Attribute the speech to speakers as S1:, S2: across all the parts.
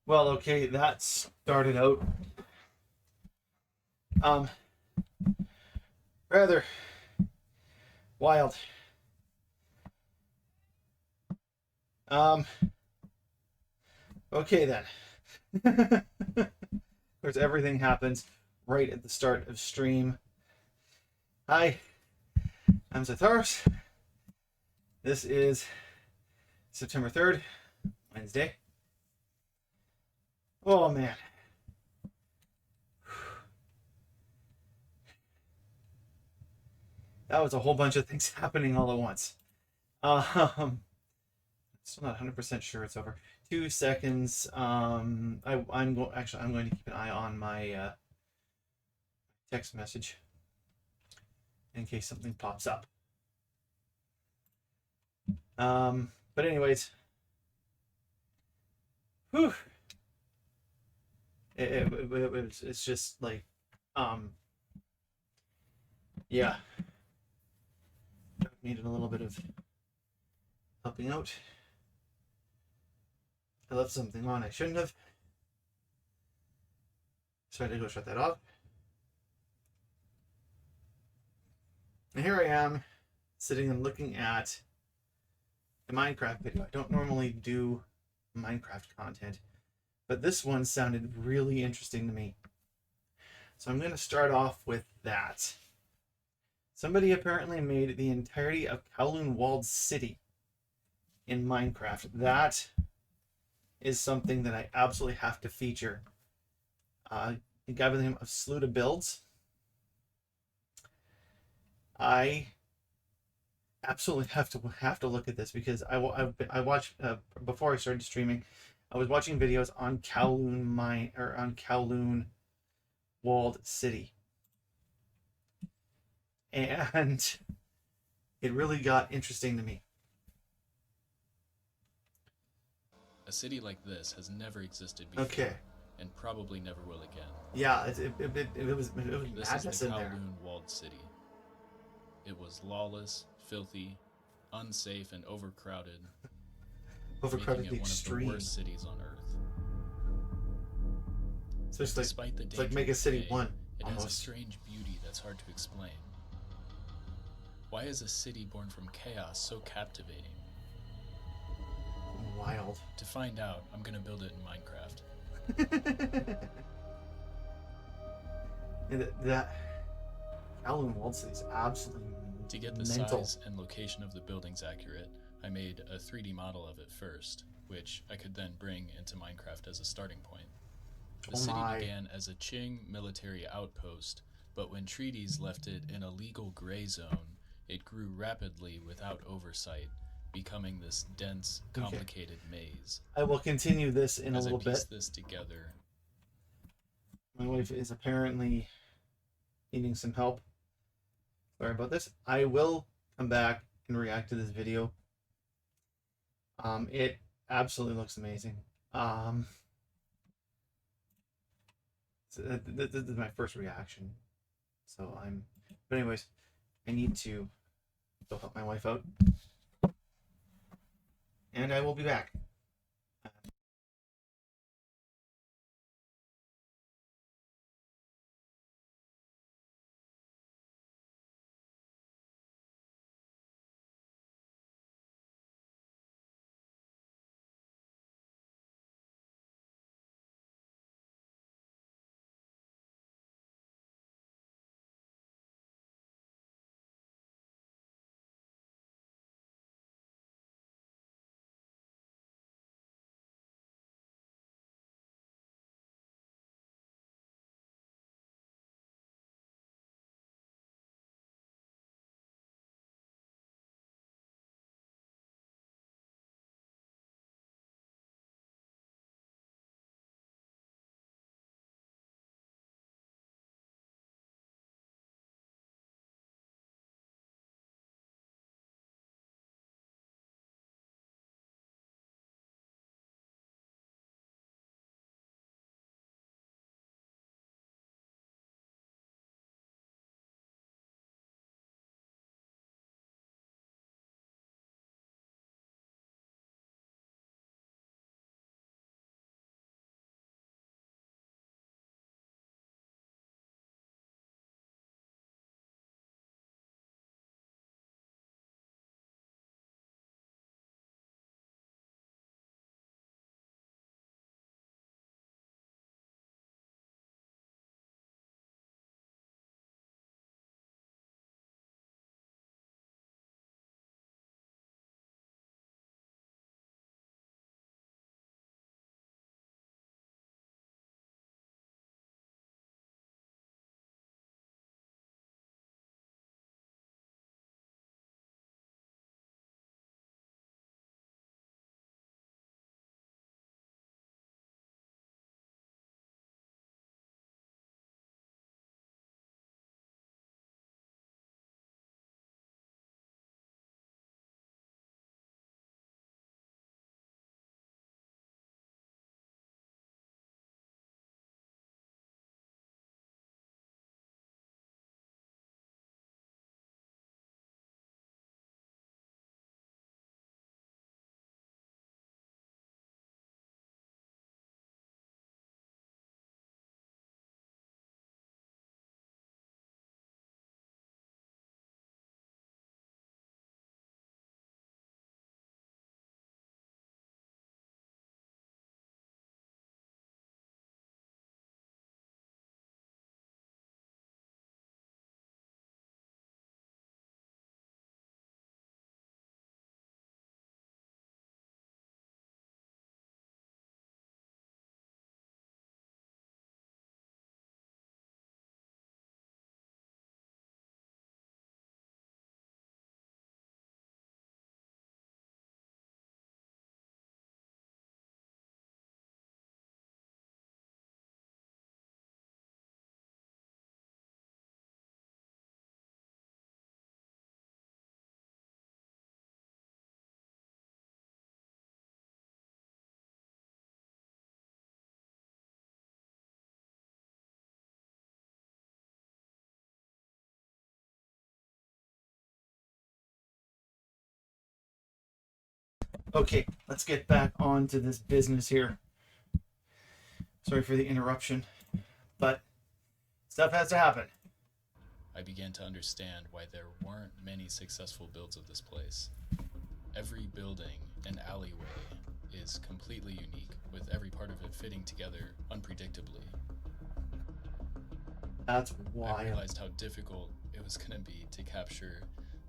S1: Well, okay, that started out um rather wild. Um, okay then. Of course, everything happens right at the start of stream. Hi, I'm Zatharos. This is September 3rd, Wednesday. Oh man. That was a whole bunch of things happening all at once. Still not 100% sure it's over. 2 seconds. I'm going to keep an eye on my text message in case something pops up. But anyways, whew, it's just like, um, yeah, needed a little bit of helping out. I left something on I shouldn't have, so I had to go shut that off. And here I am, sitting and looking at a Minecraft video. I don't normally do Minecraft content, but this one sounded really interesting to me. So I'm going to start off with that. Somebody apparently made the entirety of Kowloon walled city in Minecraft. That is something that I absolutely have to feature. A guy by the name of Sluta Builds. I absolutely have to look at this because I watched before I started streaming. I was watching videos on Kowloon walled city, and it really got interesting to me.
S2: A city like this has never existed before,
S1: Okay,
S2: and probably never will again.
S1: yeah, it was
S2: This is the
S1: madness in there.
S2: Kowloon walled city. It was lawless, filthy, unsafe, and overcrowded, making
S1: Overcrowded the
S2: it one of the
S1: extreme.
S2: worst cities on Earth.
S1: So
S2: But despite the
S1: it's like
S2: danger
S1: Mega City
S2: today,
S1: 1
S2: it has a
S1: almost.
S2: strange beauty that's hard to explain. Why is a city born from chaos so captivating?
S1: Wild.
S2: To find out, I'm gonna build it in Minecraft.
S1: And that Kowloon walled city is absolutely
S2: To get the
S1: mental.
S2: size and location of the buildings accurate, I made a 3D model of it first, which I could then bring into Minecraft as a starting point. The
S1: Oh
S2: city
S1: my.
S2: began as a Qing military outpost, but when treaties left it in a legal gray zone, it grew rapidly without oversight, becoming this dense,
S1: Okay.
S2: complicated maze.
S1: I will continue this in a
S2: As I
S1: little bit.
S2: pieced this together,
S1: My wife is apparently needing some help. Sorry about this. I will come back and react to this video. It absolutely looks amazing. This is my first reaction. So but anyways, I need to go help my wife out, and I will be back. Okay, let's get back on to this business here. Sorry for the interruption, but stuff has to happen.
S2: I began to understand why there weren't many successful builds of this place. Every building and alleyway is completely unique, with every part of it fitting together unpredictably.
S1: That's
S2: I
S1: wild.
S2: realized how difficult it was going to be to capture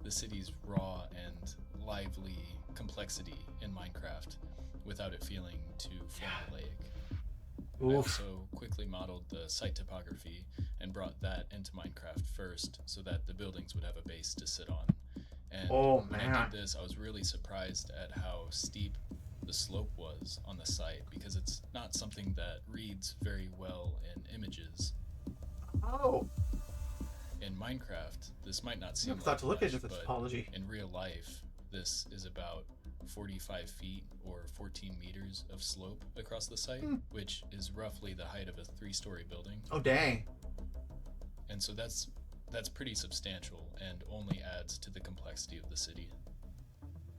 S2: the city's raw and lively complexity in Minecraft without it feeling too formulaic. I
S1: Oof.
S2: also quickly modeled the site topography and brought that into Minecraft first so that the buildings would have a base to sit on. And
S1: Oh,
S2: when I
S1: man.
S2: did this, I was really surprised at how steep the slope was on the site because it's not something that reads very well in images.
S1: Oh,
S2: In Minecraft, this might not
S1: I
S2: seem
S1: never thought
S2: like
S1: to look at
S2: much,
S1: the
S2: but
S1: topology.
S2: in real life, this is about 45 feet or 14 meters of slope across the site, which is roughly the height of a 3-story building.
S1: Oh, dang.
S2: And so that's pretty substantial and only adds to the complexity of the city.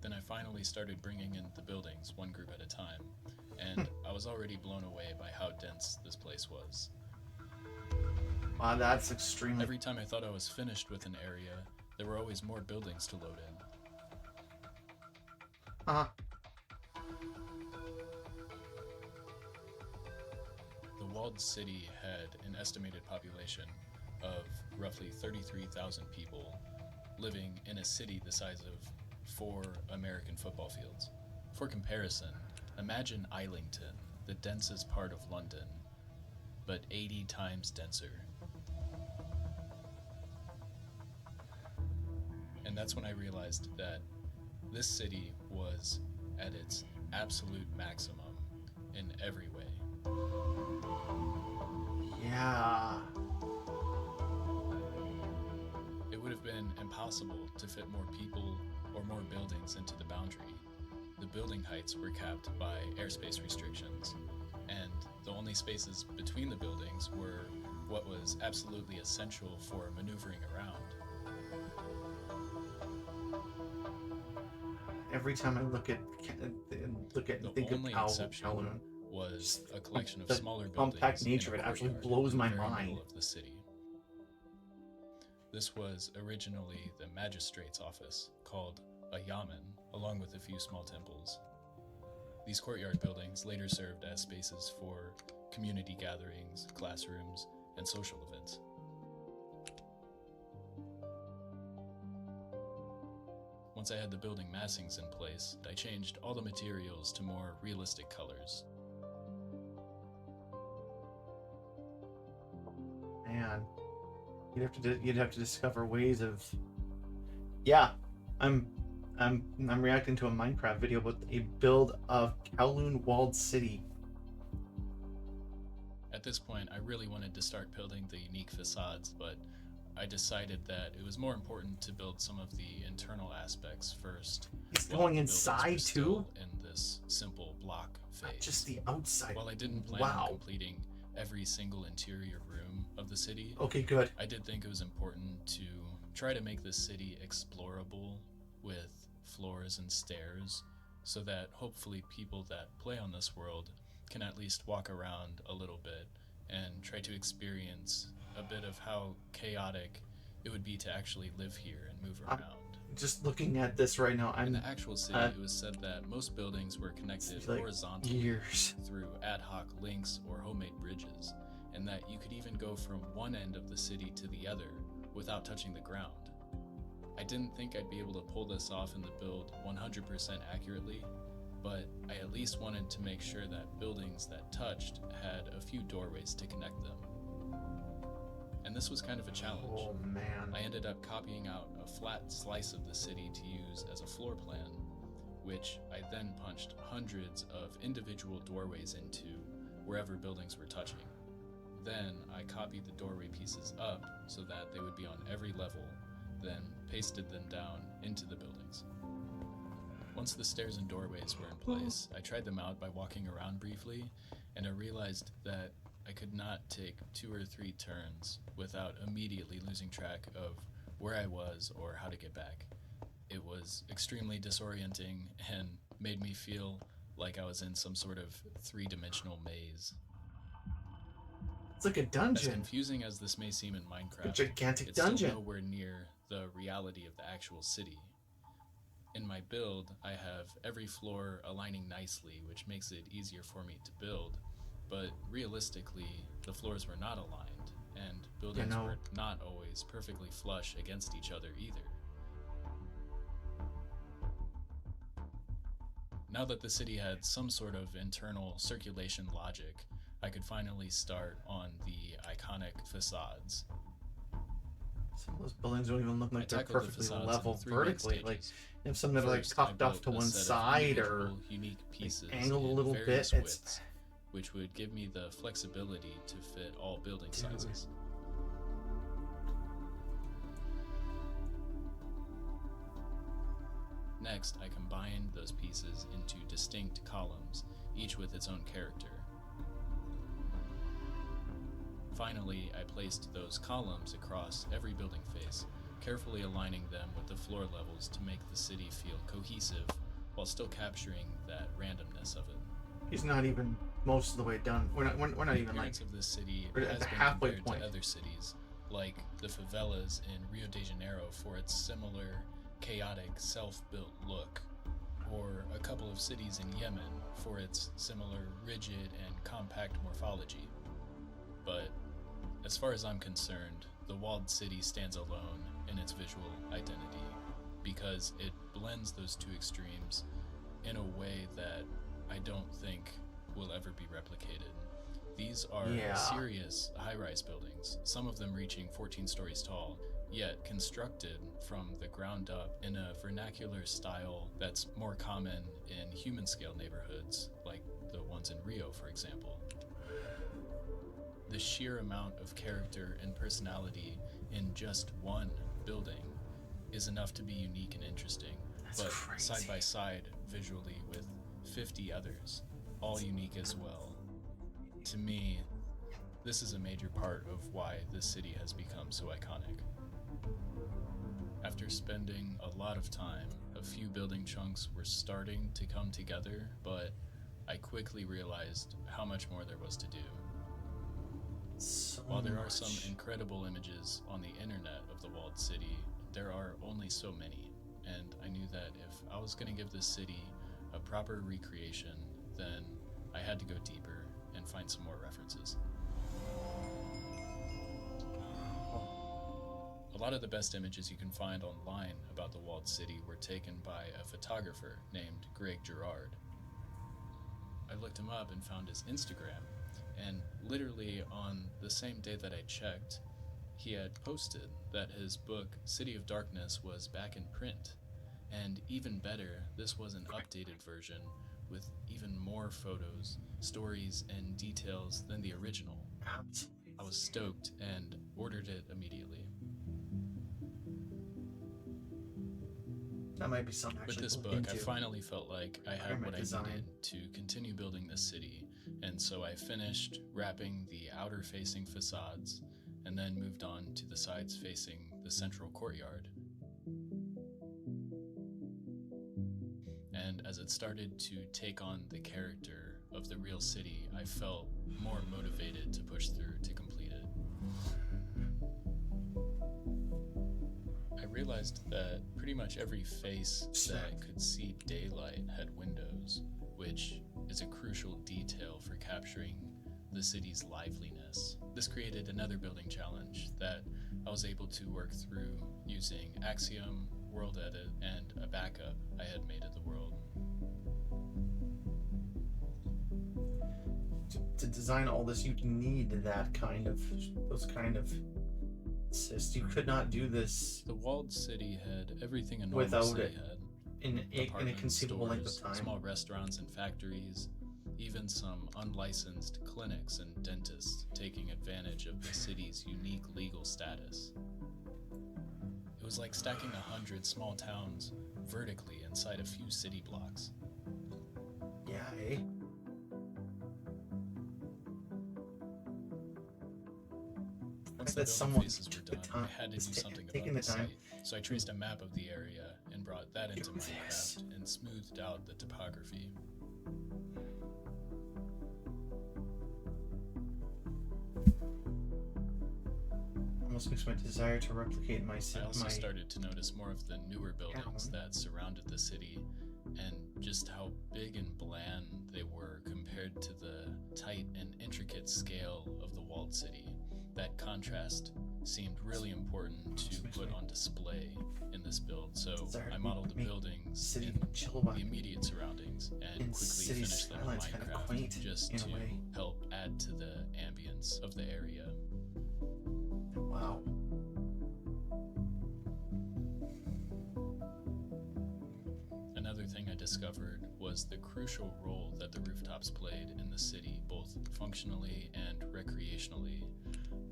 S2: Then I finally started bringing in the buildings one group at a time, and I was already blown away by how dense this place was.
S1: Wow, that's extremely.
S2: Every time I thought I was finished with an area, there were always more buildings to load in.
S1: Uh-huh.
S2: The walled city had an estimated population of roughly 33,000 people living in a city the size of 4 American football fields. For comparison, imagine Islington, the densest part of London, but 80 times denser. And that's when I realized that this city was at its absolute maximum in every way.
S1: Yeah.
S2: It would have been impossible to fit more people or more buildings into the boundary. The building heights were capped by airspace restrictions, and the only spaces between the buildings were what was absolutely essential for maneuvering around.
S1: Every time I look at
S2: The
S1: think of
S2: only
S1: Kowloon,
S2: exception was a collection of
S1: the
S2: smaller
S1: compact
S2: buildings
S1: nature
S2: in
S1: of
S2: a
S1: it actually
S2: courtyard
S1: blows
S2: in
S1: my
S2: the very
S1: mind.
S2: middle of the city. This was originally the magistrate's office, called a yamen, along with a few small temples. These courtyard buildings later served as spaces for community gatherings, classrooms, and social events. Once I had the building massings in place, I changed all the materials to more realistic colors.
S1: Man, you'd have to discover ways of. Yeah, I'm reacting to a Minecraft video about a build of Kowloon walled city.
S2: At this point, I really wanted to start building the unique facades, but I decided that it was more important to build some of the internal aspects first.
S1: It's
S2: while
S1: going
S2: the buildings were
S1: inside too,
S2: still in this simple block phase.
S1: not just the outside.
S2: While I didn't plan on completing every single interior room of the city,
S1: Okay, good.
S2: I did think it was important to try to make this city explorable with floors and stairs, so that hopefully people that play on this world can at least walk around a little bit and try to experience a bit of how chaotic it would be to actually live here and move around.
S1: Just looking at this right now,
S2: In
S1: I'm
S2: the actual city, it was said that most buildings were connected
S1: like
S2: horizontally
S1: years.
S2: through ad hoc links or homemade bridges, and that you could even go from one end of the city to the other without touching the ground. I didn't think I'd be able to pull this off in the build 100% accurately, but I at least wanted to make sure that buildings that touched had a few doorways to connect them. And this was kind of a challenge.
S1: Oh man.
S2: I ended up copying out a flat slice of the city to use as a floor plan, which I then punched hundreds of individual doorways into wherever buildings were touching. Then I copied the doorway pieces up so that they would be on every level, then pasted them down into the buildings. Once the stairs and doorways were in place, I tried them out by walking around briefly, and I realized that I could not take 2 or 3 turns without immediately losing track of where I was or how to get back. It was extremely disorienting and made me feel like I was in some sort of three-dimensional maze.
S1: It's like a
S2: As
S1: dungeon.
S2: confusing as this may seem in
S1: A
S2: Minecraft,
S1: gigantic
S2: it's
S1: dungeon.
S2: still nowhere near the reality of the actual city. In my build, I have every floor aligning nicely, which makes it easier for me to build, but realistically, the floors were not aligned, and buildings were not always perfectly flush against each other either. Now that the city had some sort of internal circulation logic, I could finally start on the iconic facades.
S1: Some of those buildings don't even look like they're
S2: tackled the
S1: perfectly
S2: facades
S1: level
S2: in three main
S1: vertically. Like,
S2: stages.
S1: if some that are like
S2: First, I
S1: cocked off
S2: built
S1: to
S2: a
S1: one
S2: set of
S1: side or
S2: individual, unique pieces
S1: angled a
S2: in
S1: little
S2: various
S1: bit,
S2: widths, which would give me the flexibility to fit all building
S1: Dude.
S2: sizes. Next, I combined those pieces into distinct columns, each with its own character. Finally, I placed those columns across every building face, carefully aligning them with the floor levels to make the city feel cohesive while still capturing that randomness of it.
S1: he's not even most of the way done. We're not even
S2: The
S1: like
S2: appearance of this city
S1: we're at
S2: has
S1: the
S2: been
S1: halfway
S2: compared
S1: point.
S2: to other cities, like the favelas in Rio de Janeiro for its similar chaotic, self-built look, or a couple of cities in Yemen for its similar rigid and compact morphology. But as far as I'm concerned, the walled city stands alone in its visual identity because it blends those two extremes in a way that I don't think will ever be replicated. These are serious high-rise buildings, some of them reaching 14 stories tall, yet constructed from the ground up in a vernacular style that's more common in human-scale neighborhoods, like the ones in Rio, for example. The sheer amount of character and personality in just one building is enough to be unique and interesting, but side by side visually with 50 others, all unique as well. To me, this is a major part of why this city has become so iconic. After spending a lot of time, a few building chunks were starting to come together, but I quickly realized how much more there was to do. While there are some incredible images on the internet of the walled city, there are only so many, and I knew that if I was going to give this city a proper recreation, then I had to go deeper and find some more references. A lot of the best images you can find online about the walled city were taken by a photographer named Greg Girard. I looked him up and found his Instagram, and literally on the same day that I checked, he had posted that his book, City of Darkness, was back in print. And even better, this was an updated version with even more photos, stories, and details than the original. I was stoked and ordered it immediately.
S1: That might be something
S2: With this book, I finally felt like I had what I needed to continue building this city, and so I finished wrapping the outer-facing facades, and then moved on to the sides facing the central courtyard. And as it started to take on the character of the real city, I felt more motivated to push through to complete it. I realized that pretty much every face that could see daylight had windows, which is a crucial detail for capturing the city's liveliness. This created another building challenge that I was able to work through using Axiom, World Edit, and a backup I had made of the world.
S1: To design all this, you'd need those kind of assist. You could not do this.
S2: The walled city had everything a normal city had.
S1: In a conceivable length of time.
S2: Small restaurants and factories, even some unlicensed clinics and dentists taking advantage of the city's unique legal status. It was like stacking 100 small towns vertically inside a few city blocks.
S1: Yeah, eh?
S2: Once the building faces were done, I had to do something about the site, so I traced a map of the area and brought that into
S1: Yes.
S2: Minecraft and smoothed out the topography.
S1: Almost makes my desire to replicate my
S2: I also started to notice more of the newer buildings that surrounded the city and just how big and bland they were compared to the tight and intricate scale of the walled city. That contrast seemed really important to put on display in this build, so I modeled the buildings in the immediate surroundings and quickly finished them in Minecraft just to help add to the ambience of the area.
S1: Wow.
S2: Another thing I discovered was the crucial role that the rooftops played in the city, both functionally and recreationally.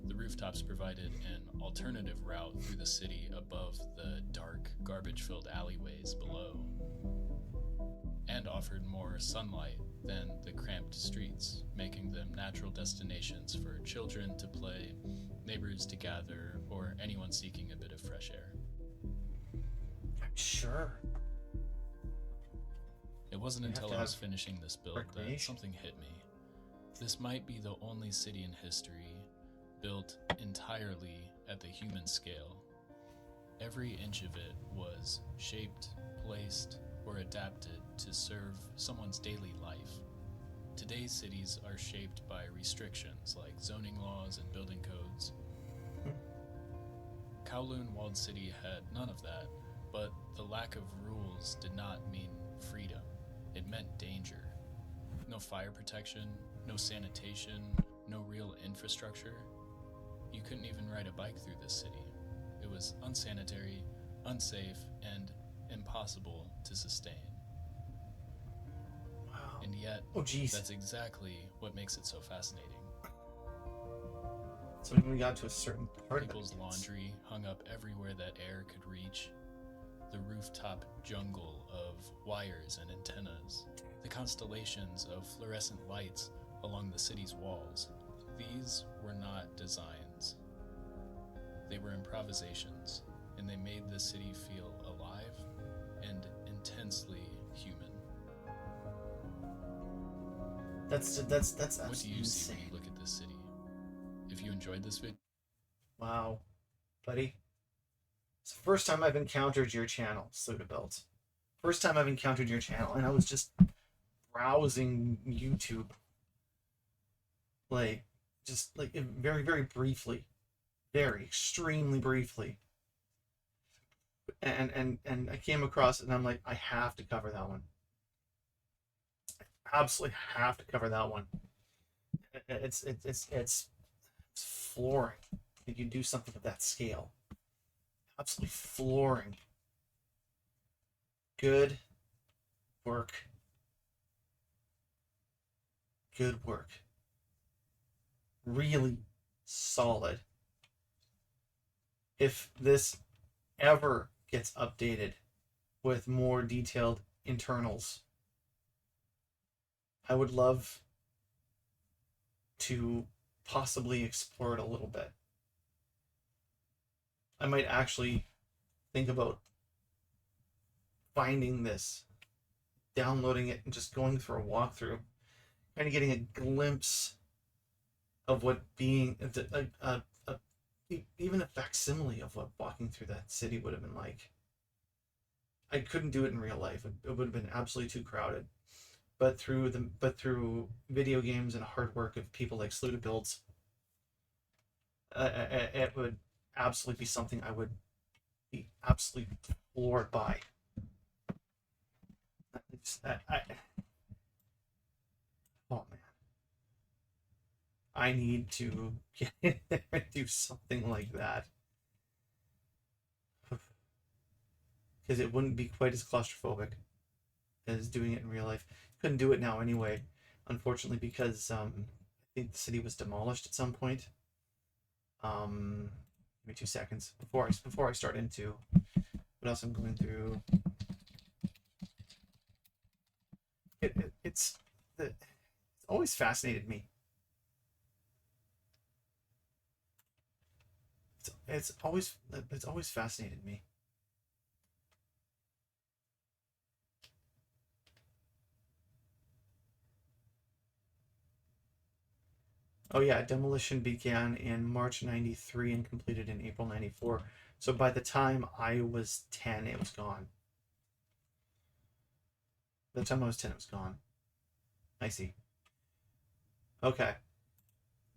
S2: The rooftops provided an alternative route through the city above the dark, garbage-filled alleyways below, and offered more sunlight than the cramped streets, making them natural destinations for children to play, neighbors to gather, or anyone seeking a bit of fresh air.
S1: I'm sure.
S2: It wasn't until I was finishing this build that something hit me. This might be the only city in history built entirely at the human scale. Every inch of it was shaped, placed, or adapted to serve someone's daily life. Today's cities are shaped by restrictions like zoning laws and building codes. Kowloon Walled City had none of that, but the lack of rules did not mean freedom. It meant danger. No fire protection, no sanitation, no real infrastructure. You couldn't even ride a bike through this city. It was unsanitary, unsafe, and impossible to sustain.
S1: Wow.
S2: And yet, that's exactly what makes it so fascinating.
S1: So when we got to a certain part
S2: People's laundry hung up everywhere that air could reach. The rooftop jungle of wires and antennas. The constellations of fluorescent lights along the city's walls. These were not designs. They were improvisations, and they made the city feel alive and intensely human.
S1: That's
S2: What do you
S1: insane.
S2: see when you look at this city? If you enjoyed this video,
S1: wow, buddy. It's the first time I've encountered your channel, Sludabuilt. First time I've encountered your channel, and I was just browsing YouTube, just very, very briefly, very extremely briefly, and I came across it, and I'm like, I have to cover that one. I absolutely have to cover that one. It's flooring that you do something of that scale. Absolutely flooring. Good work. Good work. Really solid. If this ever gets updated with more detailed internals, I would love to possibly explore it a little bit. I might actually think about finding this, downloading it, and just going for a walkthrough, kind of getting a glimpse of what being even a facsimile of what walking through that city would have been like. I couldn't do it in real life. It would have been absolutely too crowded. But through video games and hard work of people like Sludabuilds, it would absolutely be something I would be absolutely floored by. Oh man, I need to get in there and do something like that, because it wouldn't be quite as claustrophobic as doing it in real life. Couldn't do it now anyway, unfortunately, because I think the city was demolished at some point. Give me 2 seconds before I start into what else I'm going through. It's always fascinated me. It's always fascinated me. Oh yeah, demolition began in March 93 and completed in April 94. So by the time I was 10, it was gone. By the time I was 10, it was gone. I see. Okay.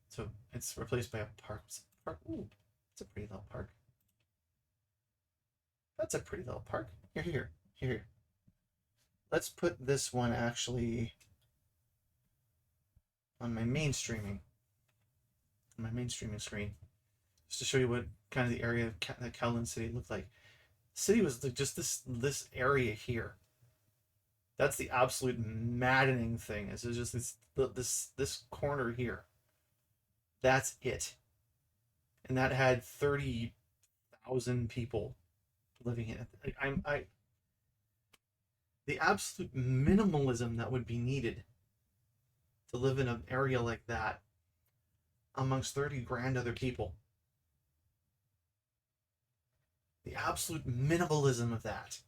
S1: So it's replaced by a park. Park. Ooh, it's a pretty little park. That's a pretty little park. Here. Let's put this one actually on my mainstreaming screen, just to show you what kind of the area of that Kowloon City looked like. The city was just this area here. That's the absolute maddening thing. Is just this corner here. That's it, and that had 30,000 people living in it. The absolute minimalism that would be needed to live in an area like that amongst 30 grand other people. The absolute minimalism of that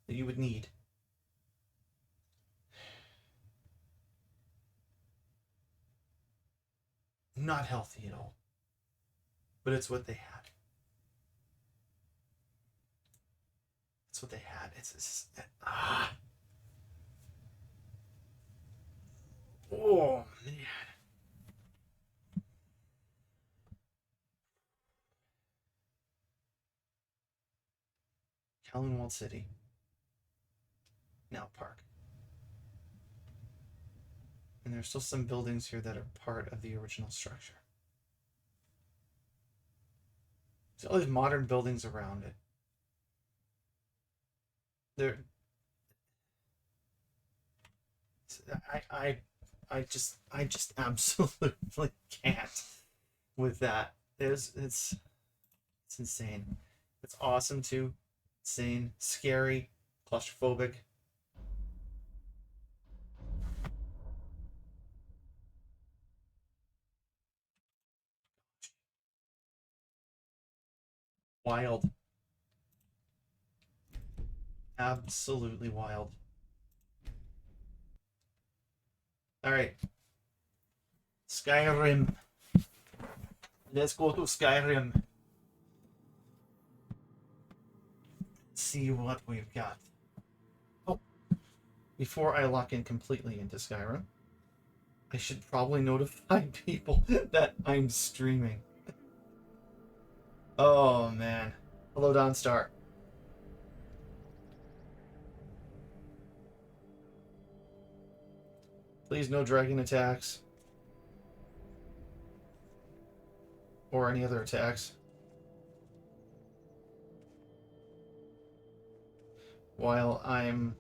S1: you would need. Not healthy at all. But it's what they had. It's what they had. Oh, man. Kowloon Walled City. Now park. And there's still some buildings here that are part of the original structure. There's all these modern buildings around it. I just absolutely can't with that. It's insane. It's awesome too. Insane, scary, claustrophobic. Wild. Absolutely wild. Alright. Skyrim. Let's go to Skyrim. See what we've got. Oh, before I lock in completely into Skyrim, I should probably notify people that I'm streaming. Oh man. Hello, Dawnstar. Please, no dragon attacks. Or any other attacks. While I'm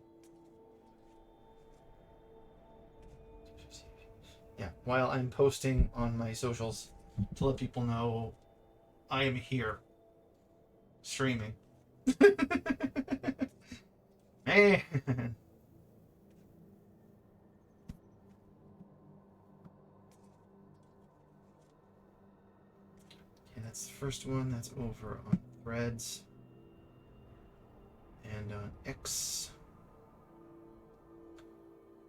S1: posting on my socials to let people know I am here streaming. Hey. Okay, that's the first one. That's over on Threads and on X,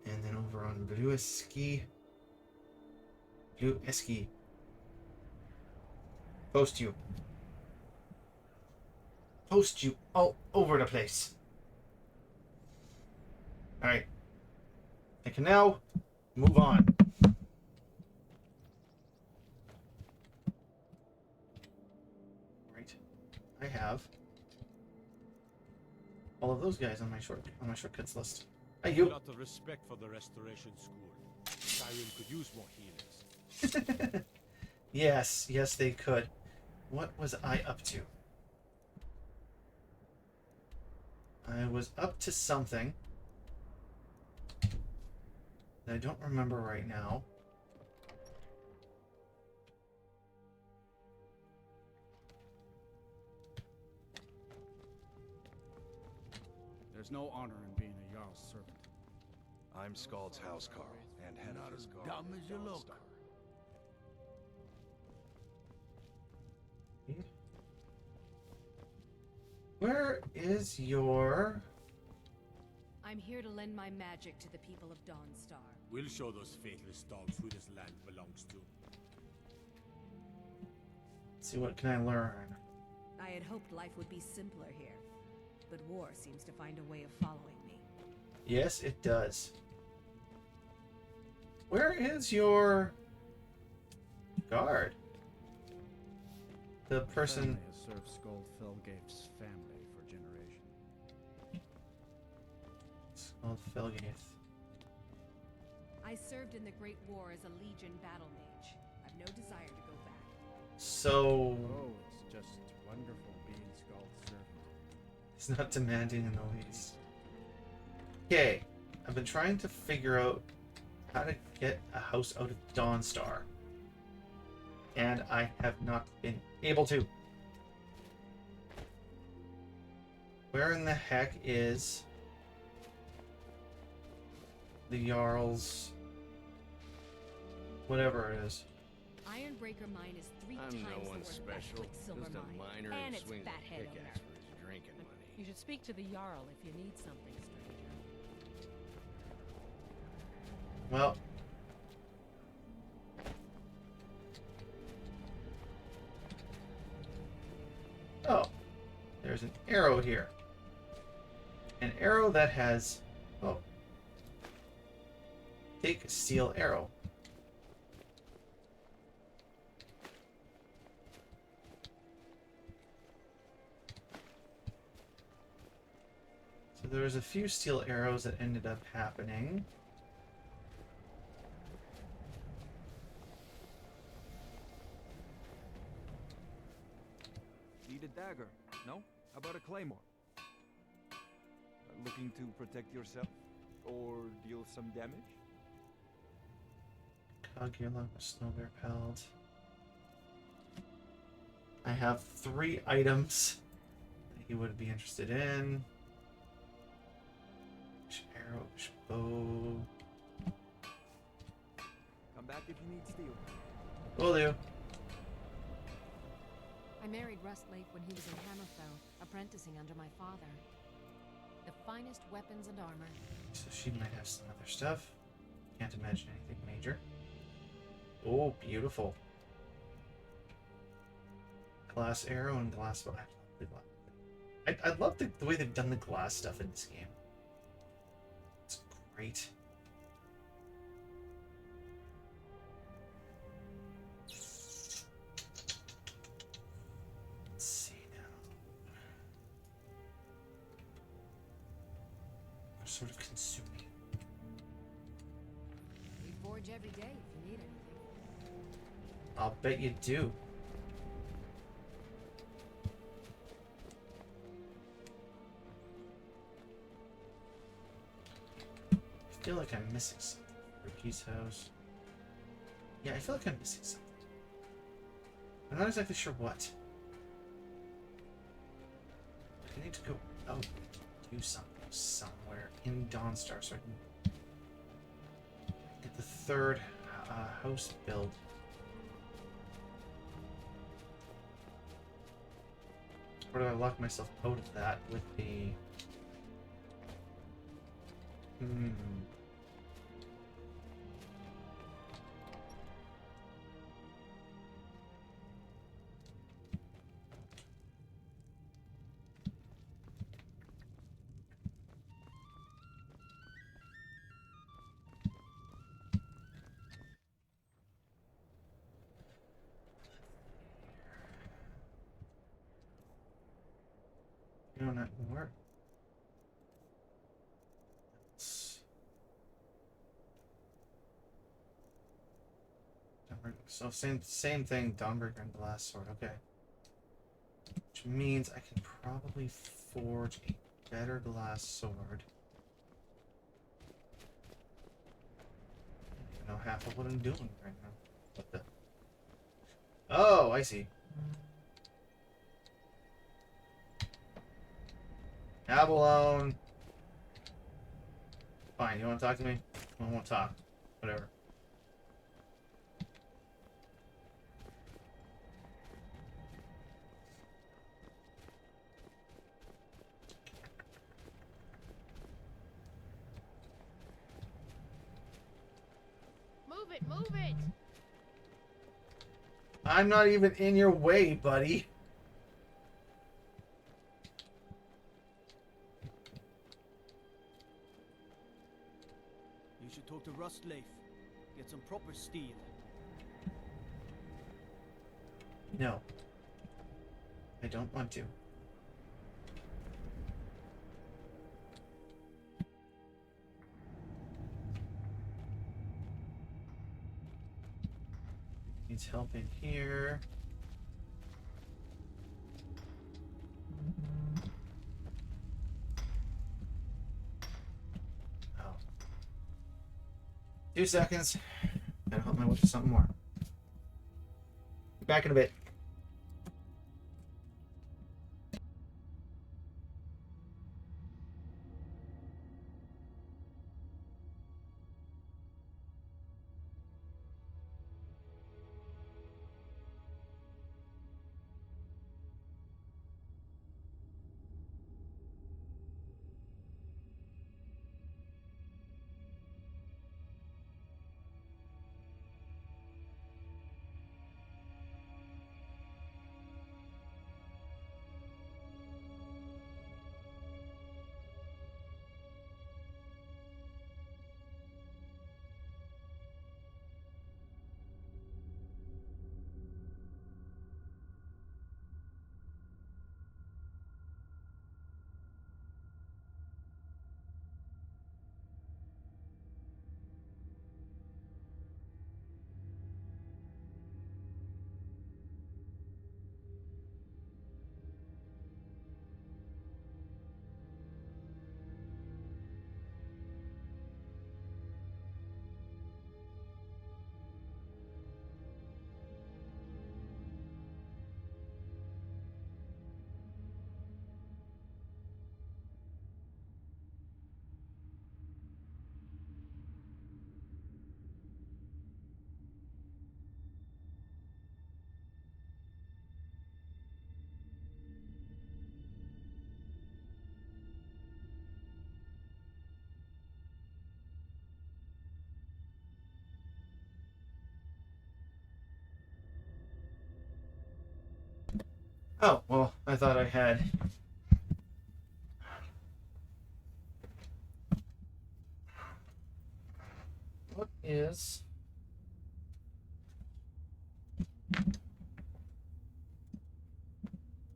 S1: and then over on Blue Esky. Post you all over the place. All right, I can now move on. Right, I have all of those guys on my shortcuts list. Hey, you.
S3: A lot of respect for the restoration school. Skyrim could use more healers.
S1: Yes, they could. What was I up to? I was up to something that I don't remember right now.
S4: There's no honor in being a Jarl's servant.
S5: I'm Scald's housecarl, and head out as
S4: Dumb as you look.
S1: Where is your...
S6: I'm here to lend my magic to the people of Dawnstar.
S3: We'll show those faithless dogs who this land belongs to.
S1: Let's see, what can I learn?
S6: I had hoped life would be simpler here, but war seems to find a way of following me.
S1: Yes, it does. Where is your guard? The person.
S4: Family has served Skald Felgaith's family for generations.
S1: It's called Felgaith.
S6: I served in the Great War as a Legion battle mage. I've no desire to go back.
S1: So
S4: Oh, it's just wonderful being Skald's servant.
S1: he's not demanding in the least. Okay, I've been trying to figure out how to get a house out of Dawnstar, and I have not been able to. Where in the heck is the Jarl's whatever it is?
S6: Ironbreaker mine is 3
S5: I'm
S6: times
S5: no
S6: the
S5: one
S6: worth of that
S5: special.
S6: Quicksilver
S5: Just a
S6: mine.
S5: miner
S6: And
S5: who
S6: it's
S5: swings a
S6: Fathead
S5: pickaxe
S6: owner.
S5: for his drinking money.
S6: You should speak to the Jarl if you need something, stranger.
S1: Well, oh, there's an arrow here. An arrow that has, oh, take a steel arrow. So there was a few steel arrows that ended up happening.
S7: Need a dagger? No? How about a claymore? Looking to protect yourself? Or deal some damage?
S1: Cogula, snow bear pelt. I have 3 items that he would be interested in. Arrow, bow.
S7: Come back if you need steel.
S1: Will do.
S6: I married Rustlake when he was in Hammerfell, apprenticing under my father. The finest weapons and armor.
S1: So she might have some other stuff. Can't imagine anything major. Oh, beautiful. Glass arrow and glass bow. I love the way they've done the glass stuff in this game. It's great. Let's see now. They're sort of consuming.
S6: We forge every day if you need anything.
S1: I'll bet you do. I feel like I'm missing something. Ricky's house. Yeah, I feel like I'm missing something. I'm not exactly sure what. I need to go out and do something somewhere in Dawnstar so I can get the 3rd house build. Or do I lock myself out of that with the... You know, not work. So same thing, Dawnbreaker and Glass Sword, okay. Which means I can probably forge a better glass sword. I don't even know half of what I'm doing right now. What the? Oh, I see. Abalone. Fine, you want to talk to me? I won't talk. Whatever.
S6: Move it, move it!
S1: I'm not even in your way, buddy.
S4: You should talk to Rustleaf. Get some proper steel.
S1: No. I don't want to. Needs help in here. Oh. 2 seconds. Gotta help my way with something more. Be back in a bit. Oh, well, I thought I had. What is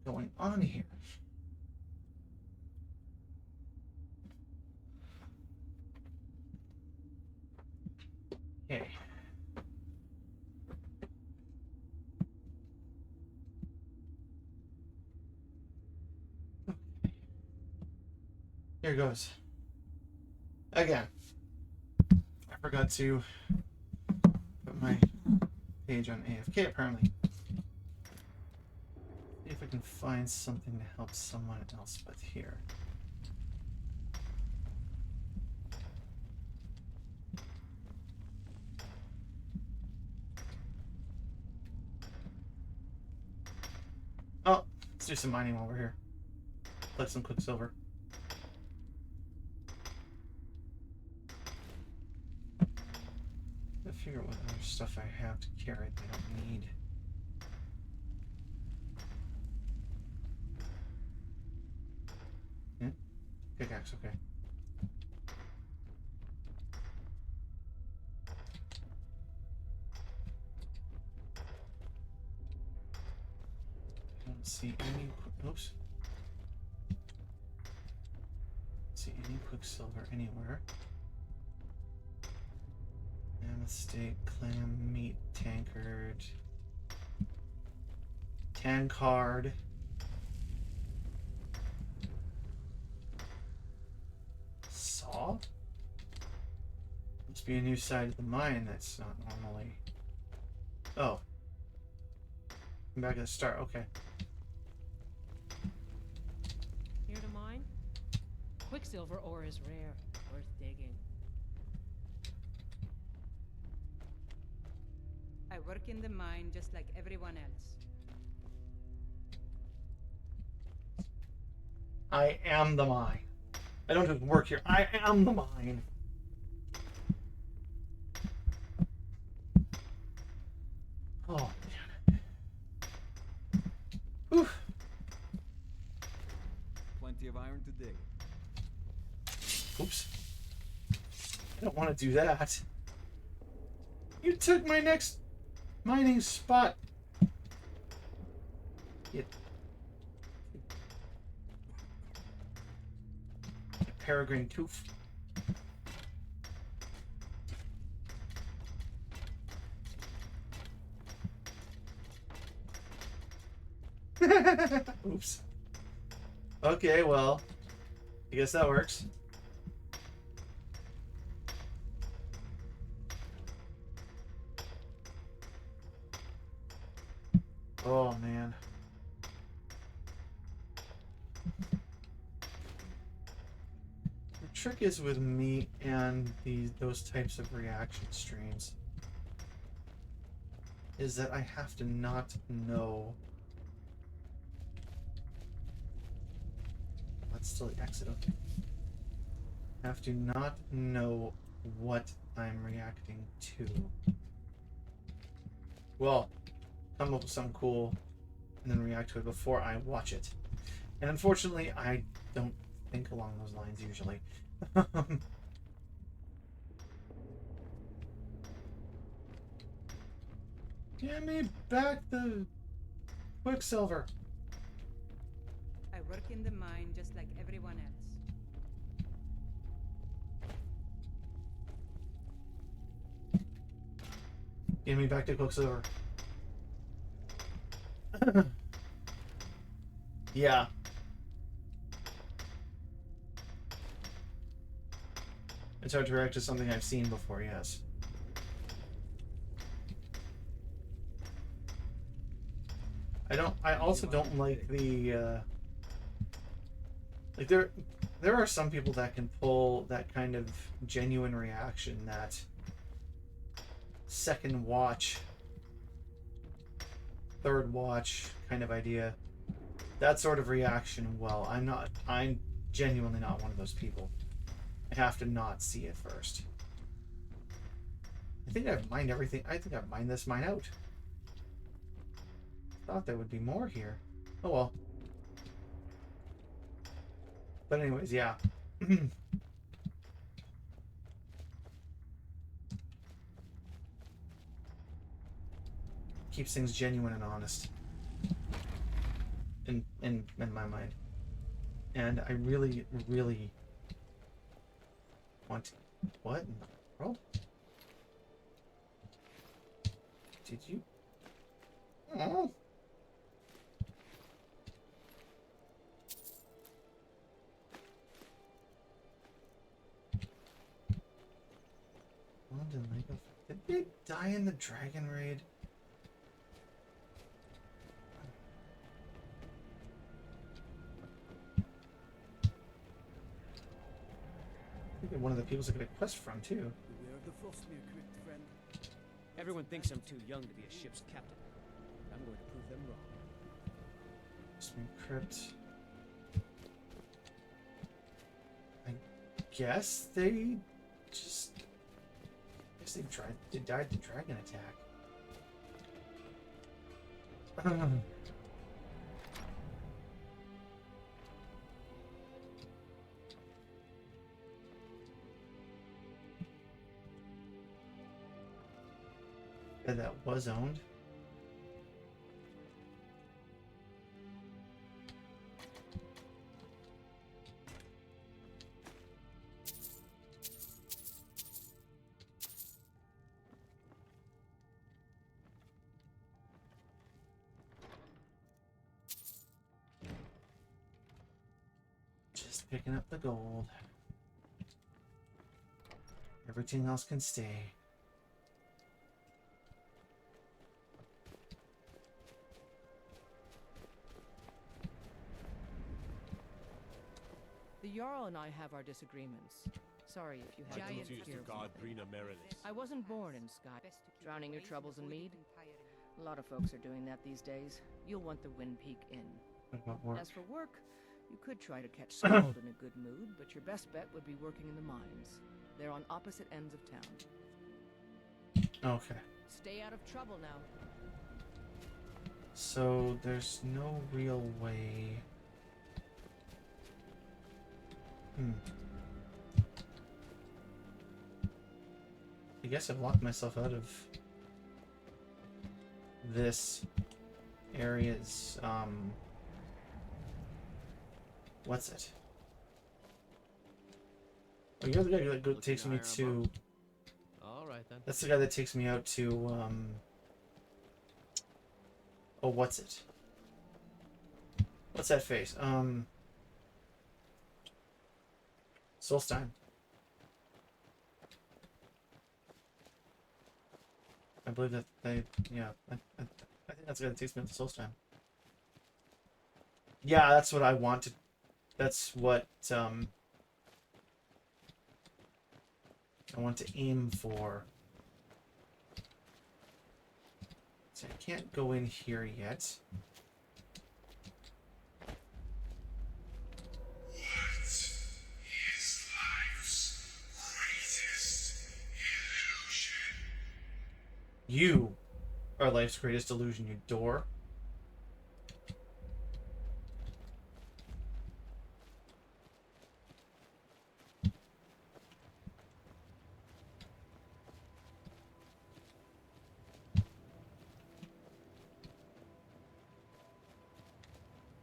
S1: going on here? Okay. Here goes. Again. I forgot to put my page on AFK apparently. See if I can find something to help someone else with here. Oh, let's do some mining while we're here. Collect some quicksilver. Figure out what other stuff I have to carry that I don't need. Yeah? Pickaxe, okay. I don't see any. Oops. Don't see any quicksilver anywhere. Steak, clam, meat, tankard, tankard. Saw? Must be a new side of the mine that's not normally. Oh. I'm back at the start, okay.
S8: Here to mine? Quicksilver ore is rare, worth digging.
S9: I work in the mine just like everyone else.
S1: I am the mine. I don't just work here. I am the mine. Oh, man.
S7: plenty of iron to dig.
S1: Oops. I don't want to do that. You took my next mining spot. You peregrine tooth. Oops. Okay, well, I guess that works. Oh man. The trick is with me and those types of reaction streams is that I have to not know. That's still the exit, okay. I have to not know what I'm reacting to. Well, come up with something cool and then react to it before I watch it. And unfortunately, I don't think along those lines usually. Give me back the Quicksilver.
S9: I work in the mine just like everyone else.
S1: Give me back the Quicksilver. Yeah. It's hard to react to something I've seen before, yes. I also don't like the like there are some people that can pull that kind of genuine reaction, that second watch, third watch kind of idea. That sort of reaction, well, I'm genuinely not one of those people. I have to not see it first. I think I've mined everything. I think I've mined this mine out. Thought there would be more here. Oh well. But anyways, yeah. Keeps things genuine and honest. In my mind. And I really, really want to... What in the world? Did you... Oh. London Lake of... Did they die in the Dragon Raid? I think they're one of the people to get a quest from, too.
S4: Beware of the Frostmere crypt, friend.
S10: Everyone thinks I'm too young to be a ship's captain. I'm going to prove them wrong.
S1: Some crypt. I guess they just... I guess they died the dragon attack. Yeah, that was owned. Just picking up the gold. Everything else can stay.
S11: The Jarl and I have our disagreements. Sorry if you had to
S9: Giant
S11: hear
S3: to guard Brina Merilis.
S11: I wasn't born in Sky. Drowning your troubles in mead? A lot of folks are doing that these days. You'll want the Wind Peak Inn. As for work, you could try to catch Scald in a good mood, but your best bet would be working in the mines. They're on opposite ends of town.
S1: Okay.
S11: Stay out of trouble now.
S1: So there's no real way I guess I've locked myself out of this area's, what's it? Oh, you're the guy that takes me to...
S10: Alright then.
S1: That's the guy that takes me out to, oh, what's it? What's that face? Solstein. I believe that they, yeah, I think that's the guy that takes me out to Solstein. Yeah, that's what I wanted. That's what, I want to aim for. So I can't go in here yet. You are life's greatest illusion, you door.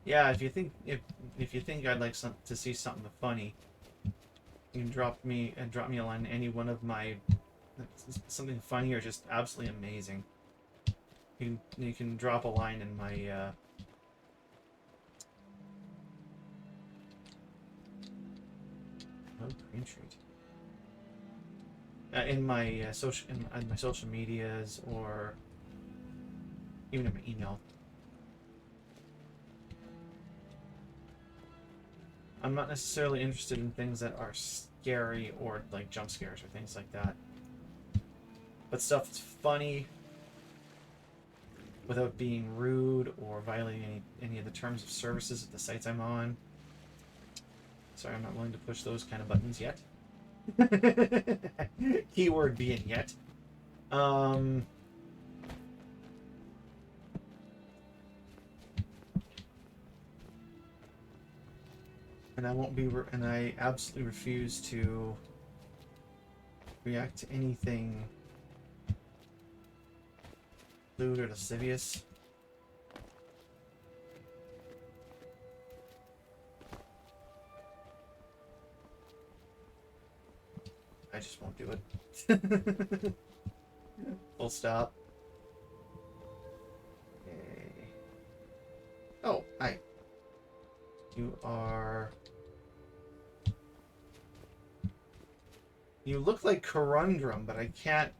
S1: Yeah, if you think I'd like to see something funny, you can drop me a line in any one of my something funny or just absolutely amazing. You can drop a line in my oh, green treat. In my my social medias or even in my email. I'm not necessarily interested in things that are scary or like jump scares or things like that. But stuff that's funny without being rude or violating any of the terms of services of the sites I'm on. Sorry, I'm not willing to push those kind of buttons yet. Keyword being yet. And I won't be, and I absolutely refuse to react to anything lewd or lascivious. I just won't do it. Full stop. Okay. Oh, hi. You are... You look like Corundrum, but I can't...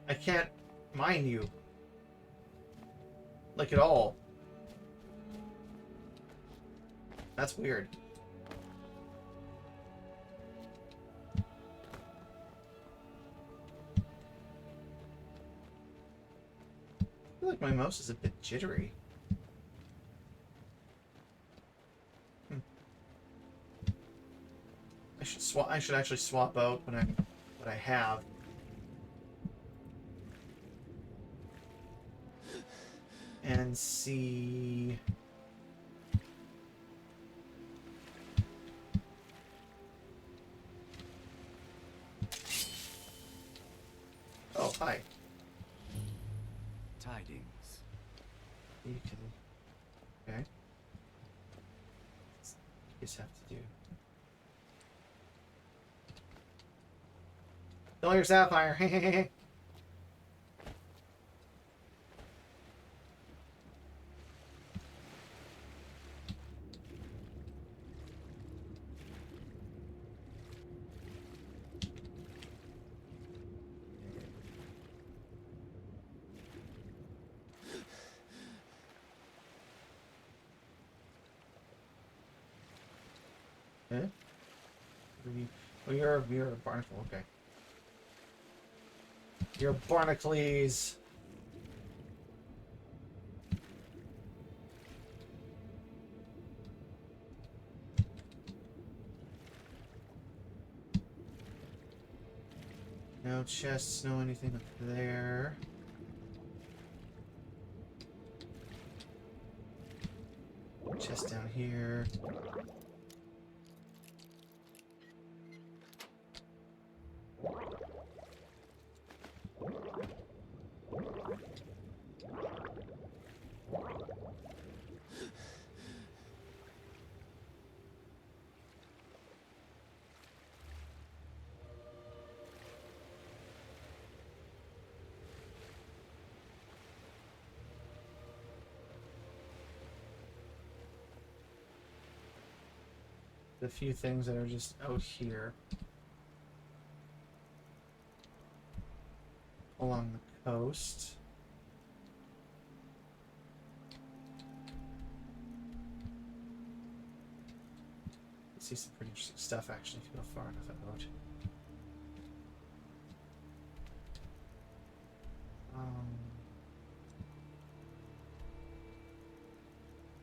S1: I can't mine you. Like at all. That's weird. I feel like my mouse is a bit jittery. I should actually swap out what I have. And see. Oh, hi.
S5: Tidings.
S1: You can. Okay. You just have to do. Fill your sapphire. Okay. Oh, you're a barnacle. Okay. You're Barnacles. No chests, no anything up there. Chest down here. The few things that are just out here along the coast. See some pretty interesting stuff actually if you go far enough out.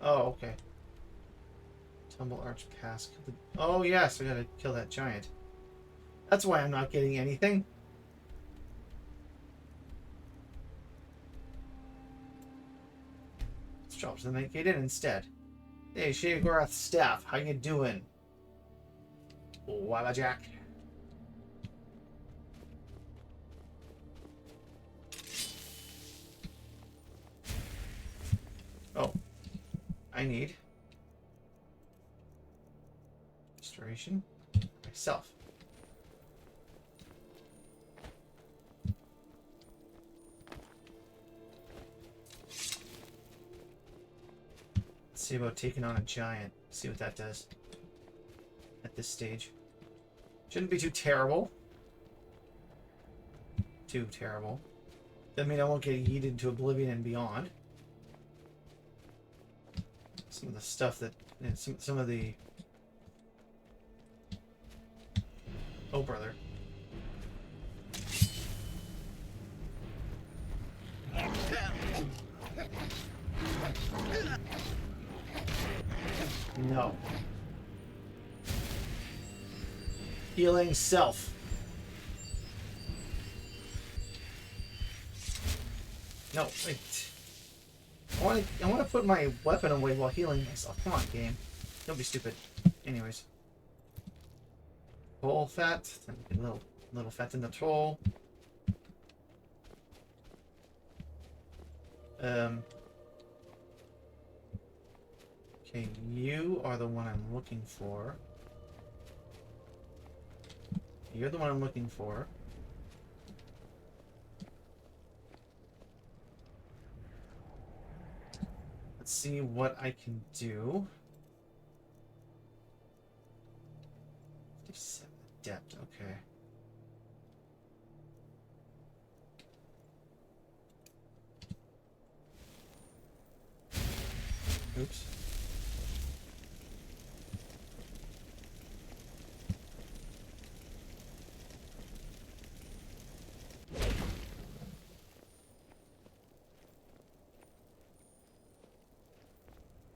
S1: Oh, okay. Tumble Arch Pass. Oh, yes, I gotta kill that giant. That's why I'm not getting anything. Let's drop to the main gate in instead. Hey, Sheogorath staff, how you doing? Wabba Jack. Oh, I need restoration myself. Let's see about taking on a giant. See what that does at this stage. Shouldn't be too terrible. Too terrible. That means I won't get yeeted into oblivion and beyond. Some of the stuff that some of the oh brother. No. Healing self. No, wait. I want to put my weapon away while healing myself. Come on, game. Don't be stupid. Anyways. Troll fat. Little fat in the troll. Okay, you are the one I'm looking for. You're the one I'm looking for. Let's see what I can do. 57 adept, okay. Oops.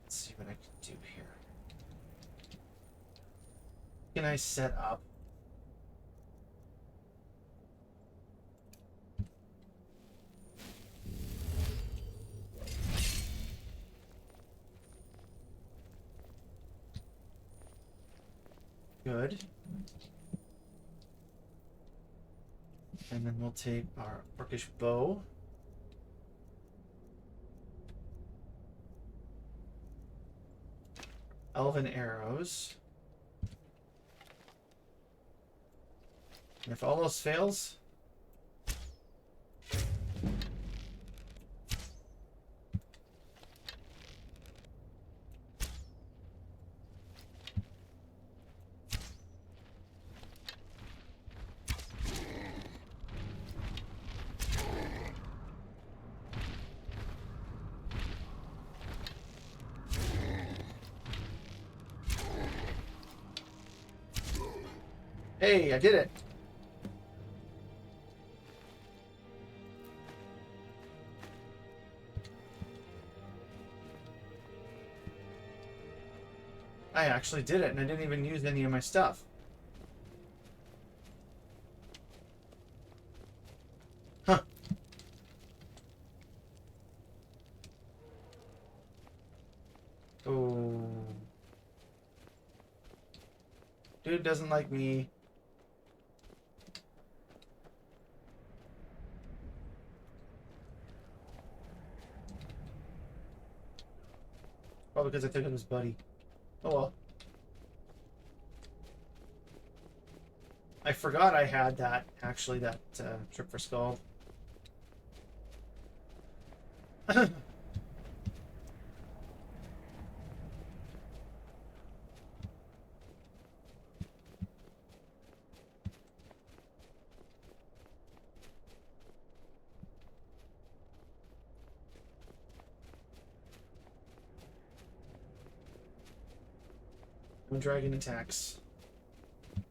S1: Let's see what I can do here. Can I set up? Good. And then we'll take our orcish bow. Elven arrows. And if all else fails, hey, I did it. I actually did it, and I didn't even use any of my stuff. Huh. Oh. Who doesn't like me? Probably because I took him as buddy. Oh well. I forgot I had that, actually, that trip for Scald. No dragon attacks. At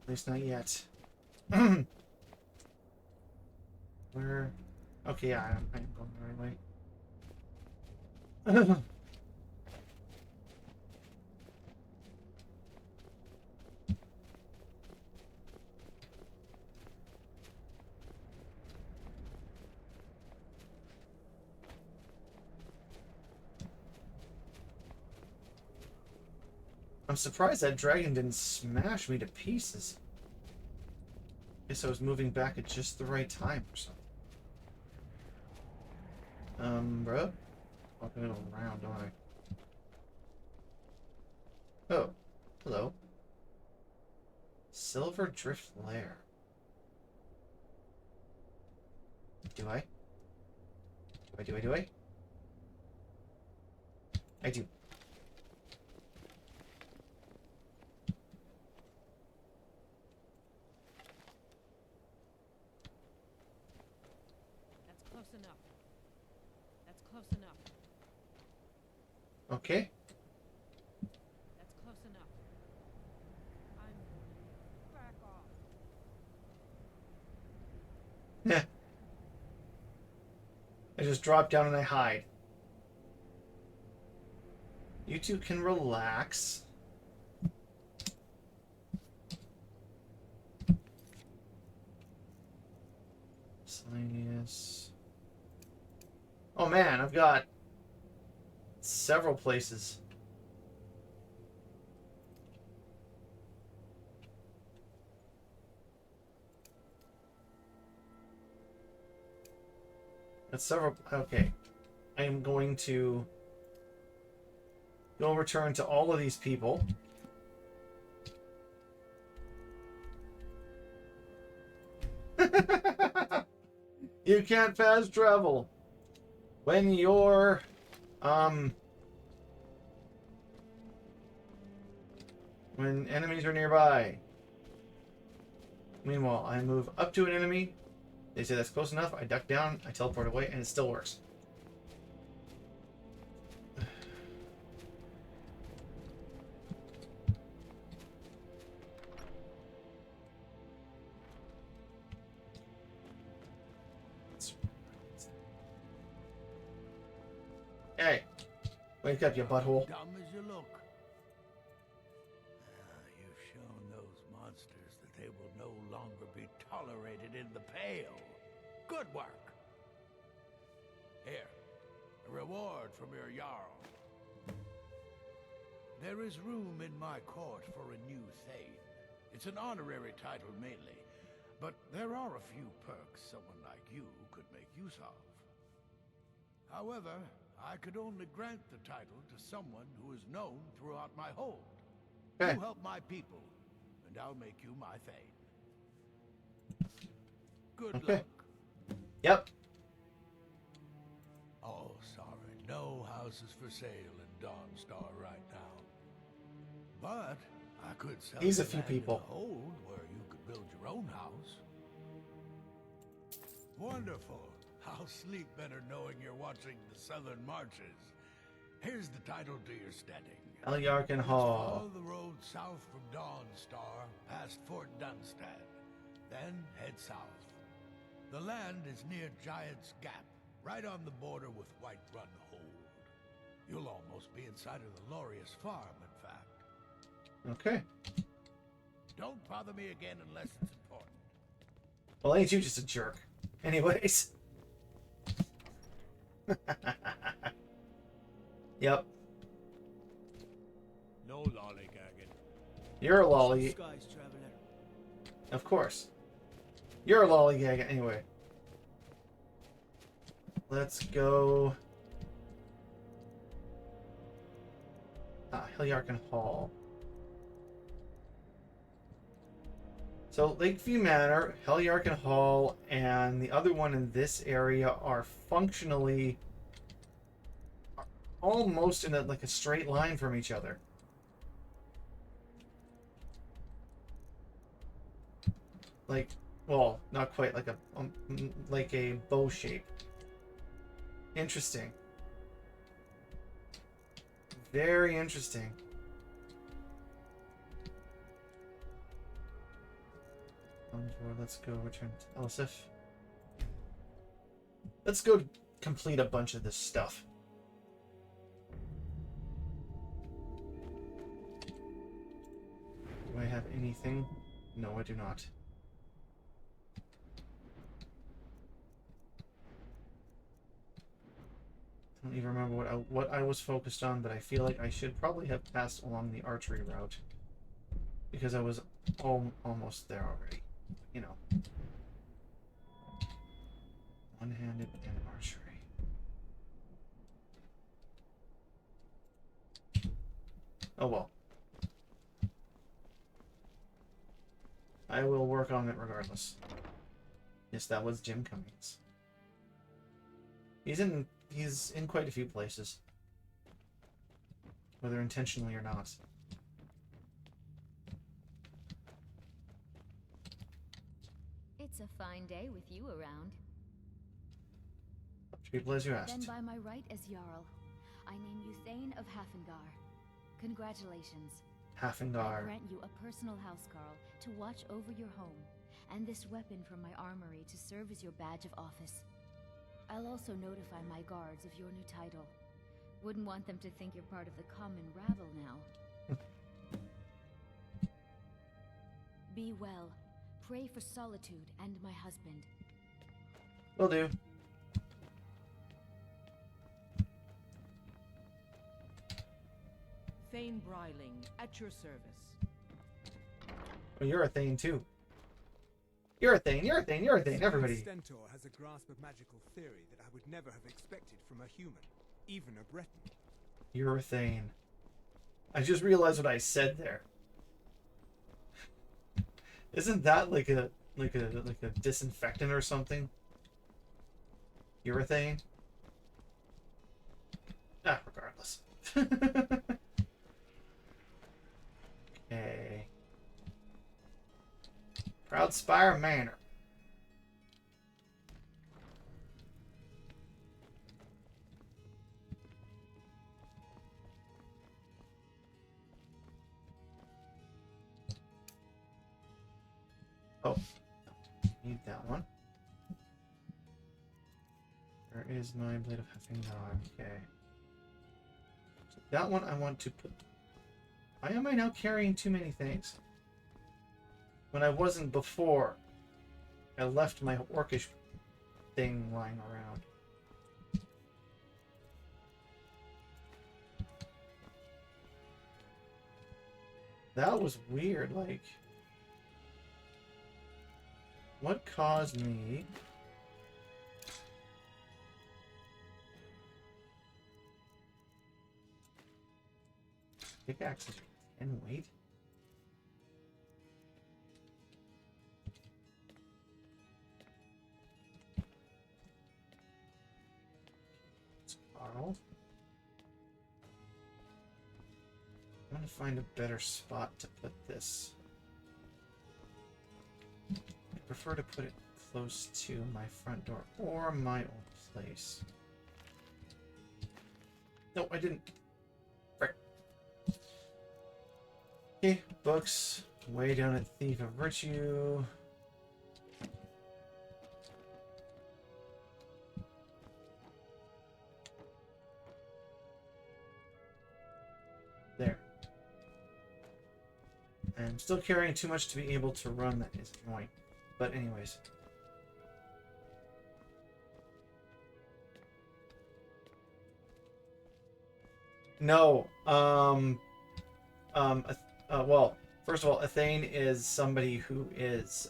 S1: least not yet. Where? Okay, yeah, I am going the right way. I'm surprised that dragon didn't smash me to pieces. Guess I was moving back at just the right time or something. Bro? I'm gonna go around, don't I? Oh, hello. Silver Drift Lair. Do I? Do I? I do.
S8: That's close enough. That's close enough.
S1: Okay.
S8: That's close enough. I'm back off.
S1: Yeah. I just drop down and I hide. You two can relax. Miscellaneous. Oh man, I've got several places. That's several. Okay. I am going to go return to all of these people. You can't fast travel when you're when enemies are nearby. Meanwhile, I move up to an enemy. They say that's close enough. I duck down, I teleport away, and it still works. Hey, wake up, you butthole.
S3: Dumb as you look. You've shown those monsters that they will no longer be tolerated in the Pale. Good work. Here, a reward from your Jarl. There is room in my court for a new Thane. It's an honorary title mainly, but there are a few perks someone like you could make use of. However, I could only grant the title to someone who is known throughout my hold.
S1: Okay.
S3: You help my people, and I'll make you my Thane. Good luck.
S1: Yep.
S3: Oh, sorry. No houses for sale in Dawnstar right now. But I could sell
S1: He's
S3: you
S1: a few
S3: land in
S1: people.
S3: the hold where you could build your own house. Wonderful. I'll sleep better knowing you're watching the Southern Marches. Here's the title to your steading.
S1: Elyarkin Hall.
S3: Follow the road south from Dawnstar, past Fort Dunstad. Then head south. The land is near Giant's Gap, right on the border with Whiterun Hold. You'll almost be inside of the Laureus farm, in fact.
S1: Okay.
S3: Don't bother me again unless it's important.
S1: Well, ain't you just a jerk? Anyways. Yep.
S3: No lollygagging.
S1: You're a lolly.
S10: Skies, traveler.
S1: Of course. You're a lollygag anyway. Let's go. Hillyarkin Hall. So Lakeview Manor, Hillyarkin Hall, and the other one in this area are functionally almost in like a straight line from each other. Like, well, not quite like a bow shape. Interesting. Very interesting. Let's go return to Elisif. Let's go complete a bunch of this stuff. Do I have anything? No, I do not. I don't even remember what I was focused on, but I feel like I should probably have passed along the archery route because I was almost there already. You know, one-handed and archery. Oh well. I will work on it regardless. Yes, that was Jim Cummings. He's in quite a few places, whether intentionally or not.
S12: It's a fine day with you around.
S1: People as you asked.
S12: Then by my right as Jarl, I name you Thane of Hafengar. Congratulations.
S1: Hafengar.
S12: I grant you a personal housecarl to watch over your home, and this weapon from my armory to serve as your badge of office. I'll also notify my guards of your new title. Wouldn't want them to think you're part of the common rabble now. Be well. Pray for Solitude and my husband.
S1: Will do.
S9: Thane Bryling, at your service.
S1: Well, you're a Thane too. You're a Thane, you're a Thane, you're a Thane, everybody.
S13: Stentor has a grasp of magical theory that I would never have expected from a human, even a Breton.
S1: You're a Thane. I just realized what I said there. Isn't that like a disinfectant or something? Urethane? Ah, regardless. Okay. Proudspire Manor. Oh, need that one. Where is my Blade of Hafengar? Okay. So that one I want to put... Why am I now carrying too many things? When I wasn't before. I left my orcish thing lying around. That was weird, like... What caused me... Pickaxes and weight? Carl. I want to find a better spot to put this. I prefer to put it close to my front door or my old place. No, I didn't. Frick. Okay, books. Way down at Thief of Virtue. There. I'm still carrying too much to be able to run. That is annoying. But anyways. No. Well, First of all, Athane is somebody who is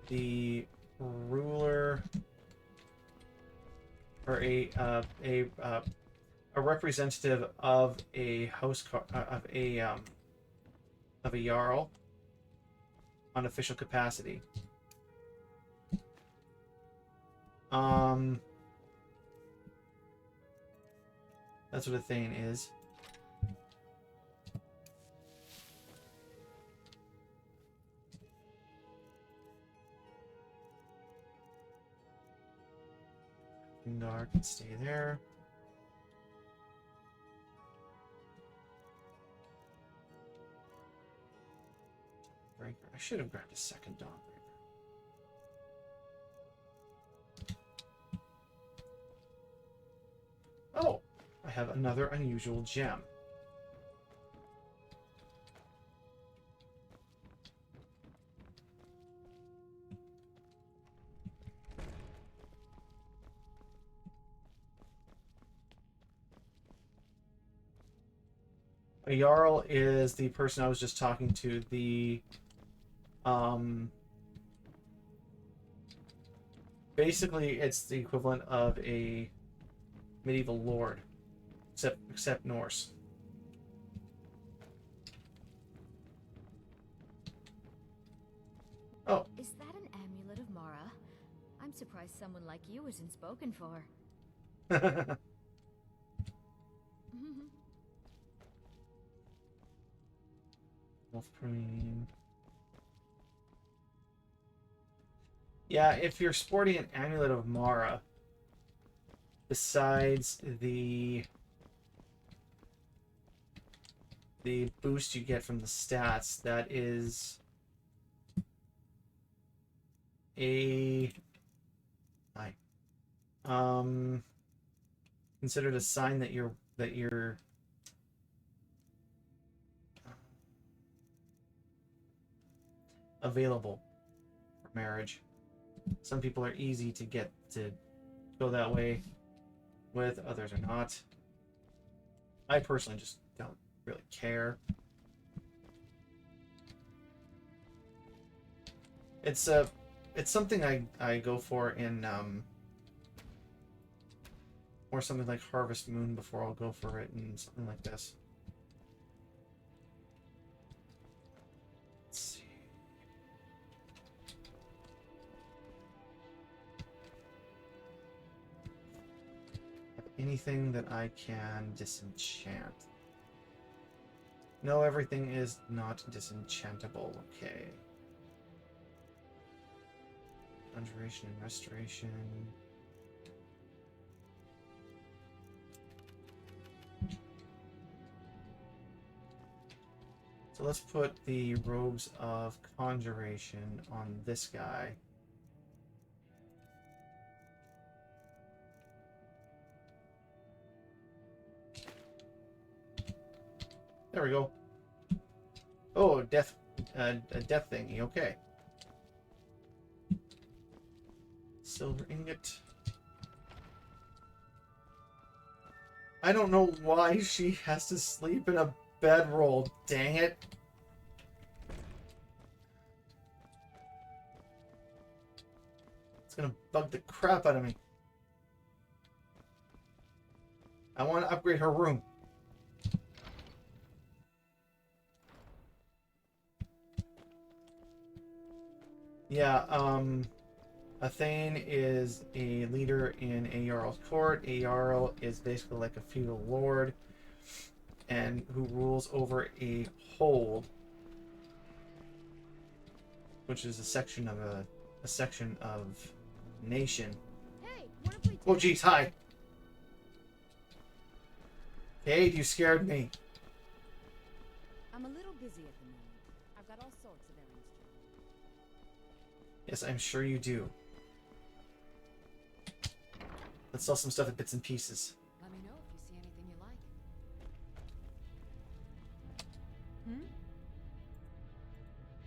S1: the ruler, or a representative of a of a jarl on official capacity. That's what a Thane is. Indar can stay there. Breaker. I should have grabbed a second Dawnbreaker. Oh, I have another unusual gem. A Jarl is the person I was just talking to, the basically it's the equivalent of a medieval lord, except Norse. Oh.
S12: Is that an amulet of Mara? I'm surprised someone like you isn't spoken for.
S1: Wolfprine. Yeah, if you're sporting an amulet of Mara, besides the boost you get from the stats, that is a considered a sign that you're available for marriage. Some people are easy to get to go that way with, others are not. I personally just don't really care. It's something I go for in or something like Harvest Moon before I'll go for it in something like this. Let's see. Anything that I can disenchant? No, everything is not disenchantable. Okay. Conjuration and restoration. So let's put the robes of conjuration on this guy. There we go. Oh, a death thingy. Okay. Silver ingot. I don't know why she has to sleep in a bedroll. Dang it. It's gonna bug the crap out of me. I want to upgrade her room. Yeah, Athane is a leader in a Jarl's court. A Jarl is basically like a feudal lord, and who rules over a hold, which is a section of a nation.
S12: Hey, wanna play
S1: Oh geez, hi. Hey, you scared me.
S6: I'm a little busy at the moment. I've got all sorts of errands to run.
S1: Yes, I'm sure you do. Let's sell some stuff at bits and pieces.
S6: Let me know if you see anything you like.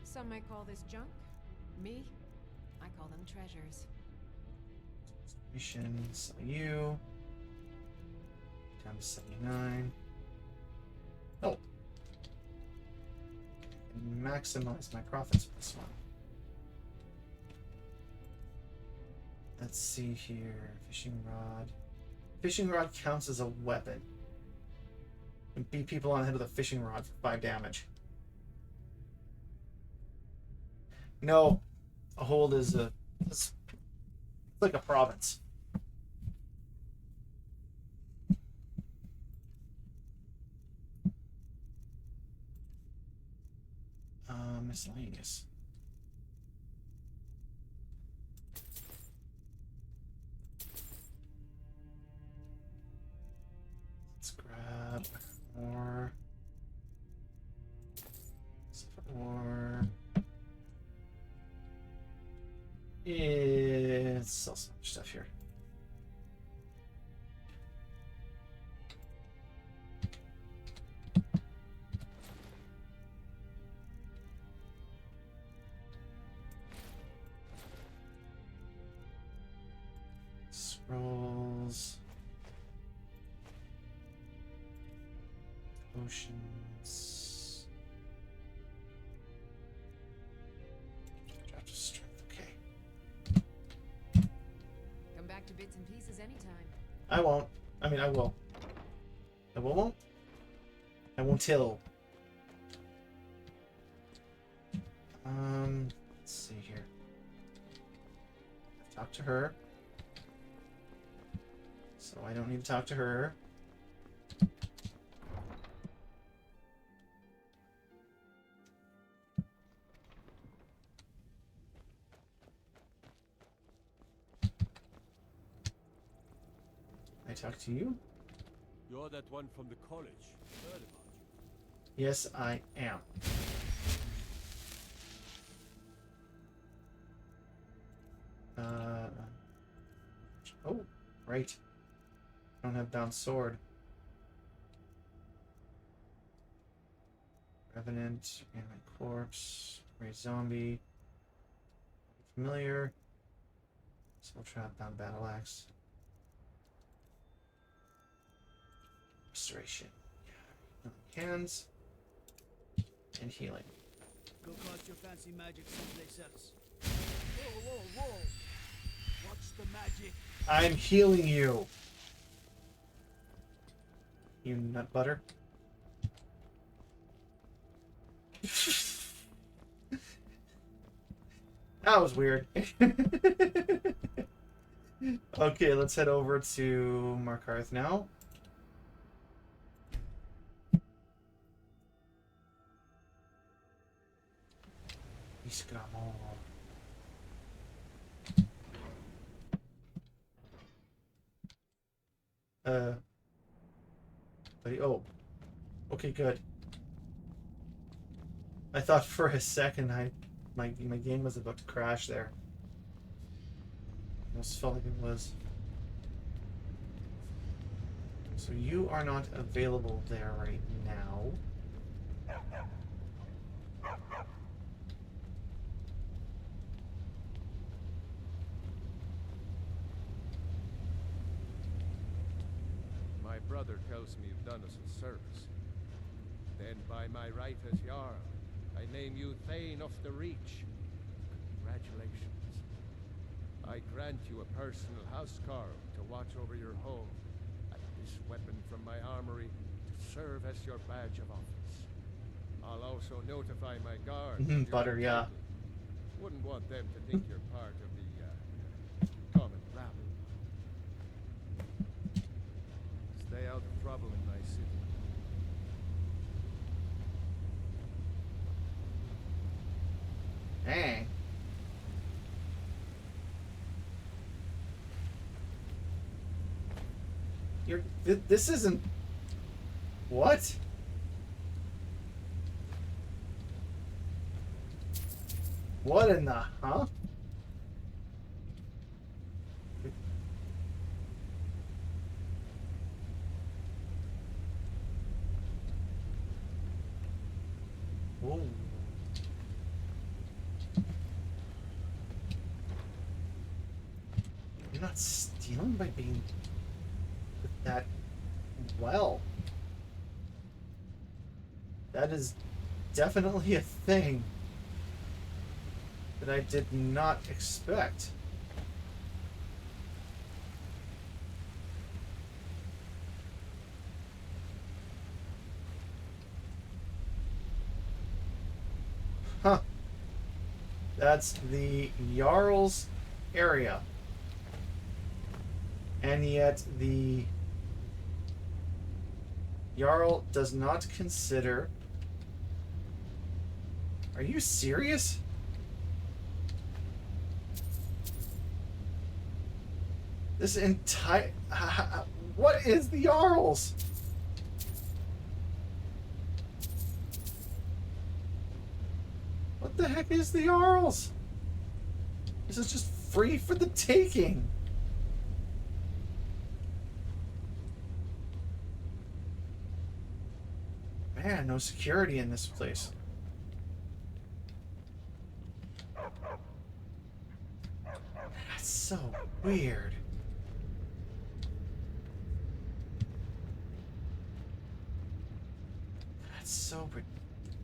S6: Some might call this junk. Me, I call them treasures.
S1: Sell you. Down to 79. Oh. maximize my profits with this one. Let's see here. Fishing rod. Fishing rod counts as a weapon. And beat people on the head with a fishing rod for 5 damage. No, a hold is it's like a province. Miscellaneous. Let's grab more. Let's sell some stuff here. Scrolls. Potions. Draft of strength. Okay.
S6: Come back to bits and pieces anytime.
S1: I won't. I mean, I will. I won't. I won't till. Let's see here. Talk to her. So I don't need to talk to her. I talk to you?
S14: You're that one from the college. Heard about you.
S1: Yes, I am. Oh, right. I don't have bound sword. Revenant, Animate Corpse, Raised Zombie. Familiar. Soul Trap, Bound Battle Axe. Restoration. Yeah. Hands. And healing.
S10: Go cast your fancy magic someplace else. Whoa, whoa, whoa! Watch the magic.
S1: I'm healing you. You nut butter. That was weird. Okay, let's head over to Markarth now. Iscamo. Buddy, oh. Okay, good. I thought for a second my game was about to crash there. Almost felt like it was. So you are not available there right now.
S14: My brother tells me you've done us a service. Then by my right as Jarl, I name you Thane of the Reach. Congratulations. I grant you a personal housecarl to watch over your home, and this weapon from my armory to serve as your badge of office. I'll also notify my guards.
S1: Butter, yeah.
S14: Wouldn't want them to think you're part of the common rabble. Stay out of trouble in my city.
S1: Dang. This isn't... What? What in the... Huh? Whoa. You're not stealing by being that well. That is definitely a thing that I did not expect. Huh. That's the Jarl's area. And yet the Jarl does not consider... Are you serious? This entire... What is the Jarl's? What the heck is the Jarl's? This is just free for the taking. Man, no security in this place. That's so weird. That's so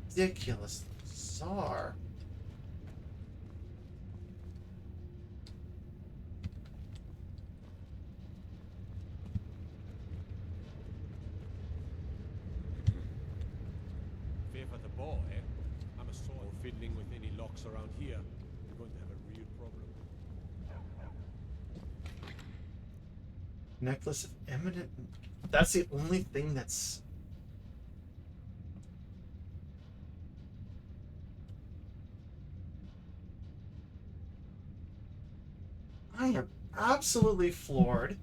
S1: ridiculously bizarre.
S15: Fear for the ball, eh? I'm a sword. Or fiddling with any locks around here. We're going to have a real problem.
S1: Necklace of eminent... That's the only thing that's... I am absolutely floored.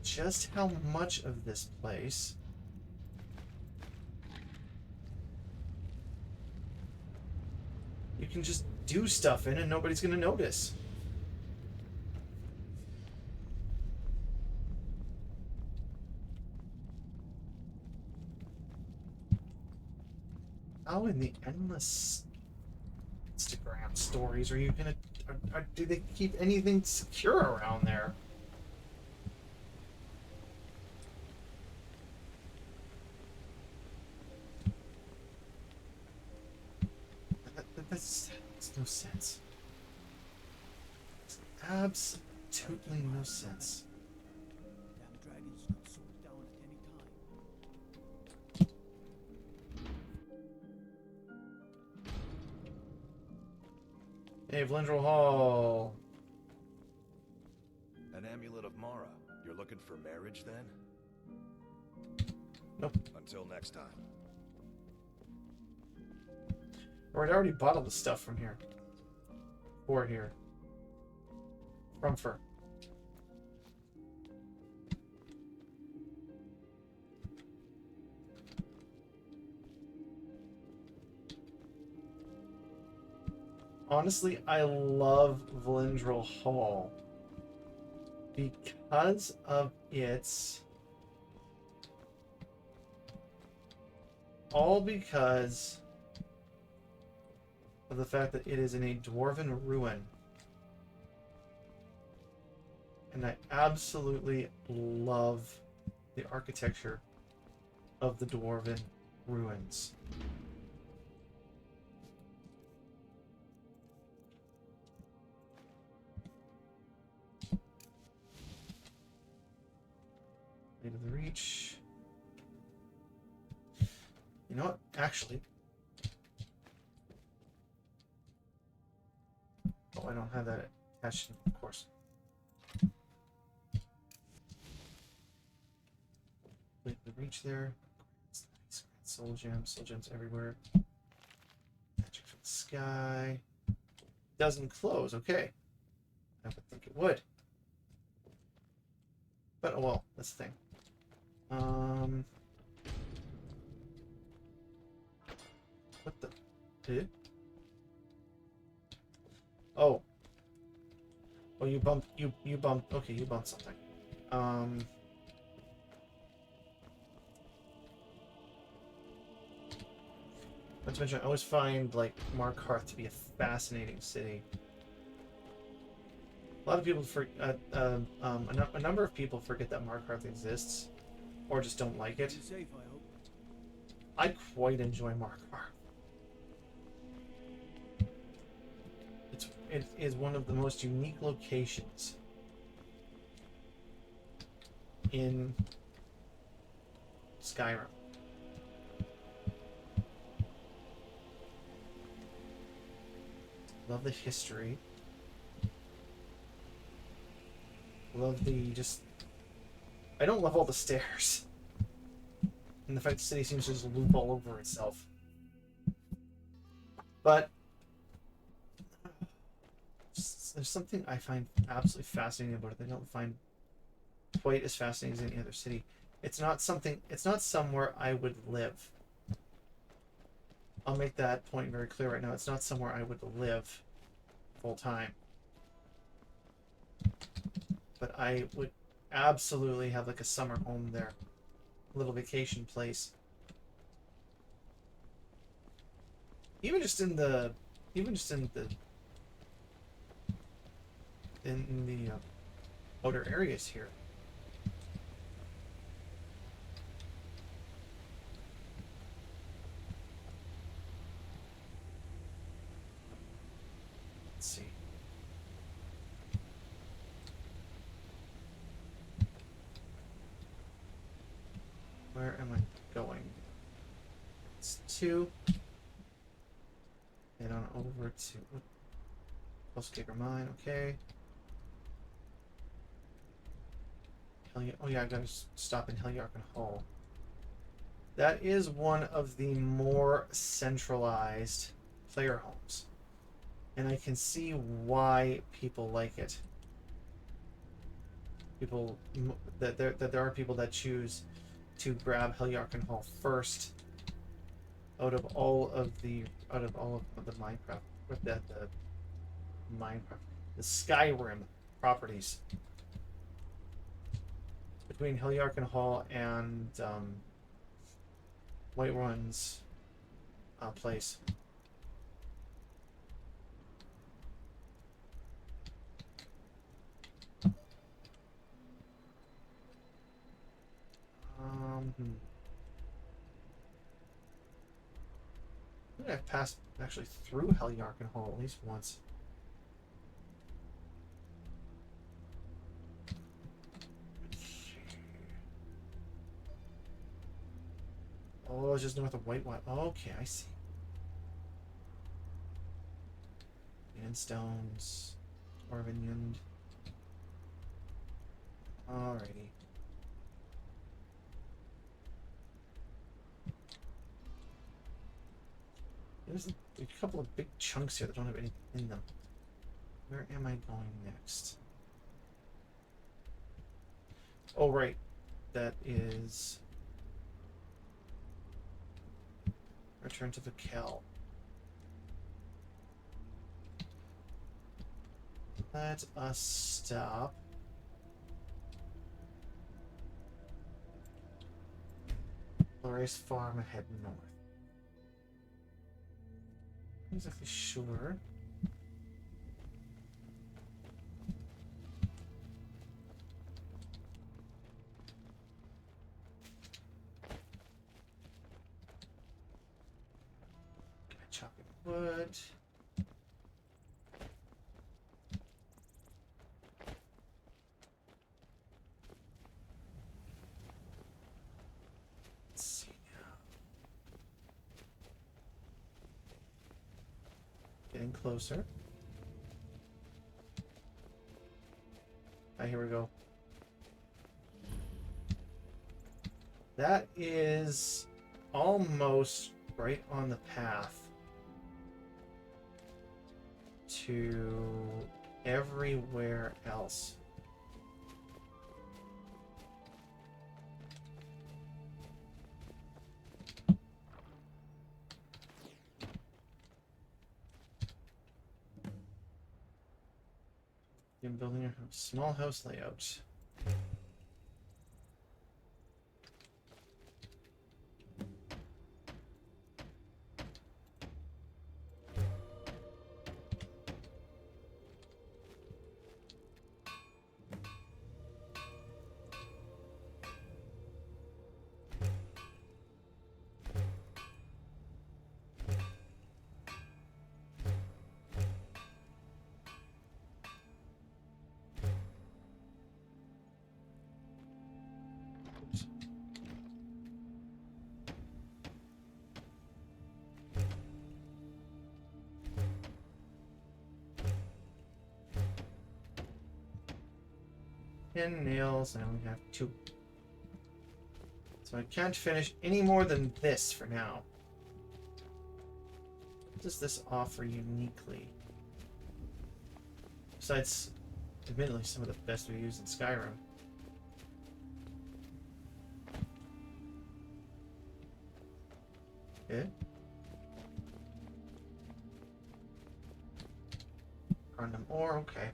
S1: Just how much of this place you can just do stuff in and nobody's gonna notice. How in the endless Instagram stories are you gonna... do they keep anything secure around there? That's no sense. It's absolutely no sense.
S10: Damn dragons could swoop down at any time.
S1: Hey, Vlindrel Hall.
S5: An amulet of Mara. You're looking for marriage then?
S1: Nope.
S5: Until next time.
S1: Or I'd already bought all the stuff from here. For here. From fur. Honestly, I love Vlindrel Hall because of its... all because of the fact that it is in a dwarven ruin. And I absolutely love the architecture of the dwarven ruins. Blade of the Reach. You know what? Actually... Oh, I don't have that attached, of course. Blade of the Reach there. It's nice. Soul gems everywhere. Magic from the sky. Doesn't close, okay. I would think it would. But oh well, that's the thing. What the? Did? Oh. Oh, you bumped. You bumped. Okay, you bumped something. Not to mention, I always find like Markarth to be a fascinating city. A lot of people a number of people forget that Markarth exists, or just don't like it.
S10: Safe, I hope.
S1: I quite enjoy Markarth. It is one of the most unique locations in Skyrim. Love the history. Love the just... I don't love all the stairs. And the fact the city seems to just loop all over itself. But there's something I find absolutely fascinating about it that I don't find quite as fascinating as any other city. It's not somewhere I would live. I'll make that point very clear right now. It's not somewhere I would live full time. But I would absolutely have like a summer home there. A little vacation place. Even just in the outer areas here. Let's see. Where am I going? It's 2. Head on over to Pulsekicker Mine, okay. Oh yeah, I gotta stop in Heljarken Hall. That is one of the more centralized player homes. And I can see why people like it. There are people that choose to grab Heljarken Hall first out of all of the Minecraft, the Skyrim properties. Between Heljarken Hall and Whiterun's place. I think I've passed actually through Heljarken Hall at least once. Oh, it's just north of Whitewater. Okay, I see. Stones, Orvinian. Alrighty. There's a couple of big chunks here that don't have anything in them. Where am I going next? Oh, right. That is... Return to the Kel. Let us stop. Glorious Farm ahead north. Not exactly sure. Chopping wood. Let's see now. Getting closer. Ah, here we go. That is almost right on the path to everywhere else. I'm building a small house layout. 10 nails, I only have 2. So I can't finish any more than this for now. What does this offer uniquely? Besides, admittedly, some of the best we use in Skyrim. Yeah. Random ore, okay.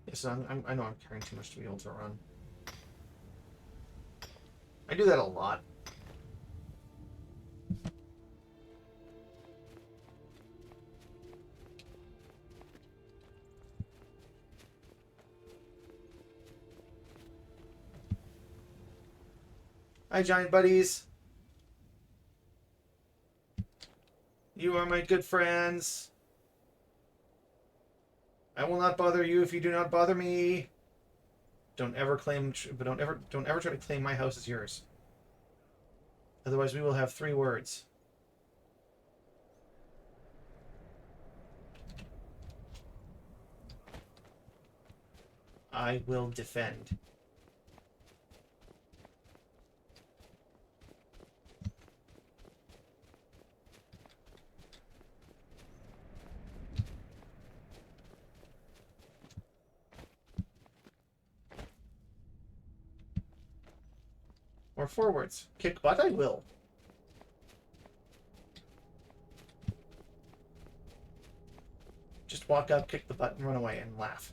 S1: Yes, I know I'm carrying too much to be able to run. I do that a lot. Hi, giant buddies. You are my good friends. I will not bother you if you do not bother me. Don't ever claim, but don't ever try to claim my house as yours. Otherwise, we will have 3 words. I will defend. Or forwards. Kick butt, I will. Just walk up, kick the butt, and run away, and laugh.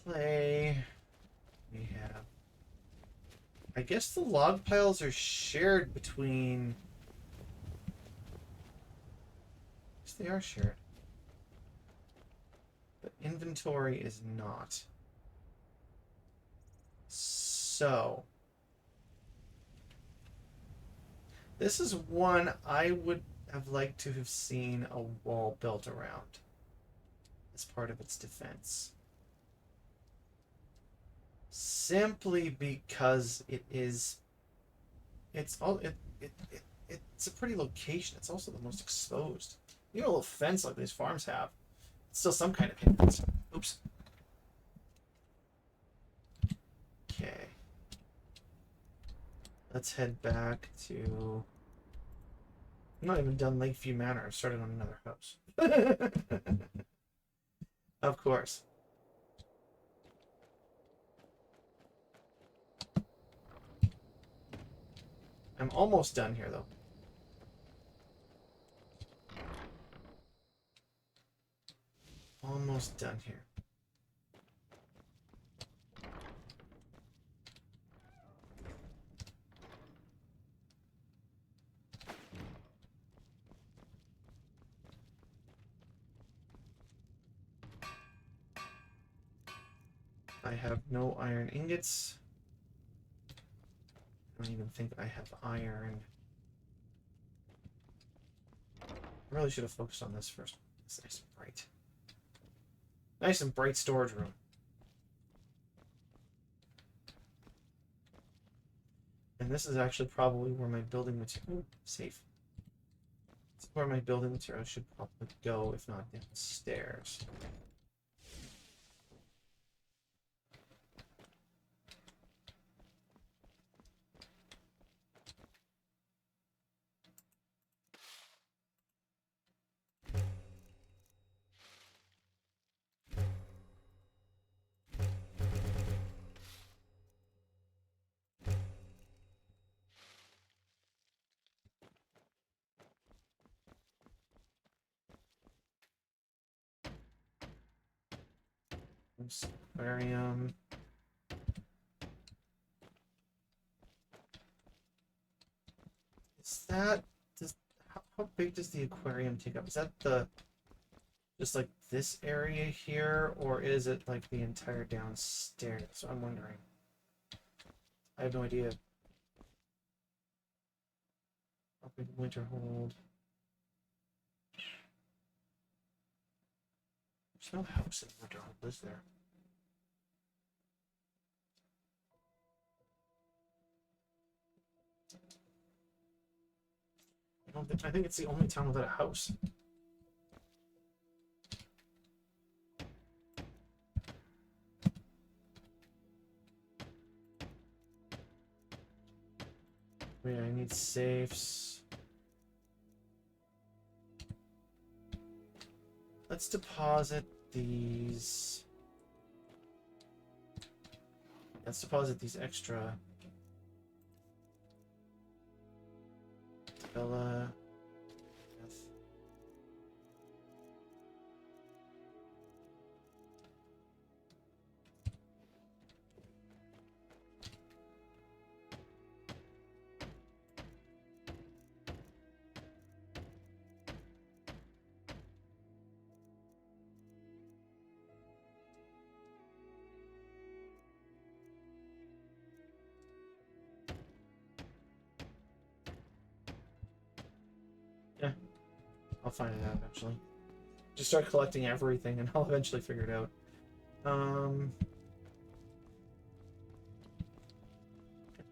S1: Clay. We have... I guess the log piles are shared between... Yes, they are shared. But inventory is not. So... This is one I would have liked to have seen a wall built around as part of its defense. Simply because it's a pretty location. It's also the most exposed. You know, a little fence like these farms have. It's still some kind of hindrance. Oops. Okay. Let's head back to... I'm not even done Lakeview Manor. I've started on another house. Of course. I'm almost done here, though. Almost done here. I have no iron ingots. I don't even think I have iron. I really should have focused on this first. It's nice and bright. Nice and bright storage room. And this is actually probably where my building material... safe. This is where my building material should probably go, if not downstairs. Aquarium. Is that... how big does the aquarium take up? Is that the... just like this area here, or is it like the entire downstairs? So I'm wondering. I have no idea. Up in Winterhold. There's no house in Winterhold, is there? I think it's the only town without a house. Wait, I need safes. Let's deposit these. Let's deposit these extra. Bella. Yes. Yeah, I'll find it out eventually. Just start collecting everything and I'll eventually figure it out. I've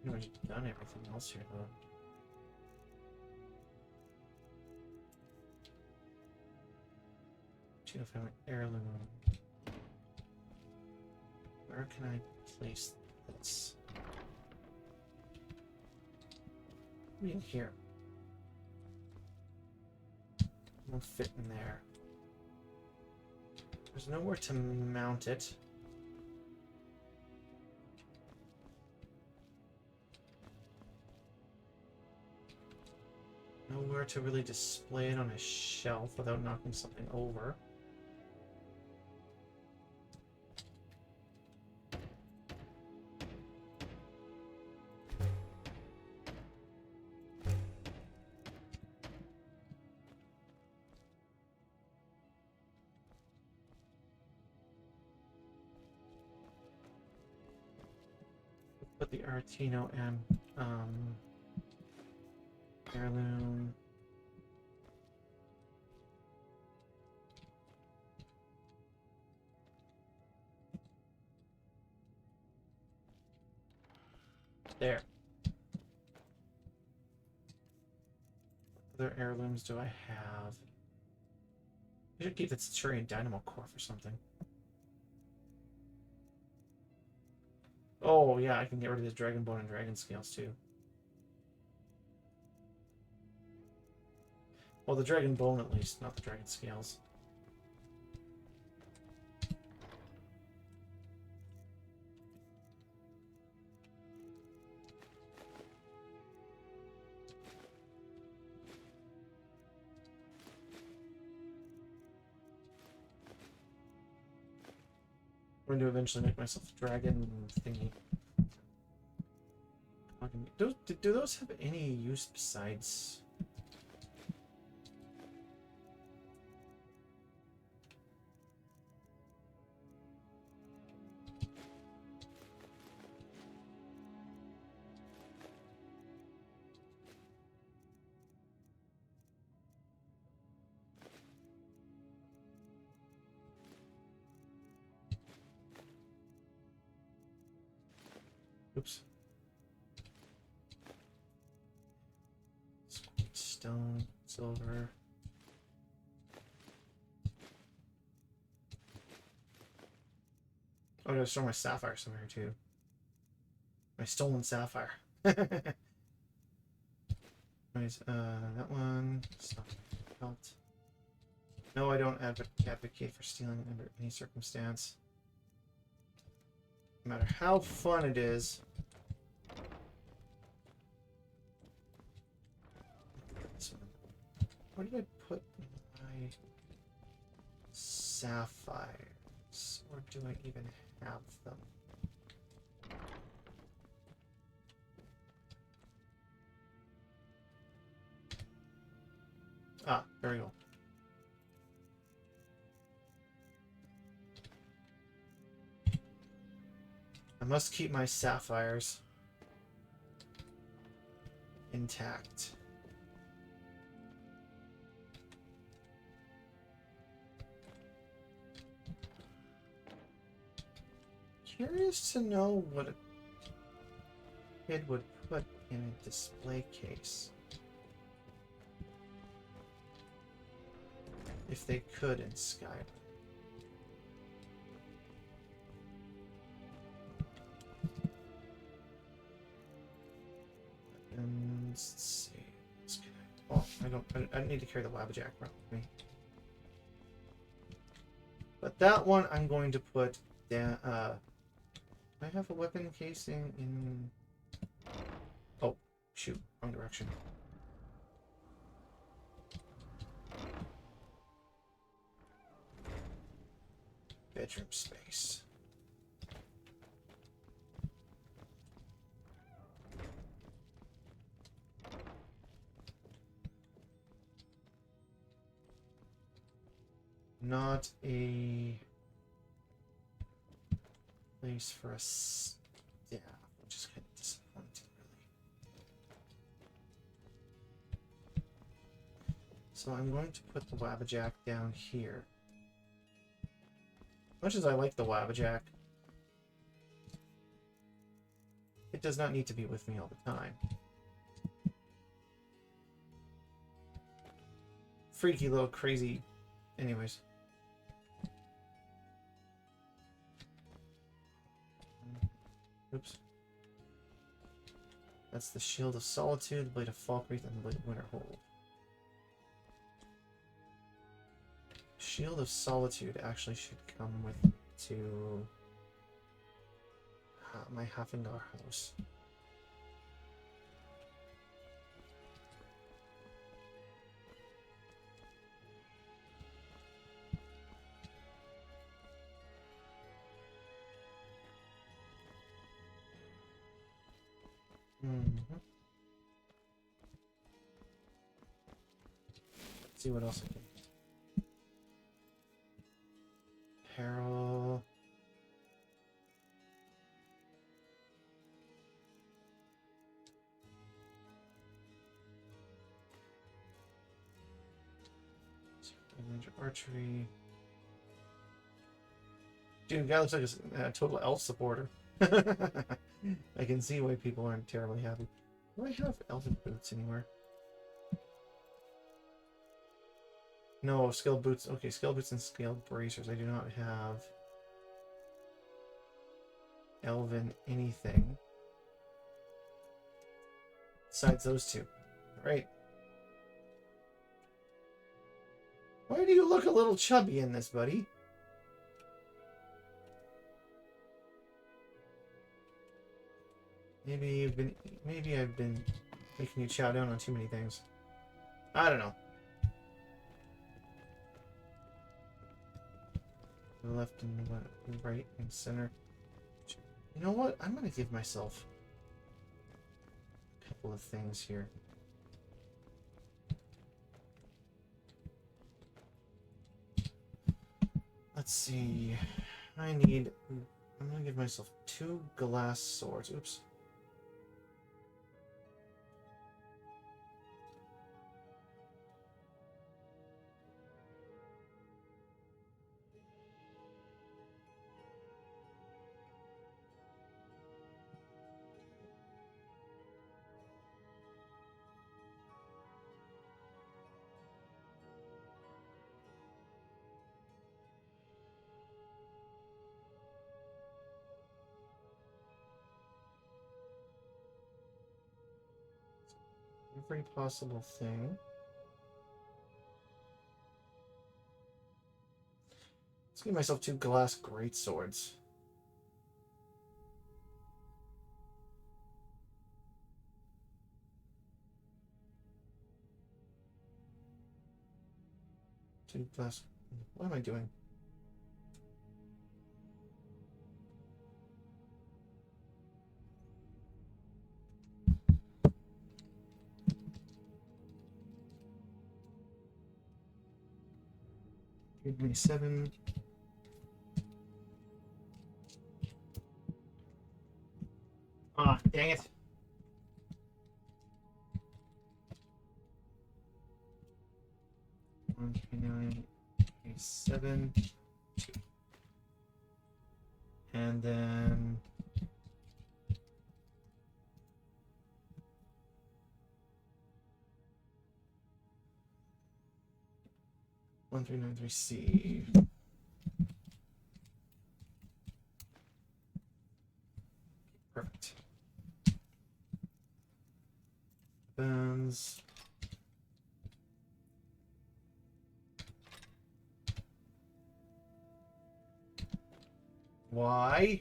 S1: pretty much done everything else here though. See if I have an heirloom. Where can I place this? Maybe in here. Won't fit in there. There's nowhere to mount it. Nowhere to really display it on a shelf without knocking something over. Put the Artino and heirloom. There. What other heirlooms do I have? I should keep the Centurion Dynamo Core for something. Oh, yeah, I can get rid of the Dragon Bone and Dragon Scales, too. Well, the Dragon Bone, at least, not the Dragon Scales. I'm going to eventually make myself a dragon thingy. Do those have any use besides... Oops. Stone, silver. Oh, I gotta store my sapphire somewhere too. My stolen sapphire. Nice. That one. Belt. No, I don't advocate for stealing under any circumstance. No matter how fun it is. Where did I put my sapphires? Or do I even have them? Ah, there we go. I must keep my sapphires intact. Curious to know what a kid would put in a display case. If they could in Skyrim. And let's see. Oh, I don't need to carry the Wabajack around with me. But that one I'm going to put down. I have a weapon casing in. Oh, shoot, wrong direction. Bedroom space. Not a place for a staff, which is kind of disappointing, really. So I'm going to put the Wabajack down here. Much as I like the Wabajack, it does not need to be with me all the time. Freaky little crazy. Anyways. Oops. That's the Shield of Solitude, Blade of Falkreath, and the Blade of Winterhold. Shield of Solitude actually should come with me to my Hafingar house. Let's see what else I can. Apparel. Ranger archery. Dude, guy looks like a total elf supporter. I can see why people aren't terribly happy. Do I have elven boots anywhere? No, scaled boots. Okay, scaled boots and scaled bracers. I do not have elven anything besides those two. All right. Why do you look a little chubby in this, buddy? Maybe I've been making you chow down on too many things. I don't know. Left and right and center. You know what? I'm gonna give myself a couple of things here. Let's see. I'm gonna give myself 2 glass swords. Oops. Every possible thing. Let's give myself 2 glass greatswords. Two glass. What am I doing? Give me 7. Ah, dang it. One, 29, 7, 2. And then 1393C. Perfect. Weapons. Why?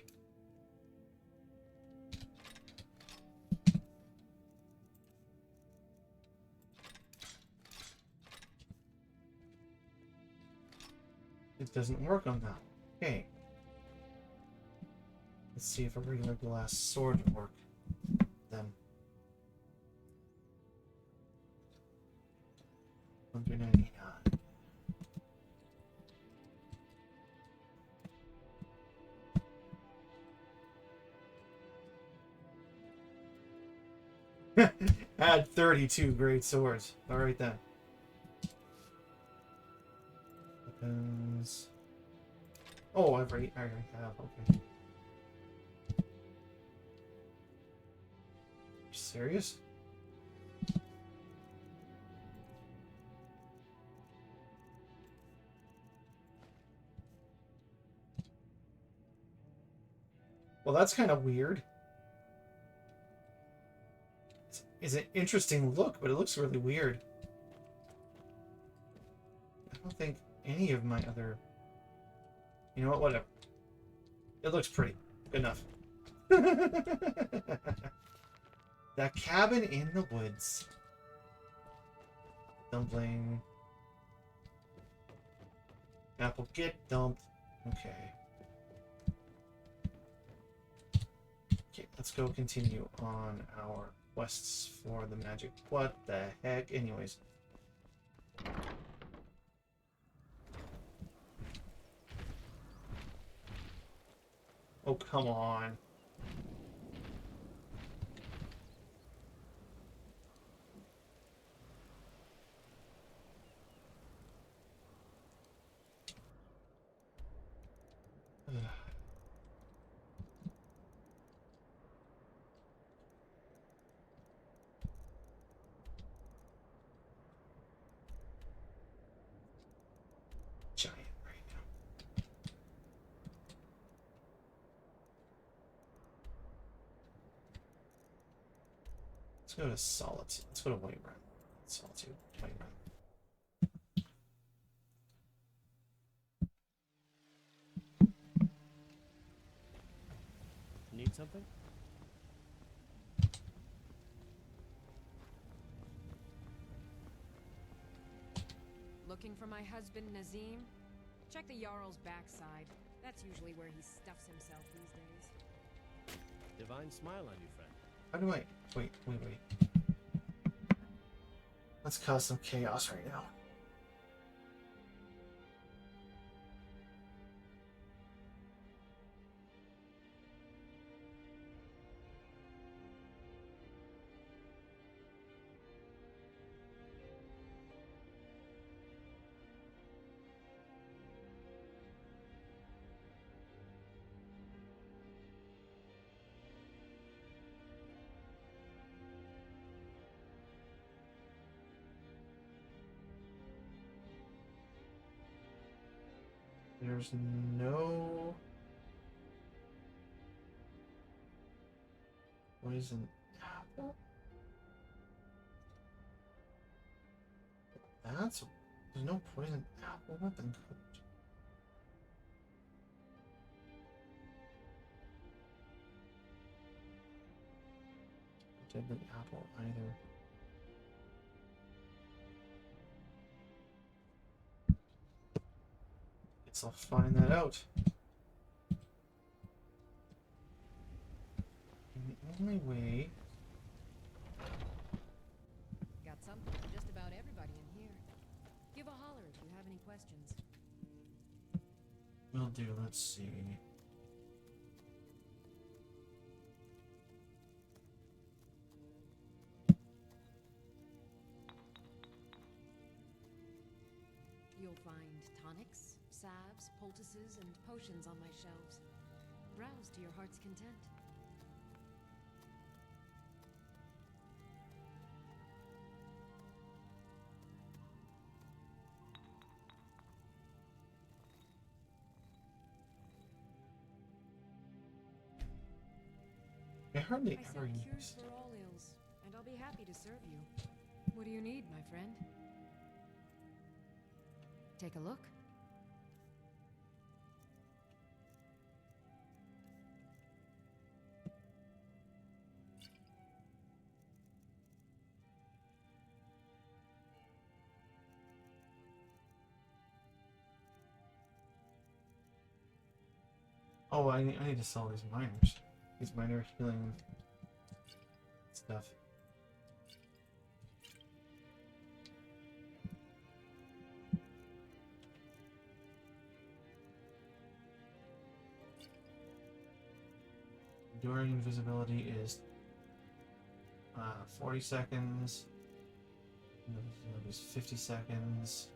S1: It doesn't work on that. Okay. Let's see if a regular glass sword would work then. 1399. Add 32 great swords. Alright then. Weapons. Oh, I already have. Okay. Serious? Well, that's kind of weird. It's an interesting look, but it looks really weird. I don't think any of my other... You know what? Whatever. It looks pretty. Good enough. That cabin in the woods. Dumpling. Apple, get dumped. Okay. Okay, let's go continue on our quests for the magic. What the heck? Anyways. Oh, come on. Giant right now. Let's go to Solitude. Let's go to White Run. Solitude, White Run.
S16: Need something?
S6: Looking for my husband, Nazim? Check the Jarl's backside. That's usually where he stuffs himself these days.
S16: Divine smile on you, friend.
S1: How do I... Wait. Let's cause some chaos right now. There's no poison apple. There's no poison apple weapon code. Deadly apple either. Guess I'll find that out. And the only way...
S6: Got something for just about everybody in here. Give a holler if you have any questions.
S1: Will do, let's see.
S6: herbs, poultices, and potions on my shelves. Browse to your heart's content.
S1: I hardly
S6: I
S1: ever
S6: sell cures
S1: use.
S6: for all ills, and I'll be happy to serve you. What do you need, my friend? Take a look.
S1: Oh, I need to sell these miners. These miner healing stuff. Enduring invisibility is 40 seconds. Invisibility is 50 seconds.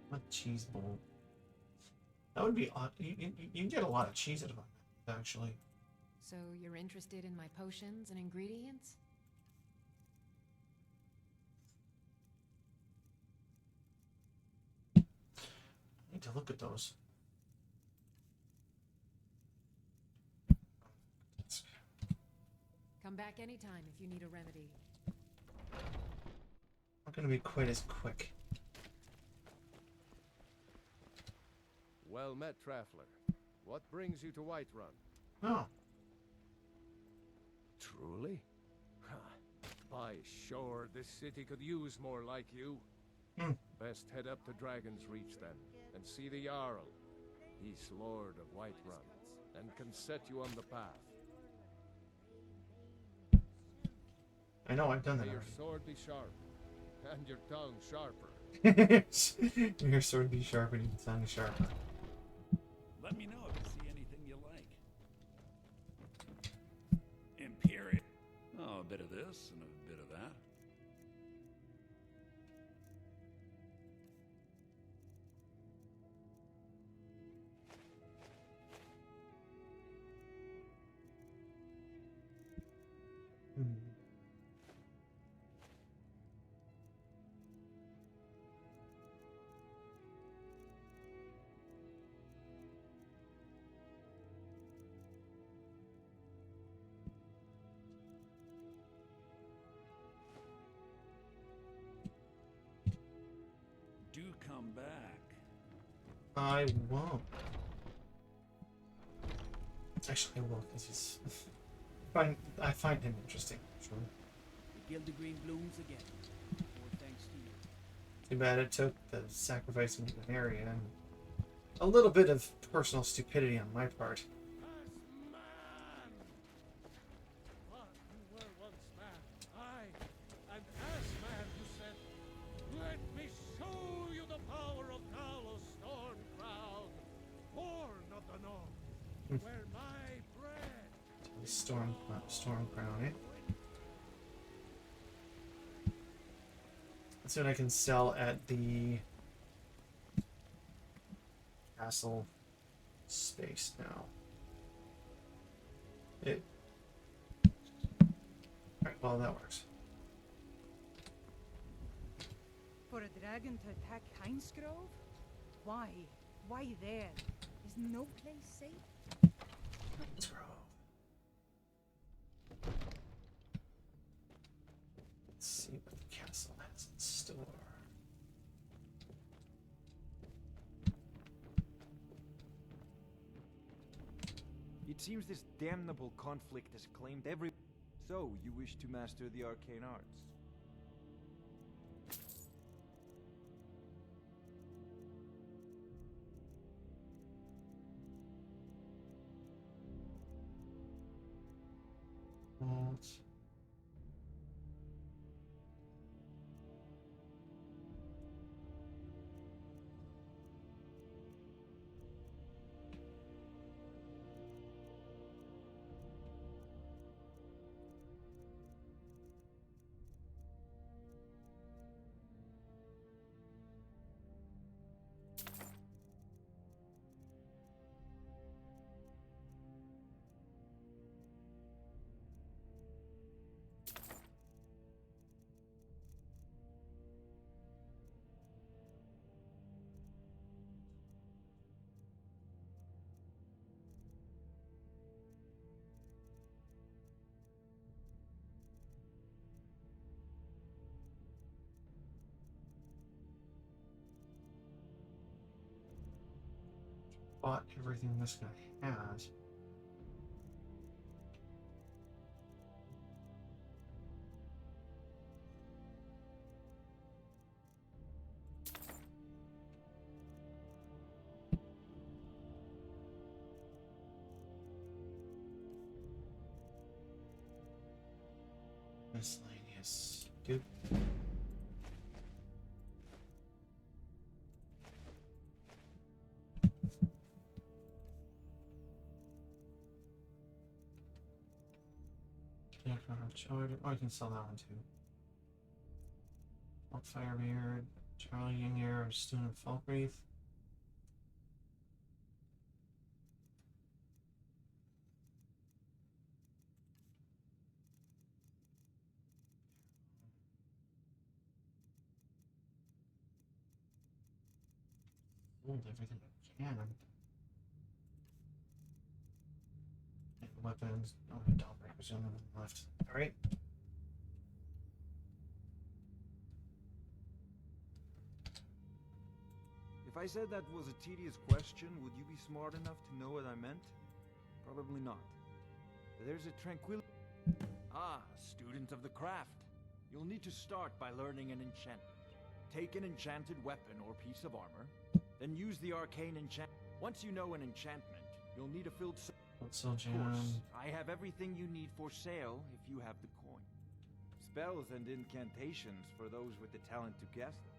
S1: What cheese bowl? That would be odd. You can get a lot of cheese out of it, actually.
S6: So you're interested in my potions and ingredients?
S1: I need to look at those.
S6: Come back anytime if you need a remedy.
S1: Not going to be quite as quick.
S14: Well met, Traveler. What brings you to Whiterun?
S1: Oh.
S14: Truly? By sure, this city could use more like you. Best head up to Dragon's Reach then, and see the Jarl. He's Lord of Whiterun, and can set you on the path.
S1: I know, I've done that
S14: May your
S1: already.
S14: sword be sharp, and your tongue sharper.
S1: Your sword be sharp and your tongue sharper.
S17: Let me know if you see anything you like. Imperial. Oh, a bit of this and a bit of that. Do come back.
S1: I won't. Actually, I will, because he's... I find him interesting, actually.
S10: The Gildegreen blooms again. More thanks to you.
S1: Too bad it took the sacrificing an area and a little bit of personal stupidity on my part.
S14: But you were once man. I, an ass man who said, "Let me show you the power of Talos Stormcrown, born of the North, where my bread."
S1: Storm crown, eh? Let's see what I can sell at the castle space now. Alright, well that works.
S9: For a dragon to attack Heinsgrove? Why? Why there? Is no place safe?
S1: Let's see what the castle has in store.
S7: It seems this damnable conflict has claimed every... So, you wish to master the arcane arts?
S1: bought everything this guy has. Miscellaneous. Dude. Oh, I can sell that one too. Firebeard, Charlie Young Air, Stone and Falkreath. Sold everything I can. And weapons. Oh, Dawnbreaker's the only one left. Alright.
S7: If I said that was a tedious question, would you be smart enough to know what I meant? Probably not. There's a tranquil... Ah, student of the craft. You'll need to start by learning an enchantment. Take an enchanted weapon or piece of armor, then use the arcane enchant. Once you know an enchantment, you'll need a filled... Of course, I have everything you need for sale if you have the coin. Spells and incantations for those with the talent to cast them.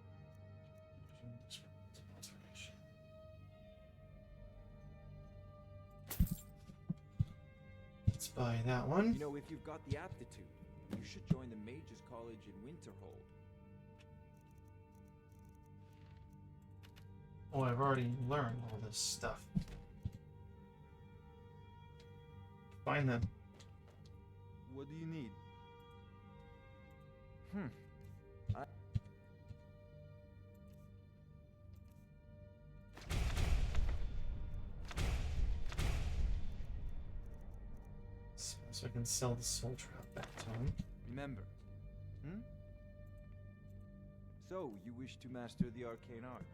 S1: Let's buy that one.
S7: You know, if you've got the aptitude, you should join the Mages College in Winterhold.
S1: Oh, I've already learned all this stuff. Find them.
S7: What do you need?
S1: So I can sell the soul trap back to him.
S7: Remember. So, you wish to master the arcane arts?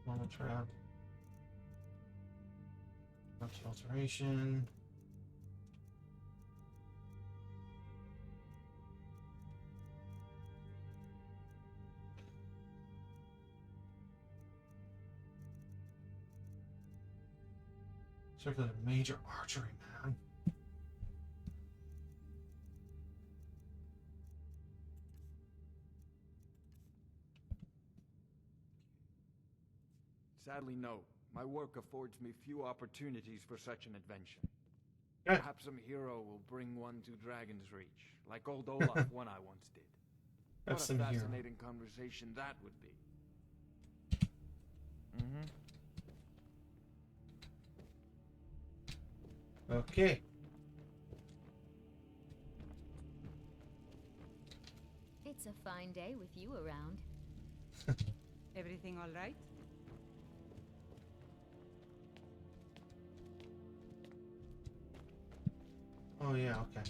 S1: Normal trap. Alteration. Circular major archery, man.
S7: Sadly, no. My work affords me few opportunities for such an adventure.
S1: Yeah.
S7: Perhaps some hero will bring one to Dragon's Reach, like old Olaf one I once did. What a fascinating conversation that would be.
S1: Okay.
S12: It's a fine day with you around.
S9: Everything all right?
S1: Oh yeah, okay.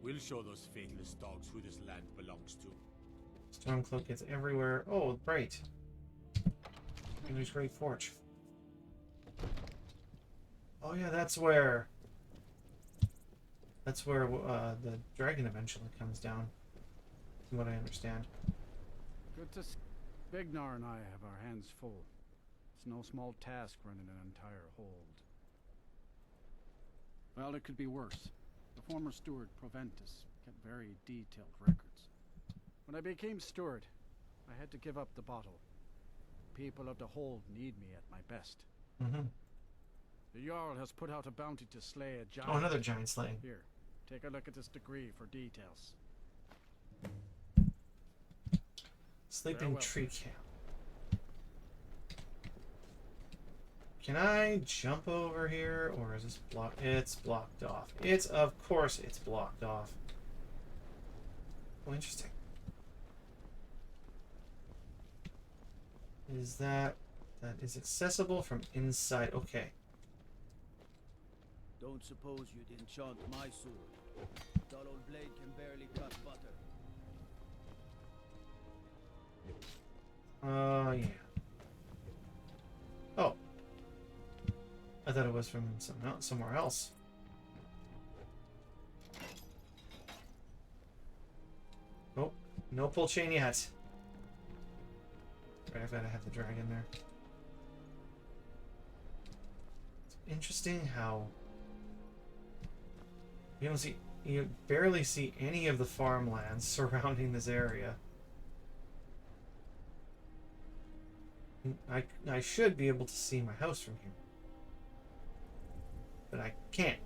S15: We'll show those faithless dogs who this land belongs to.
S1: Stormcloak gets everywhere. Oh, great. English Great Forge. Oh yeah, that's where the dragon eventually comes down, from what I understand.
S4: Good to see. Bignar and I have our hands full. It's no small task running an entire hold. Well, it could be worse. The former steward, Proventus, kept very detailed records. When I became steward, I had to give up the bottle. People of the hold need me at my best. The Jarl has put out a bounty to slay a giant.
S1: Oh, another giant slaying.
S4: Here, take a look at this degree for details.
S1: Sleeping tree camp. Can I jump over here, or is this blocked? It's blocked off. Of course it's blocked off. Oh, interesting. Is that is accessible from inside? Okay.
S10: Don't suppose you'd enchant my sword. Dull old blade can barely cut butter.
S1: Yeah. Oh. I thought it was from somewhere else. Oh, no pull chain yet. Right, I've got to have the dragon there. It's interesting how you barely see any of the farmlands surrounding this area. I should be able to see my house from here. But I can't.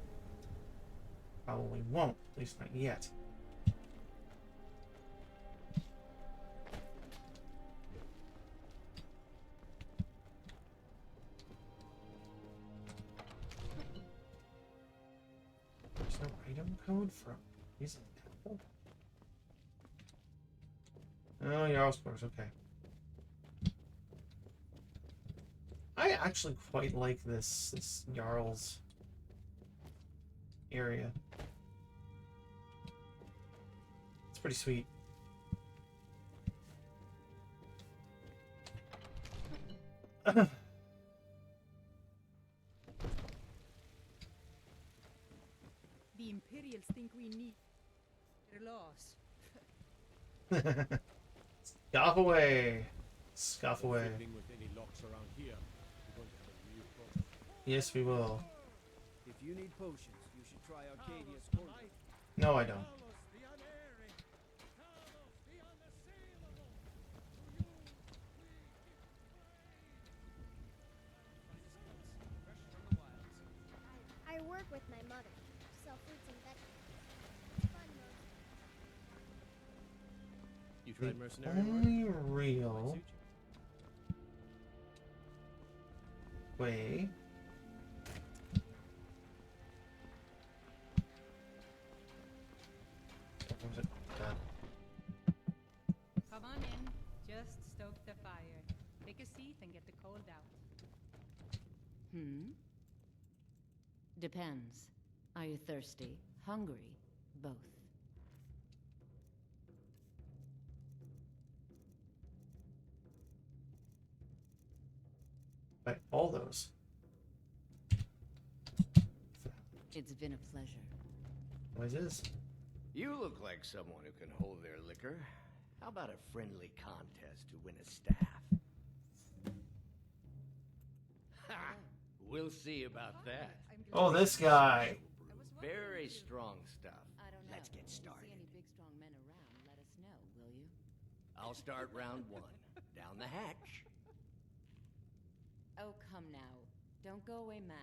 S1: Probably won't, at least not yet. There's no item code for using temple? Oh, Jarl's Quarters, okay. I actually quite like this Jarl's area. It's pretty sweet.
S9: The Imperials think we need their laws.
S1: Scoff away. Scoff away.
S15: Fiddling with any locks around here, we're going to have a real problem.
S1: Yes, we will.
S10: If you need potions, you should try Arcadia's corner.
S1: No, I don't.
S18: I work with my mother. Sell fruits and vegetables. Fun
S16: You tried
S1: The
S16: mercenary work?
S1: only real way what was it?
S9: Come on in. Just stoke the fire. Take a seat and get the cold out.
S11: Depends. Are you thirsty? Hungry? Both.
S1: By all those.
S11: It's been a pleasure.
S1: What is?
S19: You look like someone who can hold their liquor. How about a friendly contest to win a staff? Ha! We'll see about that.
S1: Oh, this guy.
S19: Very strong stuff.
S11: I don't know.
S19: Let's get
S11: If you
S19: started.
S11: see any big strong men around, let us know, will you?
S19: I'll start round one. Down the hatch.
S11: Oh, come now. Don't go away mad.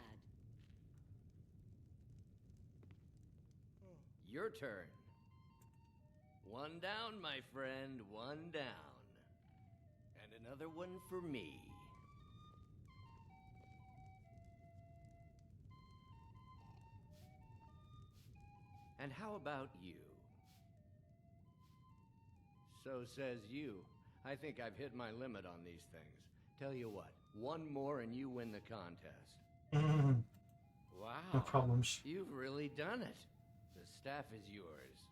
S19: Your turn. One down, my friend. One down. And another one for me. And how about you? So says you. I think I've hit my limit on these things. Tell you what, one more and you win the contest. Wow.
S1: No problems.
S19: You've really done it. The staff is yours.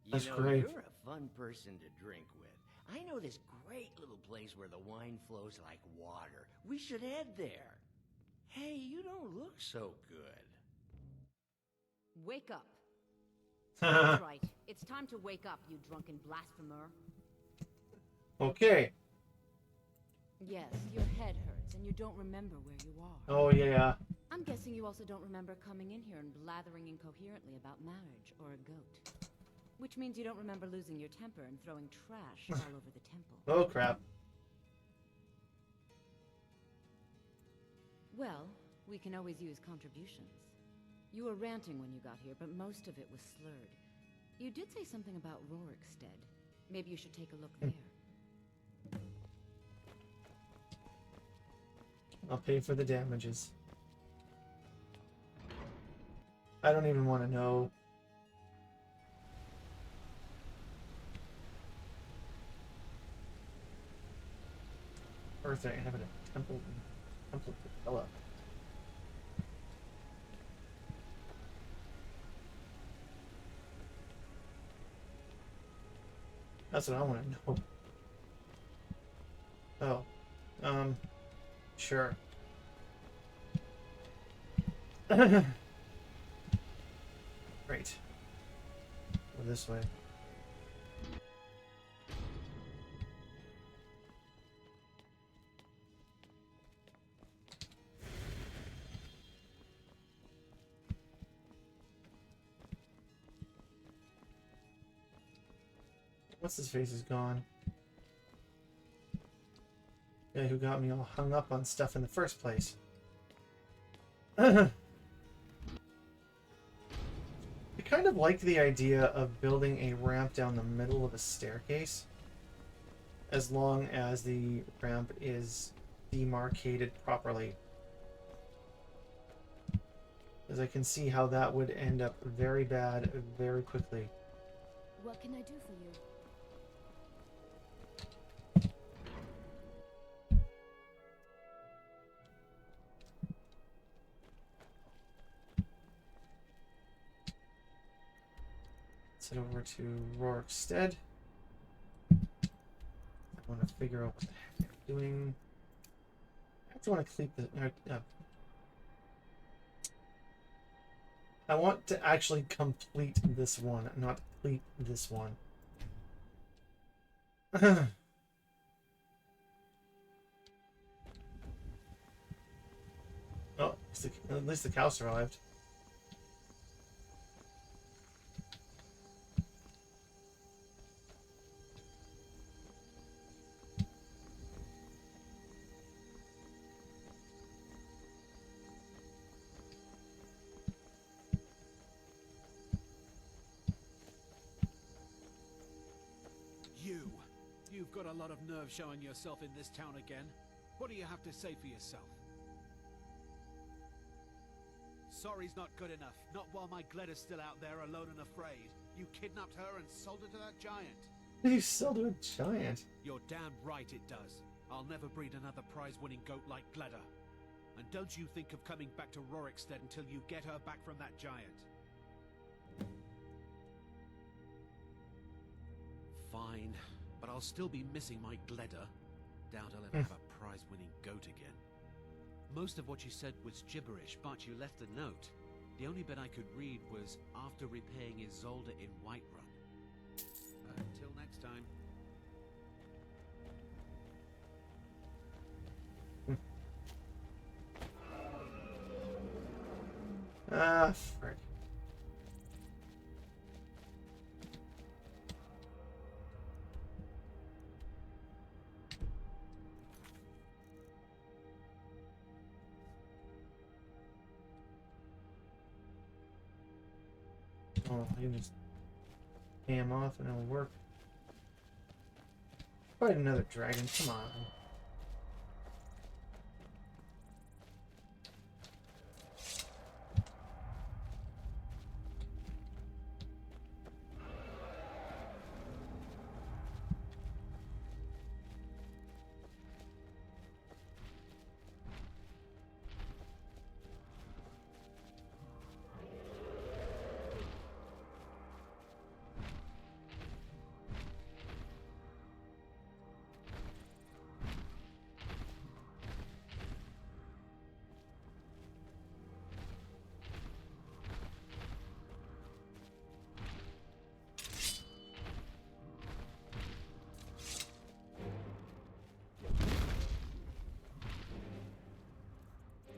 S1: That's
S19: you know,
S1: great.
S19: You're a fun person to drink with. I know this great little place where the wine flows like water. We should head there. Hey, you don't look so good.
S11: Wake up. That's right. It's time to wake up, you drunken blasphemer.
S1: Okay.
S11: Yes, your head hurts and you don't remember where you are.
S1: Oh, yeah.
S11: I'm guessing you also don't remember coming in here and blathering incoherently about marriage or a goat. Which means you don't remember losing your temper and throwing trash all over the temple.
S1: Oh, crap.
S11: Well, we can always use contributions. You were ranting when you got here, but most of it was slurred. You did say something about Rorikstead. Maybe you should take a look there.
S1: I'll pay for the damages. I don't even want to know. Earth I have a temple to develop. That's what I want to know. Sure. Right. Go this way. What's his face is gone. Guy who got me all hung up on stuff in the first place. I kind of like the idea of building a ramp down the middle of a staircase, as long as the ramp is demarcated properly. As I can see how that would end up very bad very quickly.
S12: What can I do for you?
S1: Let's head over to Rorikstead. I want to figure out what the heck I'm doing. I actually want to complete the. I want to actually complete this one, not complete this one. Oh, at least the cow survived.
S10: You've got a lot of nerve showing yourself in this town again. What do you have to say for yourself? Sorry's not good enough. Not while my Gleda's still out there alone and afraid. You kidnapped her and sold her to that giant.
S1: You sold to a giant?
S10: You're damn right it does. I'll never breed another prize-winning goat like Gleda. And don't you think of coming back to Rorikstead until you get her back from that giant. Fine. But I'll still be missing my Gleda. Doubt I'll ever have a prize-winning goat again. Most of what you said was gibberish, but you left a note. The only bit I could read was after repaying Isolde in Whiterun. Until next time.
S1: Ah, frick. Oh, I can just pay him off and it'll work. Fight another dragon, come on.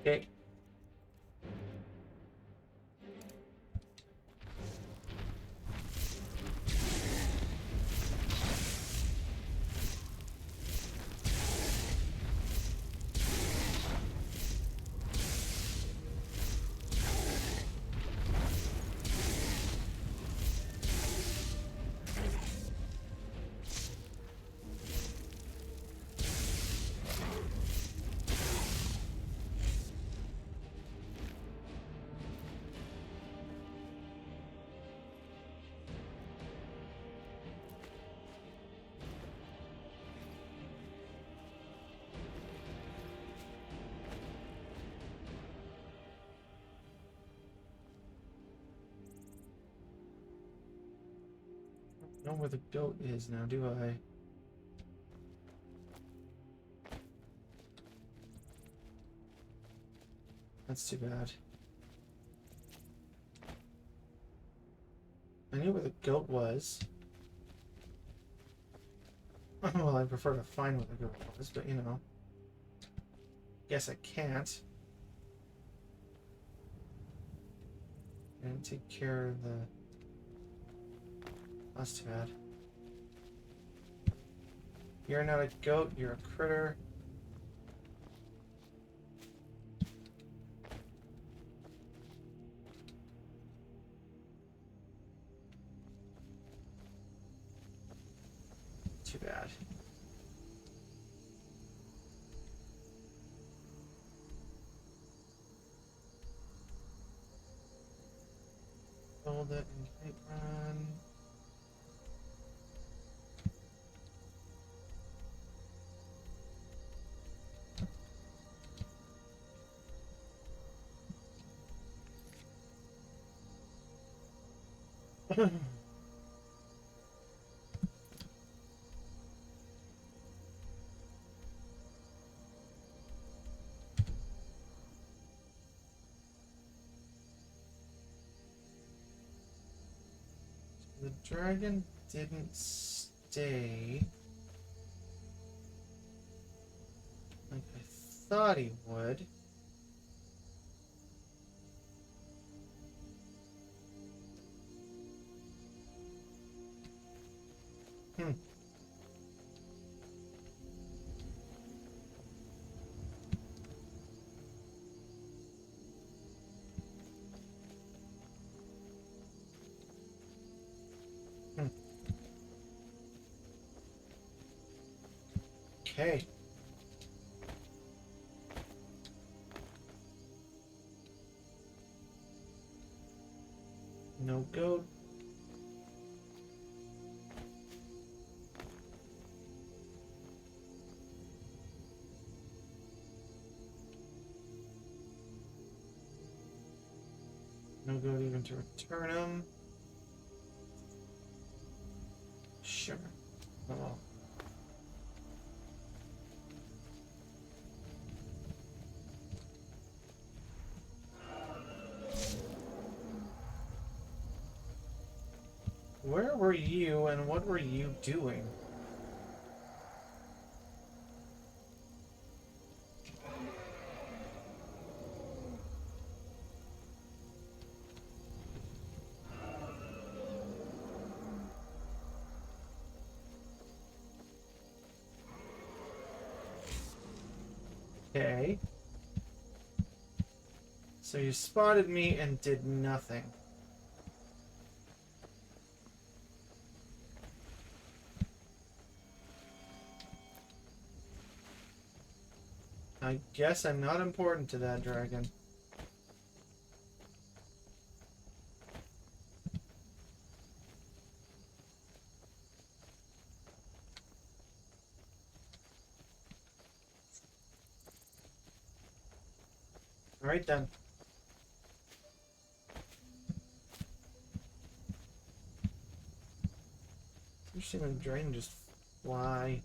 S1: Okay. Know where the goat is now, do I? That's too bad. I knew where the goat was. Well, I prefer to find where the goat was, but you know. Guess I can't. And take care of the... That's too bad. You're not a goat, you're a critter. Too bad. Hold it and kite run. The dragon didn't stay like I thought he would. Okay. No goat. No goat even to return him. Sure. Oh well. Where were you and what were you doing? Okay. So you spotted me and did nothing. I guess I'm not important to that dragon. Alright then. Interesting when the dragon just fly.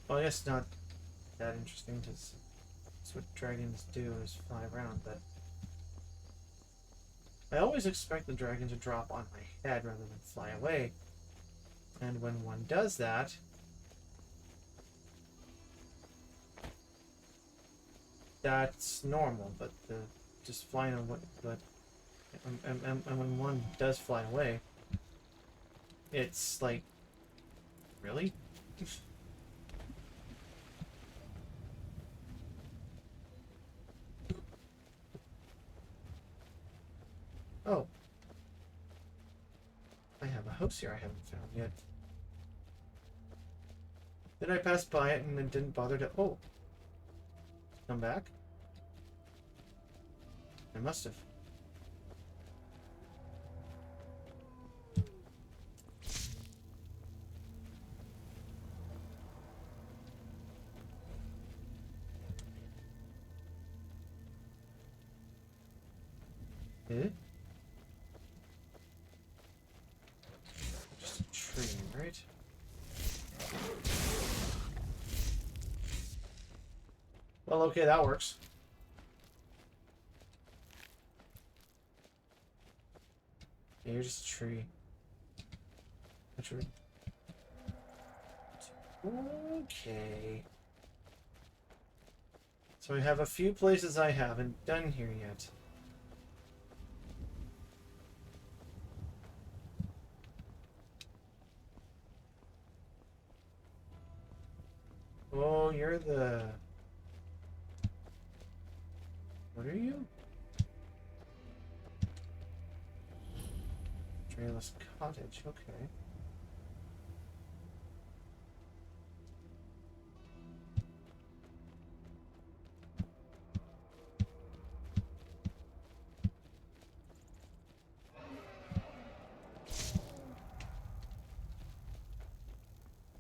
S1: Well, I guess not that interesting because that's what dragons do is fly around, but I always expect the dragon to drop on my head rather than fly away. And when one does that, that's normal, but the just flying away, and when one does fly away, it's like, really? Oh. I have a house here I haven't found yet. Did I pass by it and it didn't bother to... Oh. Come back? I must have. Eh? Just a tree, right? Well, okay, that works. Yeah, you're just a tree. A tree. Okay. So I have a few places I haven't done here yet. Oh, you're the... What are you? Trailless cottage, okay.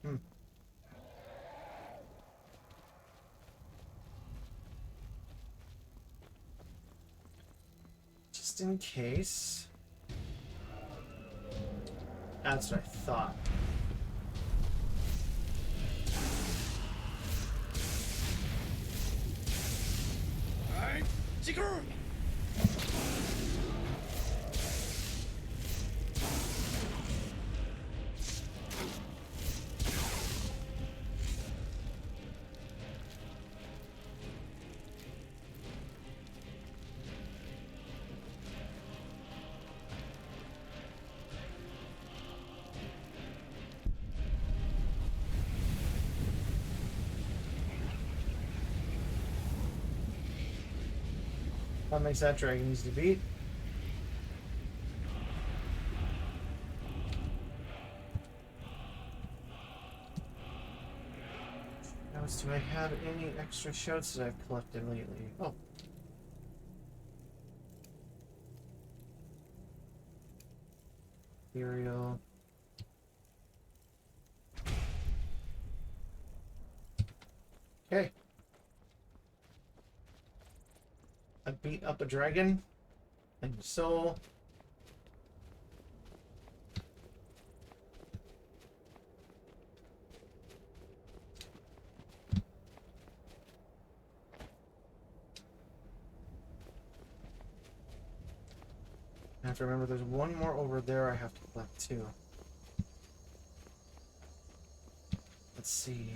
S1: Hmm. Just in case. That's what I thought. What makes that dragon easy to beat? Notice, do I have any extra shots that I've collected lately? Oh. Imperial. Okay. I beat up a dragon. And soul. I have to remember there's one more over there I have to collect too. Let's see.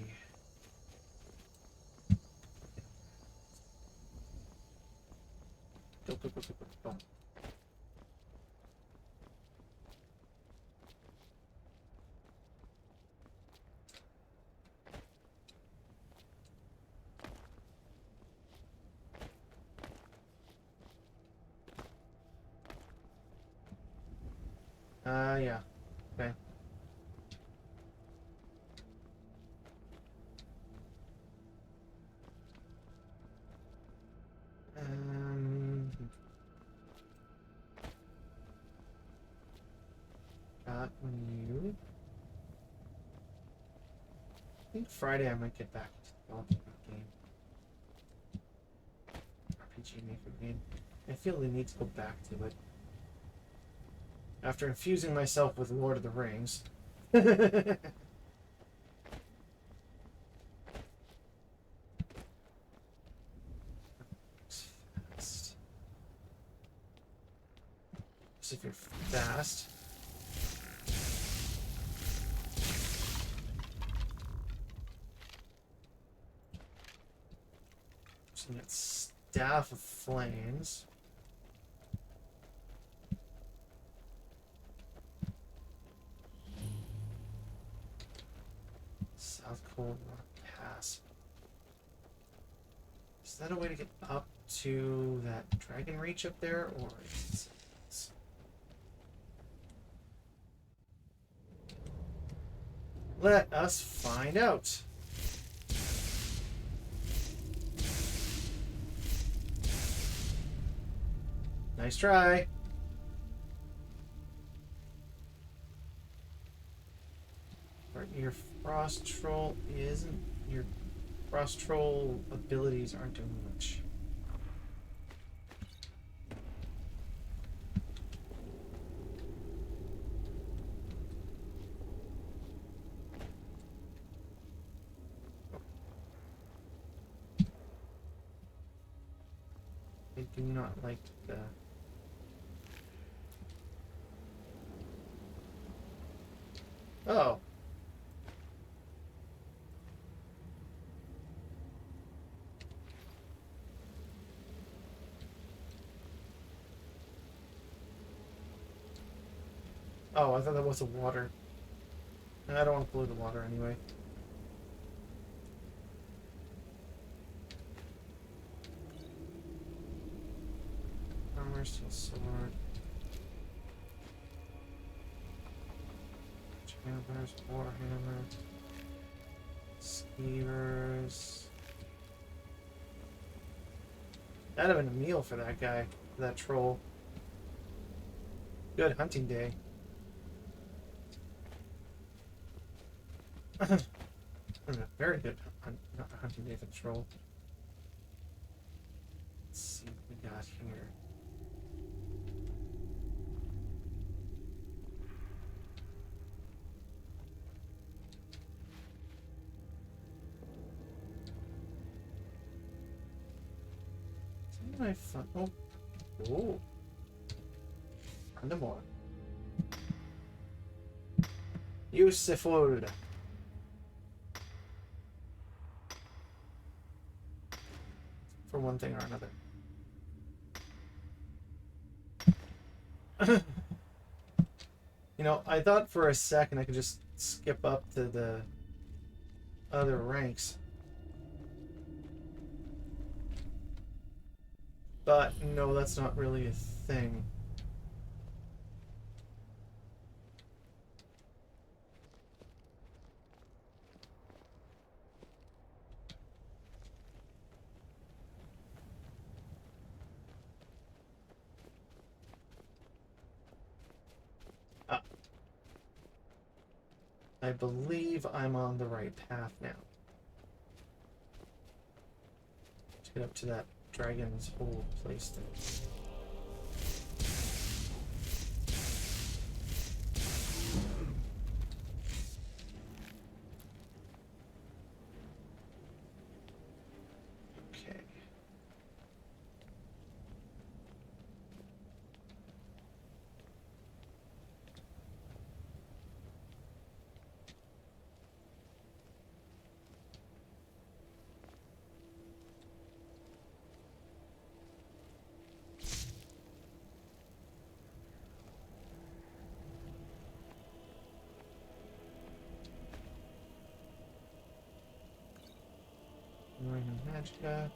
S1: Go, go, go, go, go, go. Yeah. Okay. Got you. I think Friday I might get back to developing the game. RPG Maker game. I feel the need to go back to it. After infusing myself with Lord of the Rings. Fast. So if you're fast. So you got Staff of Flames. South Cold Rock Pass. Is that a way to get up to that Dragon Reach up there, or is it... Let us find out. Nice try. Your Frost Troll isn't... Your Frost Troll abilities aren't doing much. I do not like the... Oh. Oh, I thought that was the water. I don't want to pollute the water anyway. Armor, steel sword. Jammers, warhammer. Skeevers. That'd have been a meal for that guy, for that troll. Good hunting day. Very good hunting day for the troll. Let's see what we got here. I found, oh, more. Useful. For one thing or another. You know, I thought for a second I could just skip up to the other ranks. But no, that's not really a thing. I believe I'm on the right path now. To get up to that dragon's hole place thing. Okay. Magicka.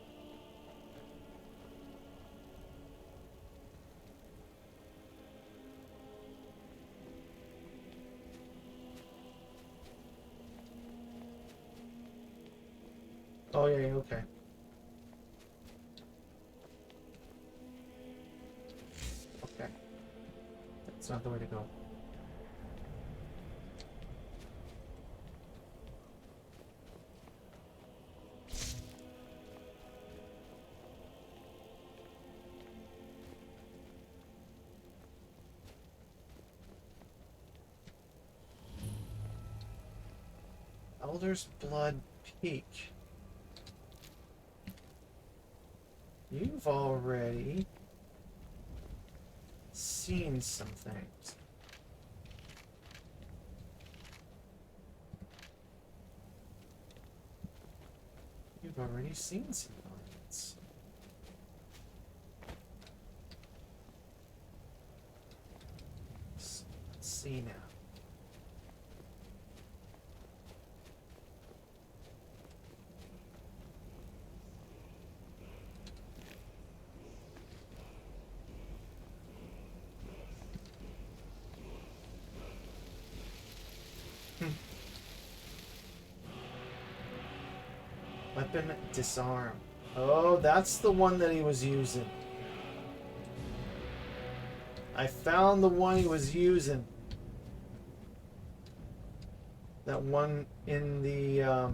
S1: Oh yeah, okay. Okay. That's not the way to go. Elder's Blood Peak. You've already seen some things. You've already seen some things. Let's see now. Weapon disarm. Oh, that's the one that he was using. I found the one he was using. That one in the oh.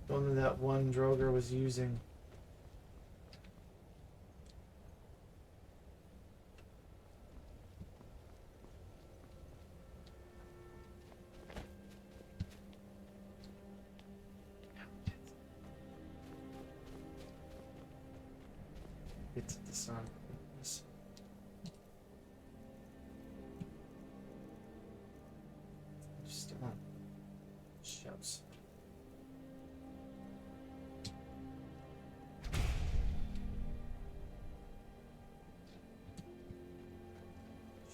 S1: The one that one Droger was using. It's disarm. Scouts.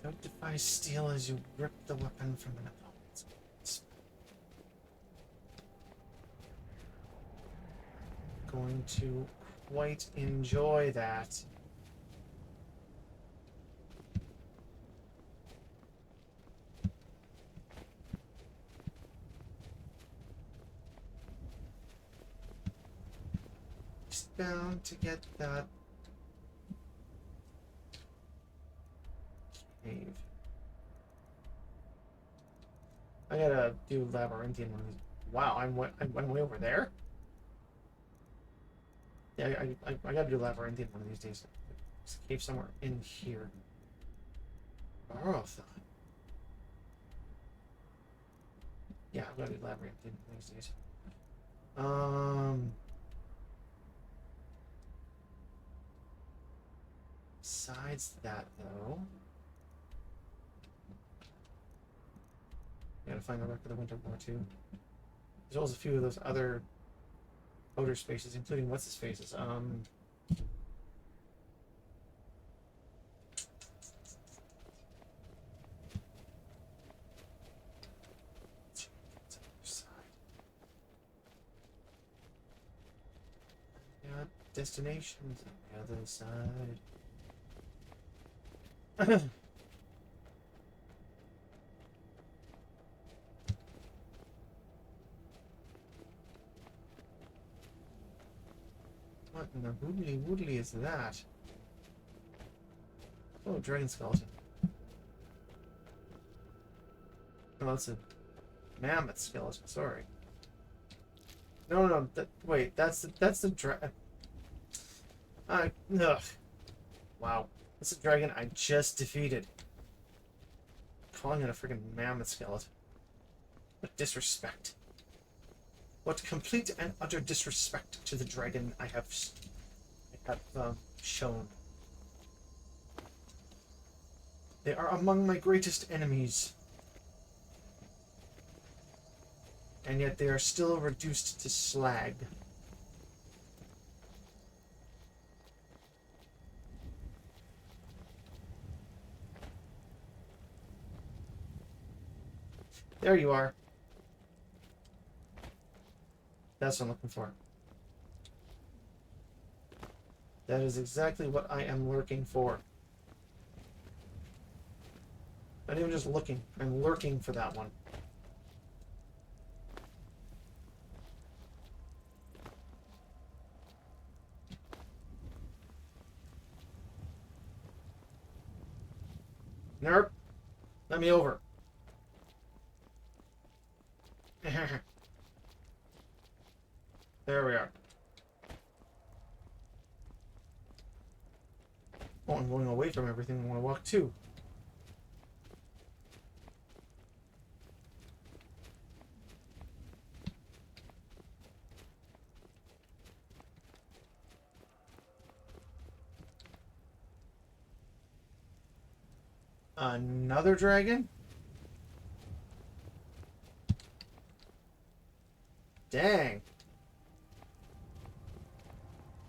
S1: Don't defy steel as you rip the weapon from an opponent's hands. Going to quite enjoy that. Just bound to get that cave. I gotta do labyrinthian one of these. Wow, I went way over there. Yeah, I gotta do labyrinthian one of these days. There's a cave somewhere in here. Marathon. Yeah, I'm gonna do labyrinthian one of these days. Besides that, though, I gotta find the Wreck of the Winter War too, as well as a few of those other outer spaces, including what's his faces. Yeah, destinations on the other side. What in the hoodly woodly is that? Oh, dragon skeleton. Oh, that's a mammoth skeleton. Sorry. No. Wait, that's the dragon. Ugh. Wow. That's a dragon I just defeated. Calling it a freaking mammoth skeleton. What disrespect. What complete and utter disrespect to the dragon I have shown. They are among my greatest enemies. And yet they are still reduced to slag. There you are. That's what I'm looking for. That is exactly what I am lurking for. Not even just looking. I'm lurking for that one. Nerp. Let me over. There we are. Oh, I'm going away from everything. I want to walk too. Another dragon? Dang.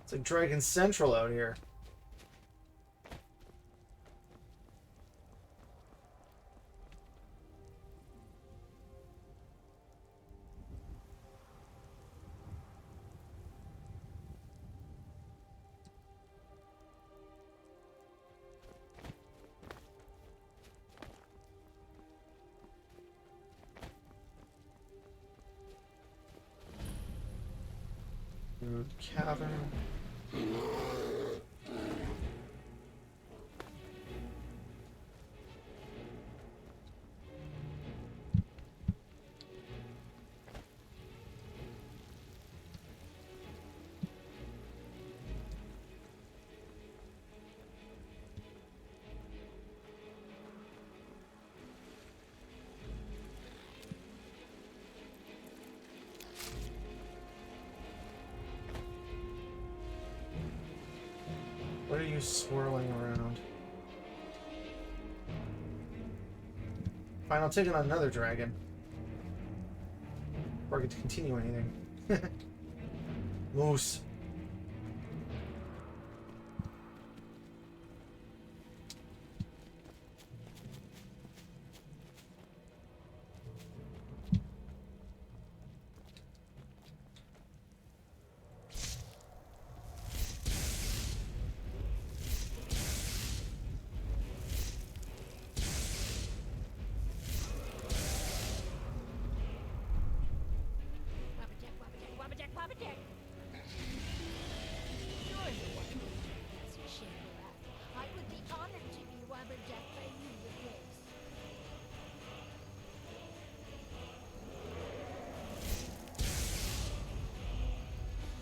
S1: It's like Dragon Central out here. Cavern. What are you swirling around? Fine, I'll take on another dragon. before I get to continue anything. Moose.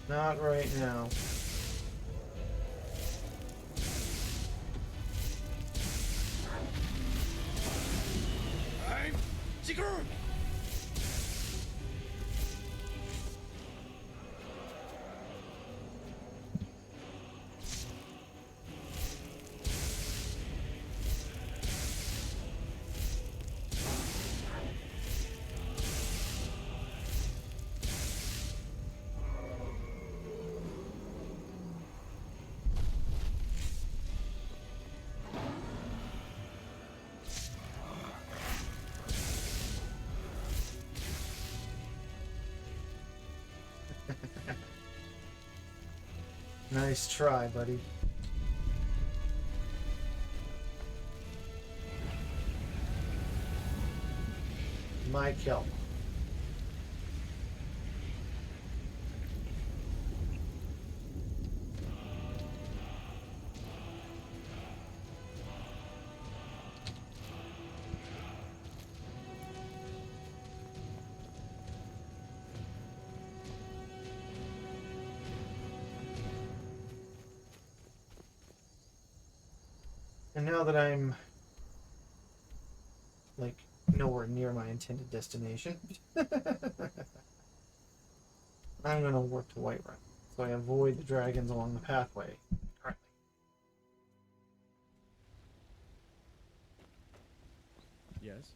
S1: Not right now.
S17: I'm Seeker!
S1: Nice try, buddy. My kill. And now that I'm like nowhere near my intended destination, I'm going to work to Whiterun, so I avoid the dragons along the pathway currently.
S16: Yes?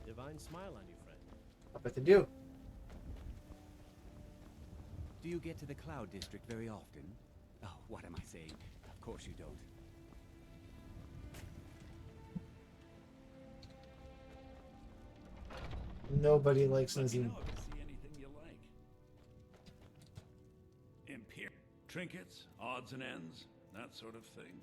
S16: Divine smile on you, friend.
S1: I bet they do.
S20: Do you get to the Cloud District very often? Oh, what am I saying? Of course you don't.
S1: Nobody likes
S17: Let me
S1: Nazim.
S17: know if you see anything you like. Trinkets, odds and ends, that sort of thing.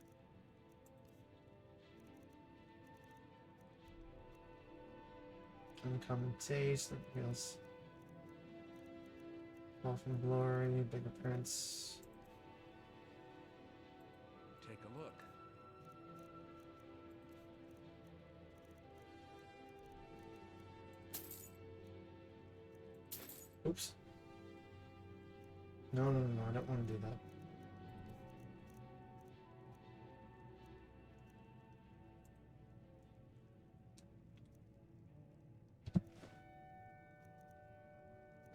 S1: Uncommon taste, that feels often glory, big appearance.
S17: Take a look.
S1: Oops. No, I don't want to do that.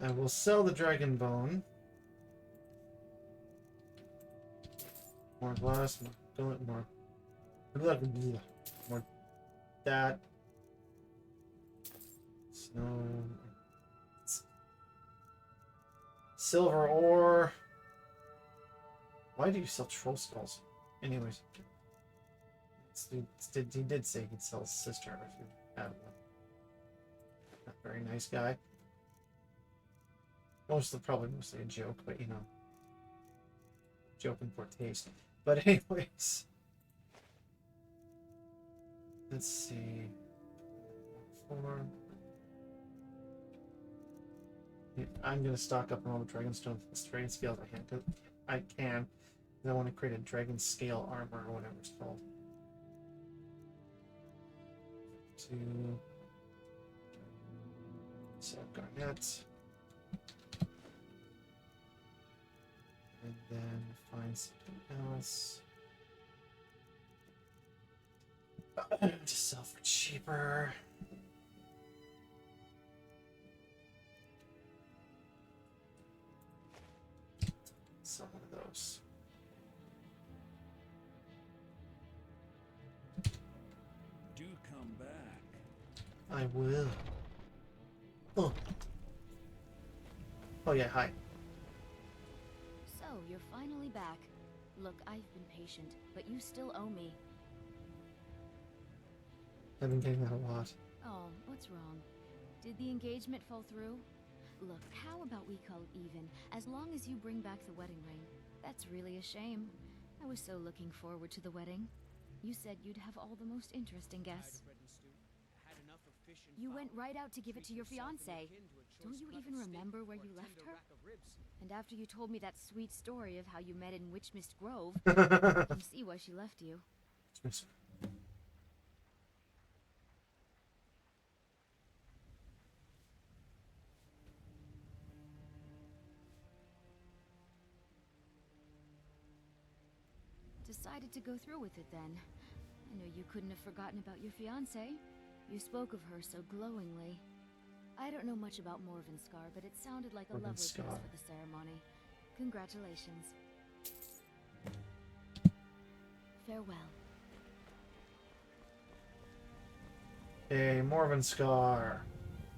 S1: I will sell the dragon bone. More glass, more billet, more that. Snow. Silver ore. Why do you sell troll skulls? Anyways. He did say he'd sell his sister if you have one. Not very nice guy. Probably mostly a joke, but you know. Joke in poor taste. But anyways. Let's see. 4. I'm gonna stock up on all the Dragonstone trading scales I can. I want to create a dragon scale armor or whatever it's called. 2. So garnet. And then find something else. To sell for cheaper. Some of those.
S17: Do come back.
S1: I will. Oh. Oh yeah, hi.
S12: So, you're finally back. Look, I've been patient, but you still owe me.
S1: I've been getting that a lot.
S12: Oh, what's wrong? Did the engagement fall through? Look, how about we call it even, as long as you bring back the wedding ring? That's really a shame. I was so looking forward to the wedding. You said you'd have all the most interesting guests. You went right out to give it to your fiancée. Don't you even remember where you left her? And after you told me that sweet story of how you met in Witchmist Grove, I can see why she left you. Decided to go through with it then. I know you couldn't have forgotten about your fiancée. You spoke of her so glowingly. I don't know much about Morvenskar, but it sounded like a lovely place for the ceremony. Congratulations. Farewell.
S1: A Morvenskar.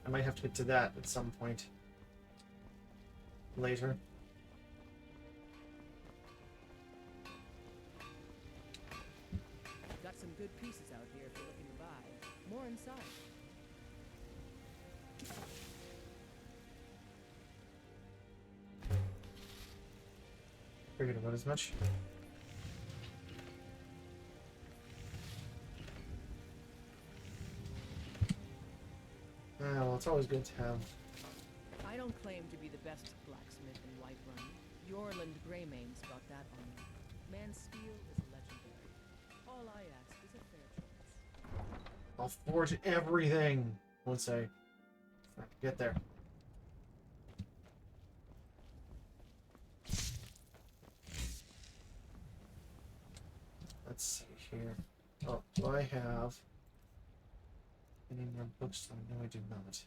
S1: I might have to get to that at some point later.
S11: Got some good pieces out here if you're looking to buy. More inside.
S1: Figured about as much. Well, it's always good to have.
S11: I don't claim to be the best blacksmith in Whiterun. Yorland Greymane's got that on me. Man's steel is legendary. All I ask is a fair choice.
S1: I'll forge everything. Once I get there. Let's see here. Oh, do I have any more books? No, I do not.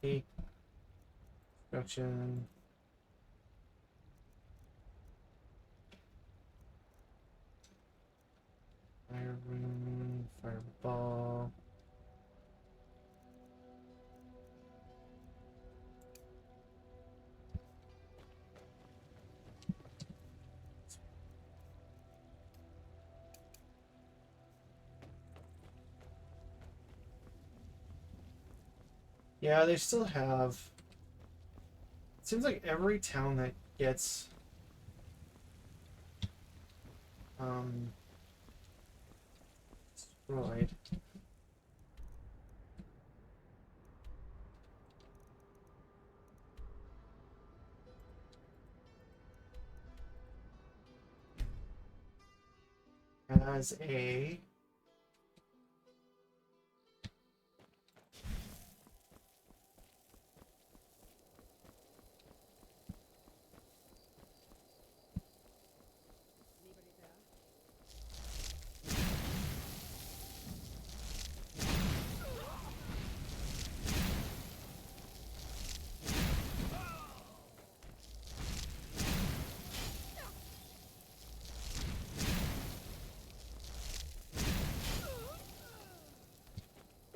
S1: E. Construction. Fire room. Fireball. Yeah, they still have. It seems like every town that gets destroyed has a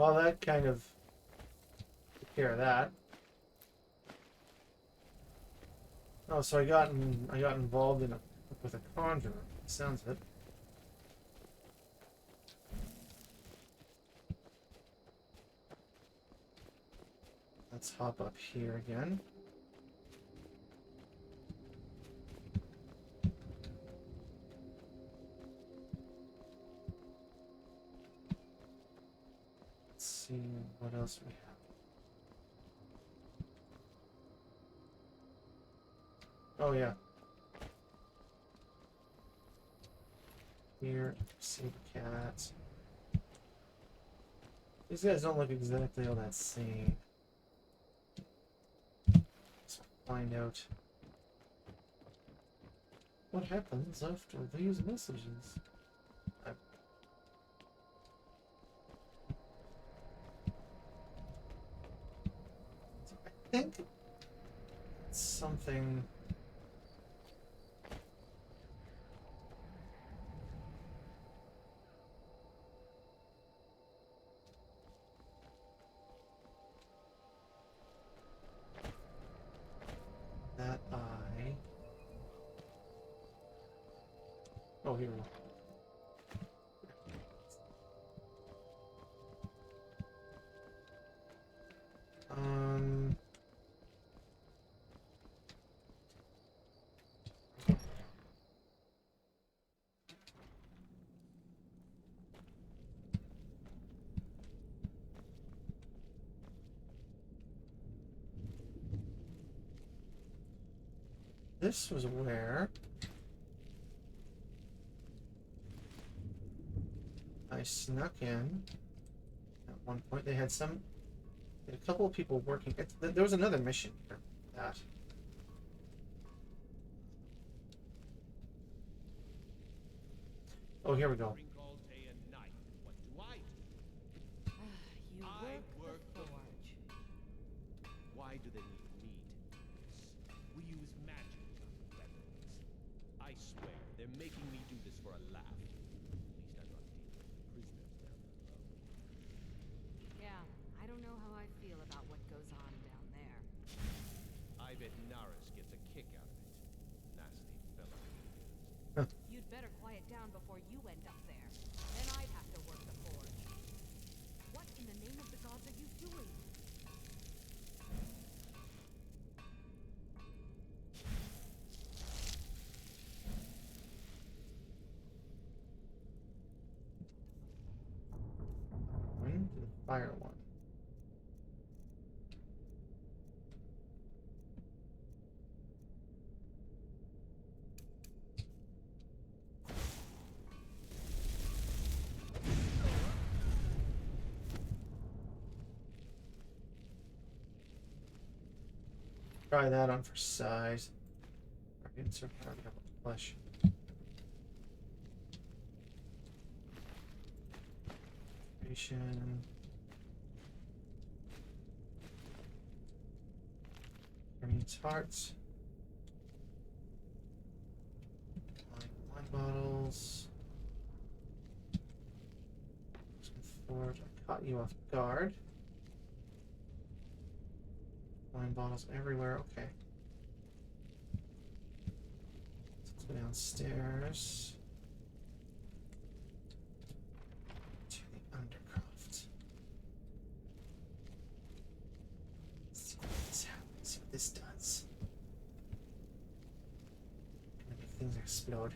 S1: well, that kind of took care of that. Oh, so I got involved in with a conjurer. Sounds it. Let's hop up here again. Let's see what else we have. Oh yeah. Here, see the cat. These guys don't look exactly all that same. Let's find out what happens after these messages. I think it's something. Oh, here we go. This was where I snuck in. At one point, they had a couple of people working. There was another mission here. That. Oh, here we go.
S10: You work the forge. Why do they need me to do this? We use magic on weapons. I swear, they're making me do this for a laugh. At least I'm not dealing with prisoners down below.
S6: Yeah, I don't know how I feel about what goes on down there.
S10: I bet Naris gets a kick out of it. Nasty fellow.
S6: You'd better quiet down before you end up there. Then I'd have to work the forge. What in the name of the gods are you doing?
S1: One to the fire one. Try that on for size. Insert part of flesh. Needs hearts. Wine bottles. Some forge. I caught you off guard. Wine bottles everywhere. Okay. Let's go downstairs to the undercroft. Let's see what this happens. See what this does. Gonna make things explode.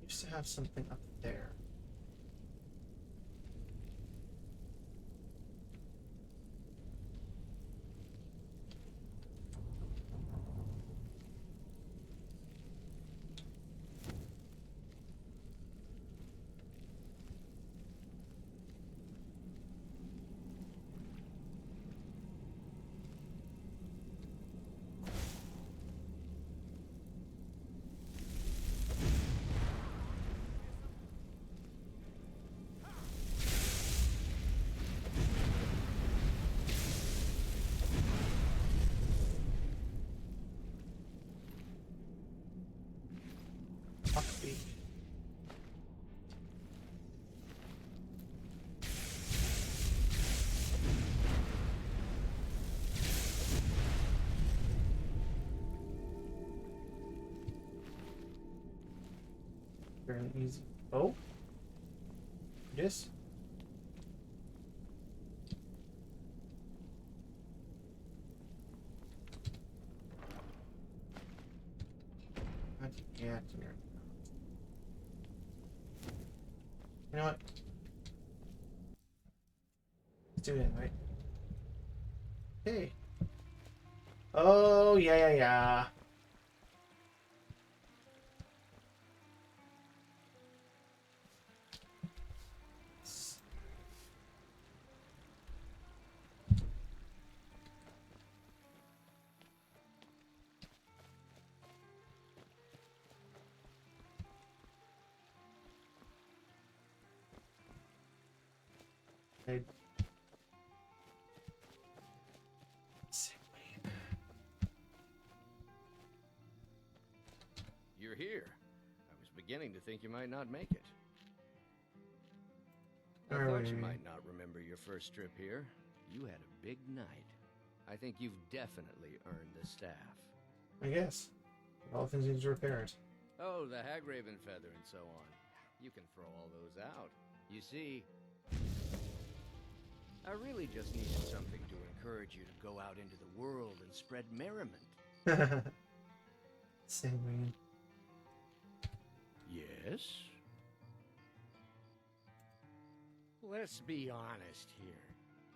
S1: Used to have something up there. Fairly easy. Oh, this. How'd you get here? You know what? Let's do it anyway. Hey. Oh, yeah. I...
S19: You're here. I was beginning to think you might not make it. I thought you might not remember your first trip here. You had a big night. I think you've definitely earned the staff.
S1: I guess. All things need to repair it.
S19: Oh, the Hagraven feather and so on. You can throw all those out. You see, I really just needed something to encourage you to go out into the world and spread merriment.
S1: Sanguine.
S19: Yes? Let's be honest here.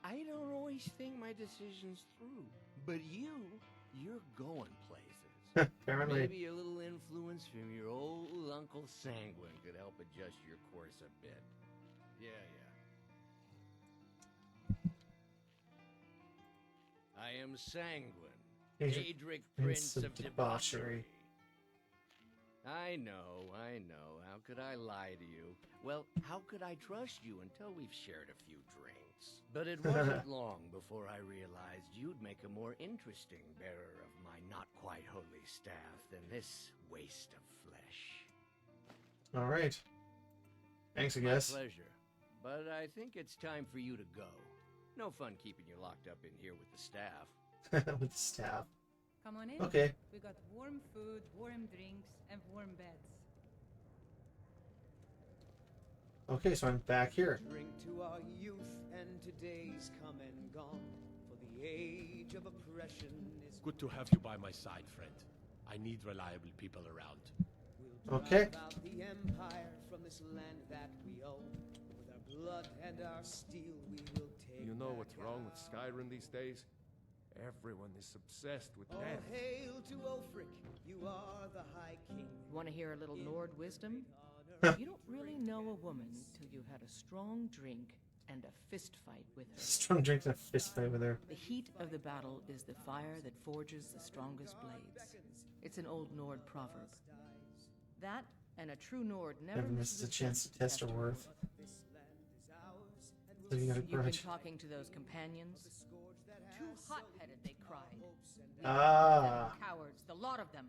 S19: I don't always think my decisions through. But you're going places.
S1: Apparently.
S19: Maybe a little influence from your old Uncle Sanguine could help adjust your course a bit. Yeah. I am Sanguine, Daedric Prince of Debauchery. I know. How could I lie to you? Well, how could I trust you until we've shared a few drinks? But it wasn't long before I realized you'd make a more interesting bearer of my not-quite-holy staff than this waste of flesh.
S1: Alright. Thanks, I guess.
S19: My pleasure. But I think it's time for you to go. No fun keeping you locked up in here with the staff.
S1: With the staff.
S9: Come on in.
S1: Okay.
S9: We got warm food, warm drinks, and warm beds.
S1: Okay, so I'm back here.
S21: Drink to our youth and today's come and gone. For the age of oppression is
S15: Good to have you by my side, friend. I need reliable people around.
S21: We'll
S1: okay.
S21: drive out the empire from this land that we own. With our blood and our steel, we will take.
S14: You know what's wrong with Skyrim these days? Everyone is obsessed with death.
S21: Oh, hail to Ulfric, you are the High King.
S11: Want to hear a little Nord wisdom? You don't really know a woman till you had a strong drink and a fist fight with her.
S1: Strong drink and a fist fight with her.
S11: The heat of the battle is the fire that forges the strongest blades. It's an old Nord proverb. That and a true Nord never
S1: misses a chance to test her worth. So you got a
S11: You've been
S1: grudge.
S11: talking to those companions? Too hot-headed, they cried.
S1: Ah.
S11: Cowards, the lot of them.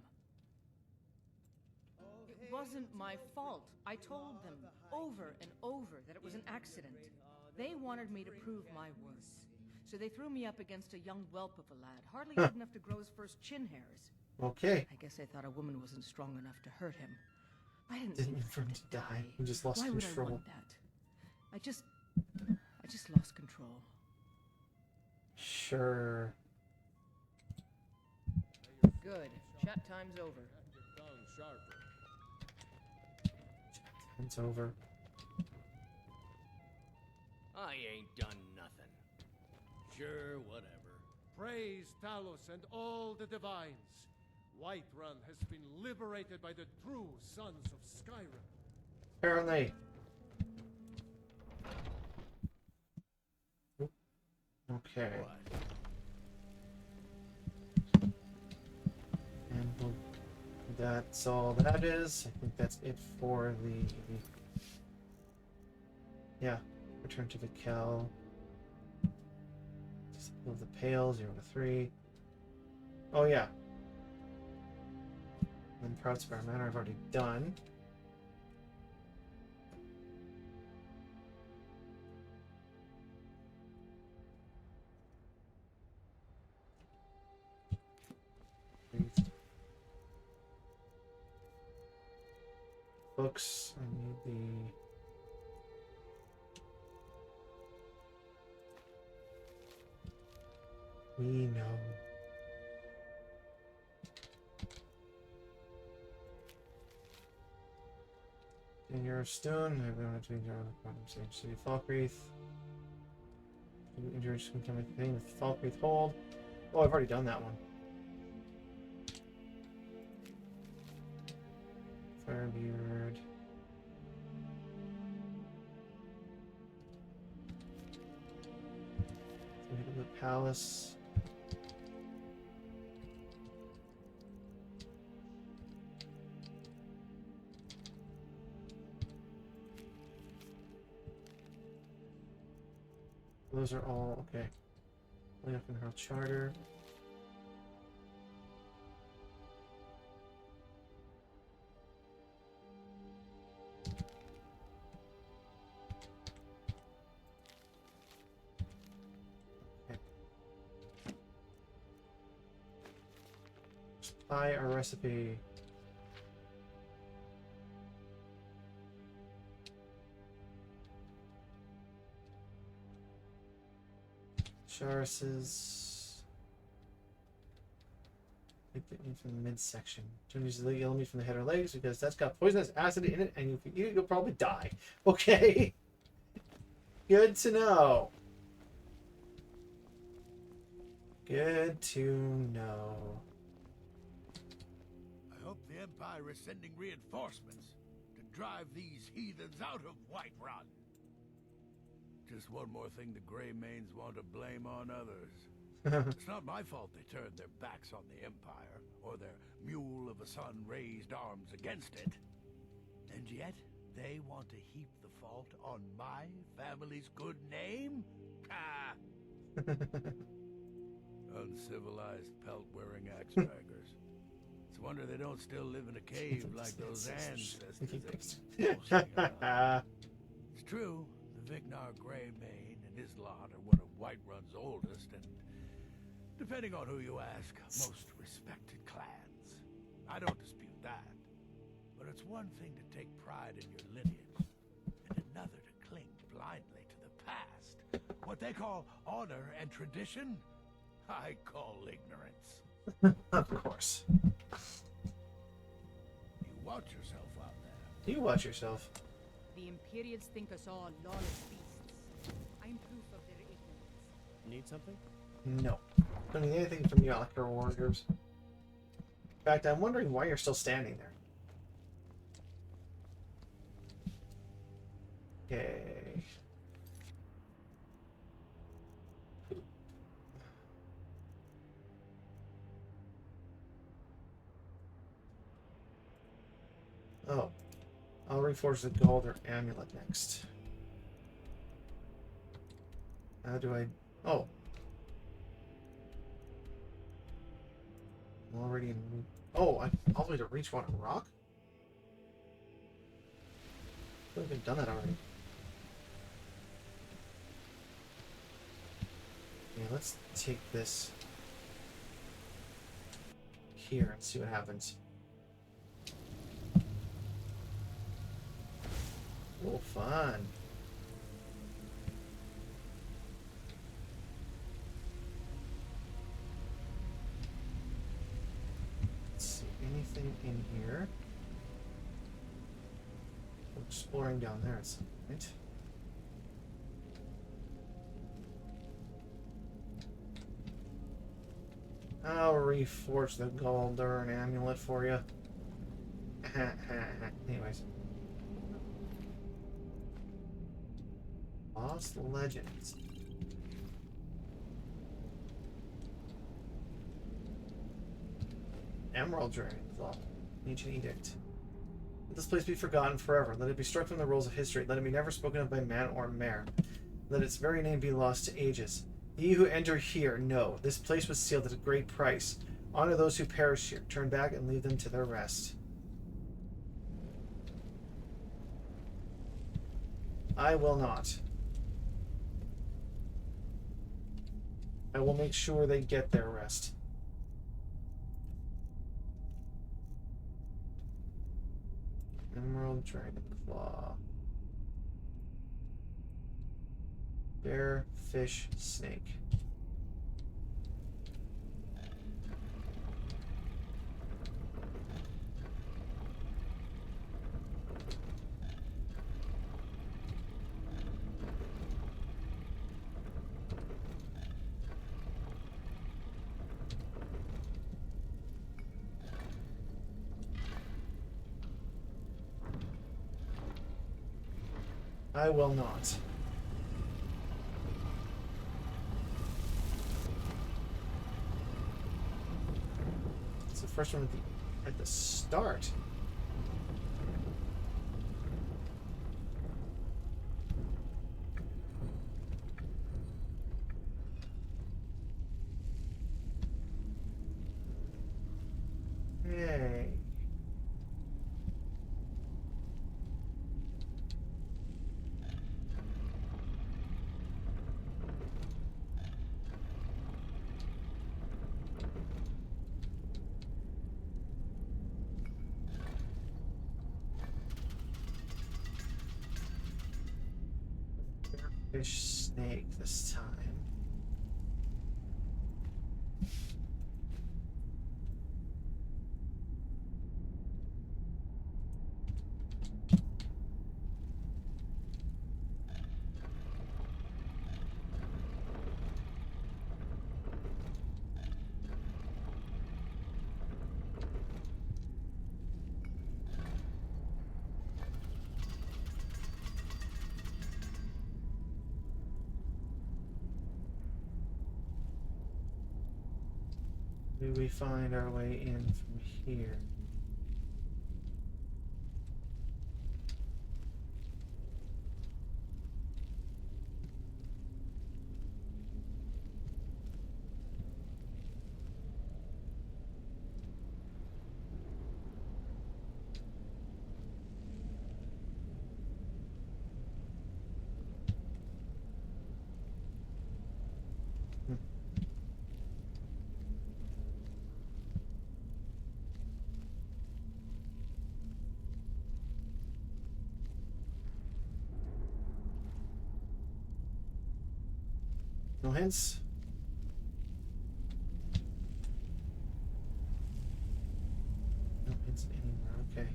S11: It wasn't my fault. I told them over and over that it was an accident. They wanted me to prove my worth. So they threw me up against a young whelp of a lad, hardly old enough to grow his first chin hairs.
S1: Okay.
S11: I guess they thought a woman wasn't strong enough to hurt him. I didn't
S1: mean for him to die. He just lost
S11: Why
S1: control.
S11: would I want that? I just lost control.
S1: Sure.
S11: Good. Chat time's over.
S1: It's over.
S19: I ain't done nothing. Sure, whatever.
S14: Praise Talos and all the divines. Whiterun has been liberated by the true sons of Skyrim.
S1: Apparently. Okay. And that's all that is. I think that's it for the... Yeah. Return to the Kel. Disciple of the Pale, 0 to 3. Oh, yeah. And Proudspire Manor I've already done. Books. I need the... We know. Danger of Stone. Everyone has to be on the bottom stage. City of Falkreath. Injuries can come with thing with Falkreath Hold. Oh, I've already done that one. Firebeard. The Palace. Those are all okay. Lay up in her charter. Okay. Supply our recipe. Charis's. Take the meat from the midsection. Don't use the yellow meat from the head or legs because that's got poisonous acid in it, and if you eat it, you'll probably die. Okay. Good to know. Good to know.
S3: I hope the Empire is sending reinforcements to drive these heathens out of Whiterun. Just one more thing the Greymanes want to blame on others. It's not my fault they turned their backs on the Empire, or their mule of a son raised arms against it. And yet, they want to heap the fault on my family's good name? Ah! Uncivilized pelt-wearing axe-draggers. It's a wonder they don't still live in a cave like those ancestors. It's true, the Vignar Greymane and his lot are one of Whiterun's oldest and, depending on who you ask, most respected clans. I don't dispute that. But it's one thing to take pride in your lineage, and another to cling blindly to the past. What they call honor and tradition, I call ignorance.
S1: Of course.
S3: You watch yourself out there.
S1: You watch yourself.
S9: The Imperials think us all lawless beasts. I'm proof of their ignorance.
S16: Need something?
S1: No. Don't need anything from you, Alaka warriors. In fact, I'm wondering why you're still standing there. Okay. Oh. I'll reforge the Galder amulet next. How do I... Oh. I'm already in... Oh, I'm all the way to reach one rock? I feel like I've done that already. Yeah, let's take this here and see what happens. Oh, fun. Let's see, anything in here? We're exploring down there at some point. I'll reforge the Galdern amulet for you. Anyways. Lost Legends. Emerald Dragon Claw. Ancient Edict. Let this place be forgotten forever. Let it be struck from the rolls of history. Let it be never spoken of by man or mare. Let its very name be lost to ages. Ye who enter here know this place was sealed at a great price. Honor those who perish here. Turn back and leave them to their rest. I will not. I will make sure they get their rest. Emerald Dragon Claw. Bear, fish, snake. I will not. It's the first one at the start. Fish snake this time. Do we find our way in from here? No hints? No hints anywhere, okay.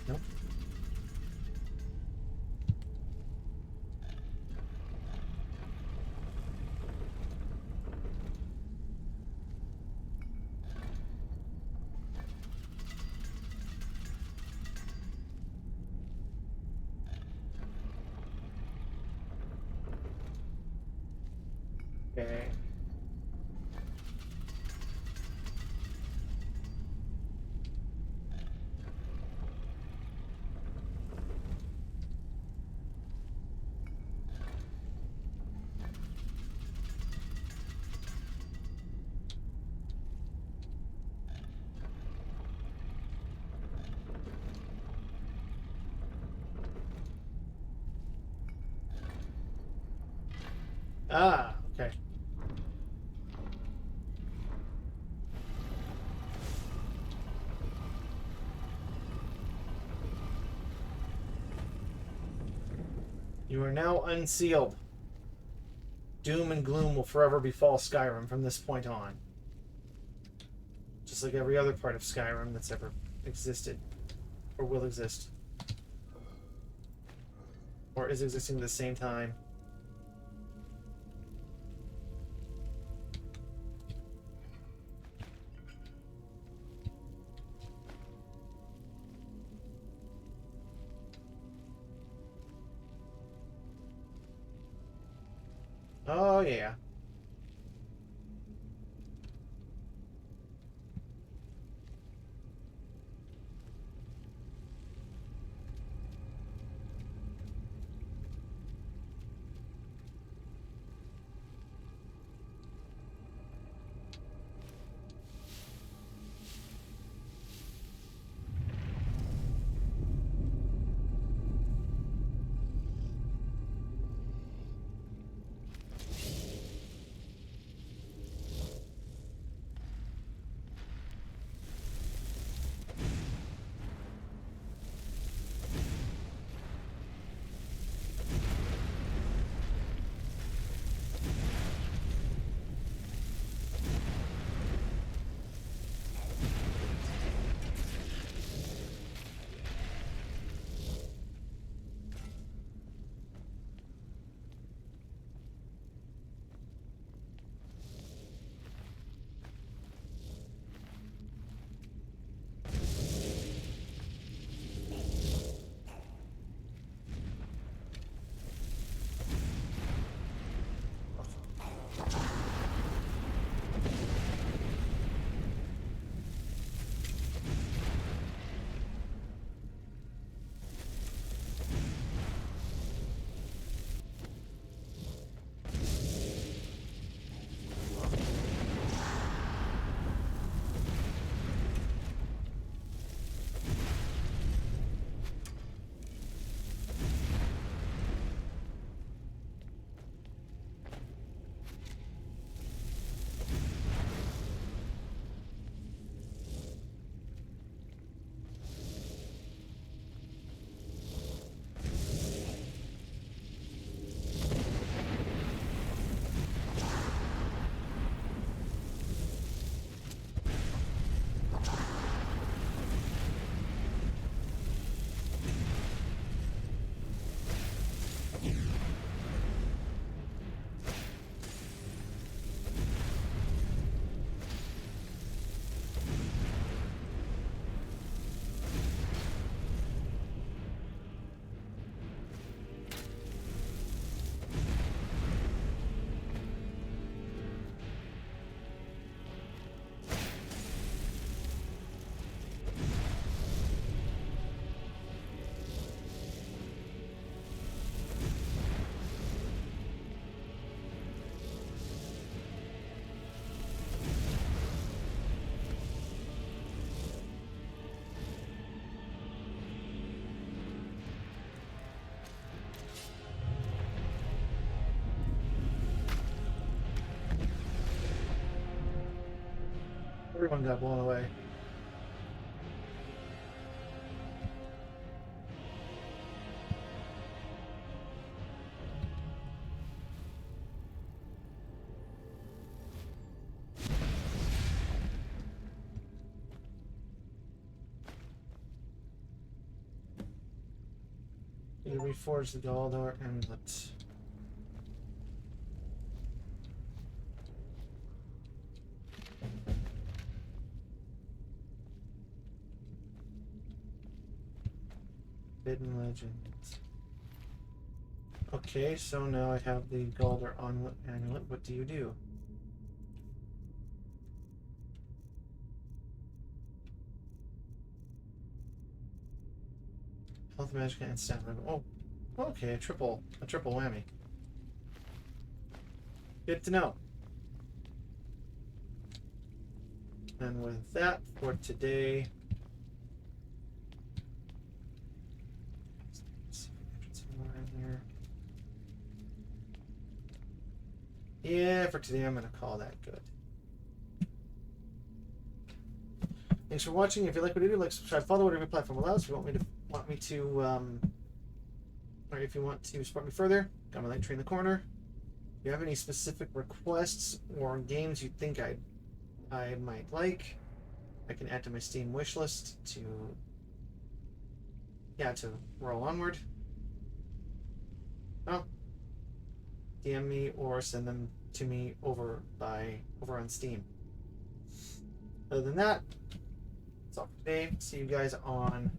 S1: Nope. Okay. Ah, okay. You are now unsealed. Doom and gloom will forever befall Skyrim from this point on. Just like every other part of Skyrim that's ever existed. Or will exist. Or is existing at the same time. Oh, yeah. Everyone got blown away. You reforge the Galdor amulet. Hidden Legends. Okay, so now I have the Galdor amulet. What do you do? Health, magic, and stamina. Oh, okay, a triple whammy. Good to know. And with that for today. Somewhere in here. Yeah, for today I'm gonna call that good. Thanks for watching. If you like what I do, like, subscribe, follow whatever platform allows. If you want me to, or if you want to support me further, got my link tree in the corner. If you have any specific requests or games you think I might like, I can add to my Steam wish list to roll onward. Well, DM me or send them to me over on Steam. Other than that, that's all for today. See you guys on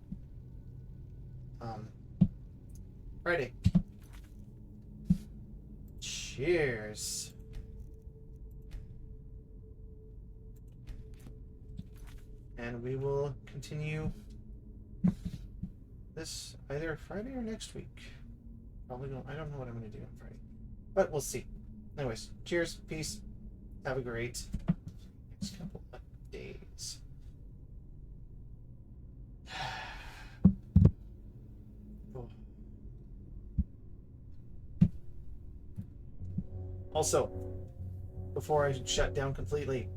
S1: Friday. Cheers. And we will continue this either Friday or next week. Probably don't. I don't know what I'm going to do on Friday, but we'll see. Anyways, cheers, peace. Have a great next couple of days. Also, before I shut down completely,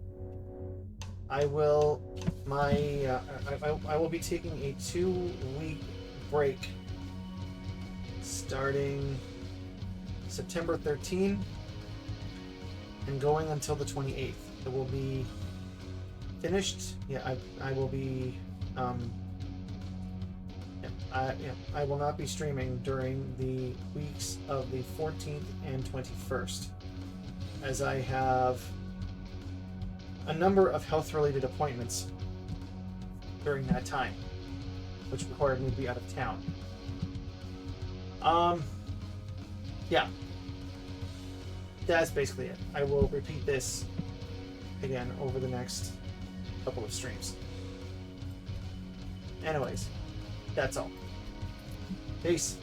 S1: I will I will be taking a 2-week break starting September 13 and going until the 28th. It will be finished. Yeah, I will be I will not be streaming during the weeks of the 14th and 21st, as I have a number of health-related appointments during that time, which required me to be out of town. Yeah. That's basically it. I will repeat this again over the next couple of streams. Anyways, that's all. Peace.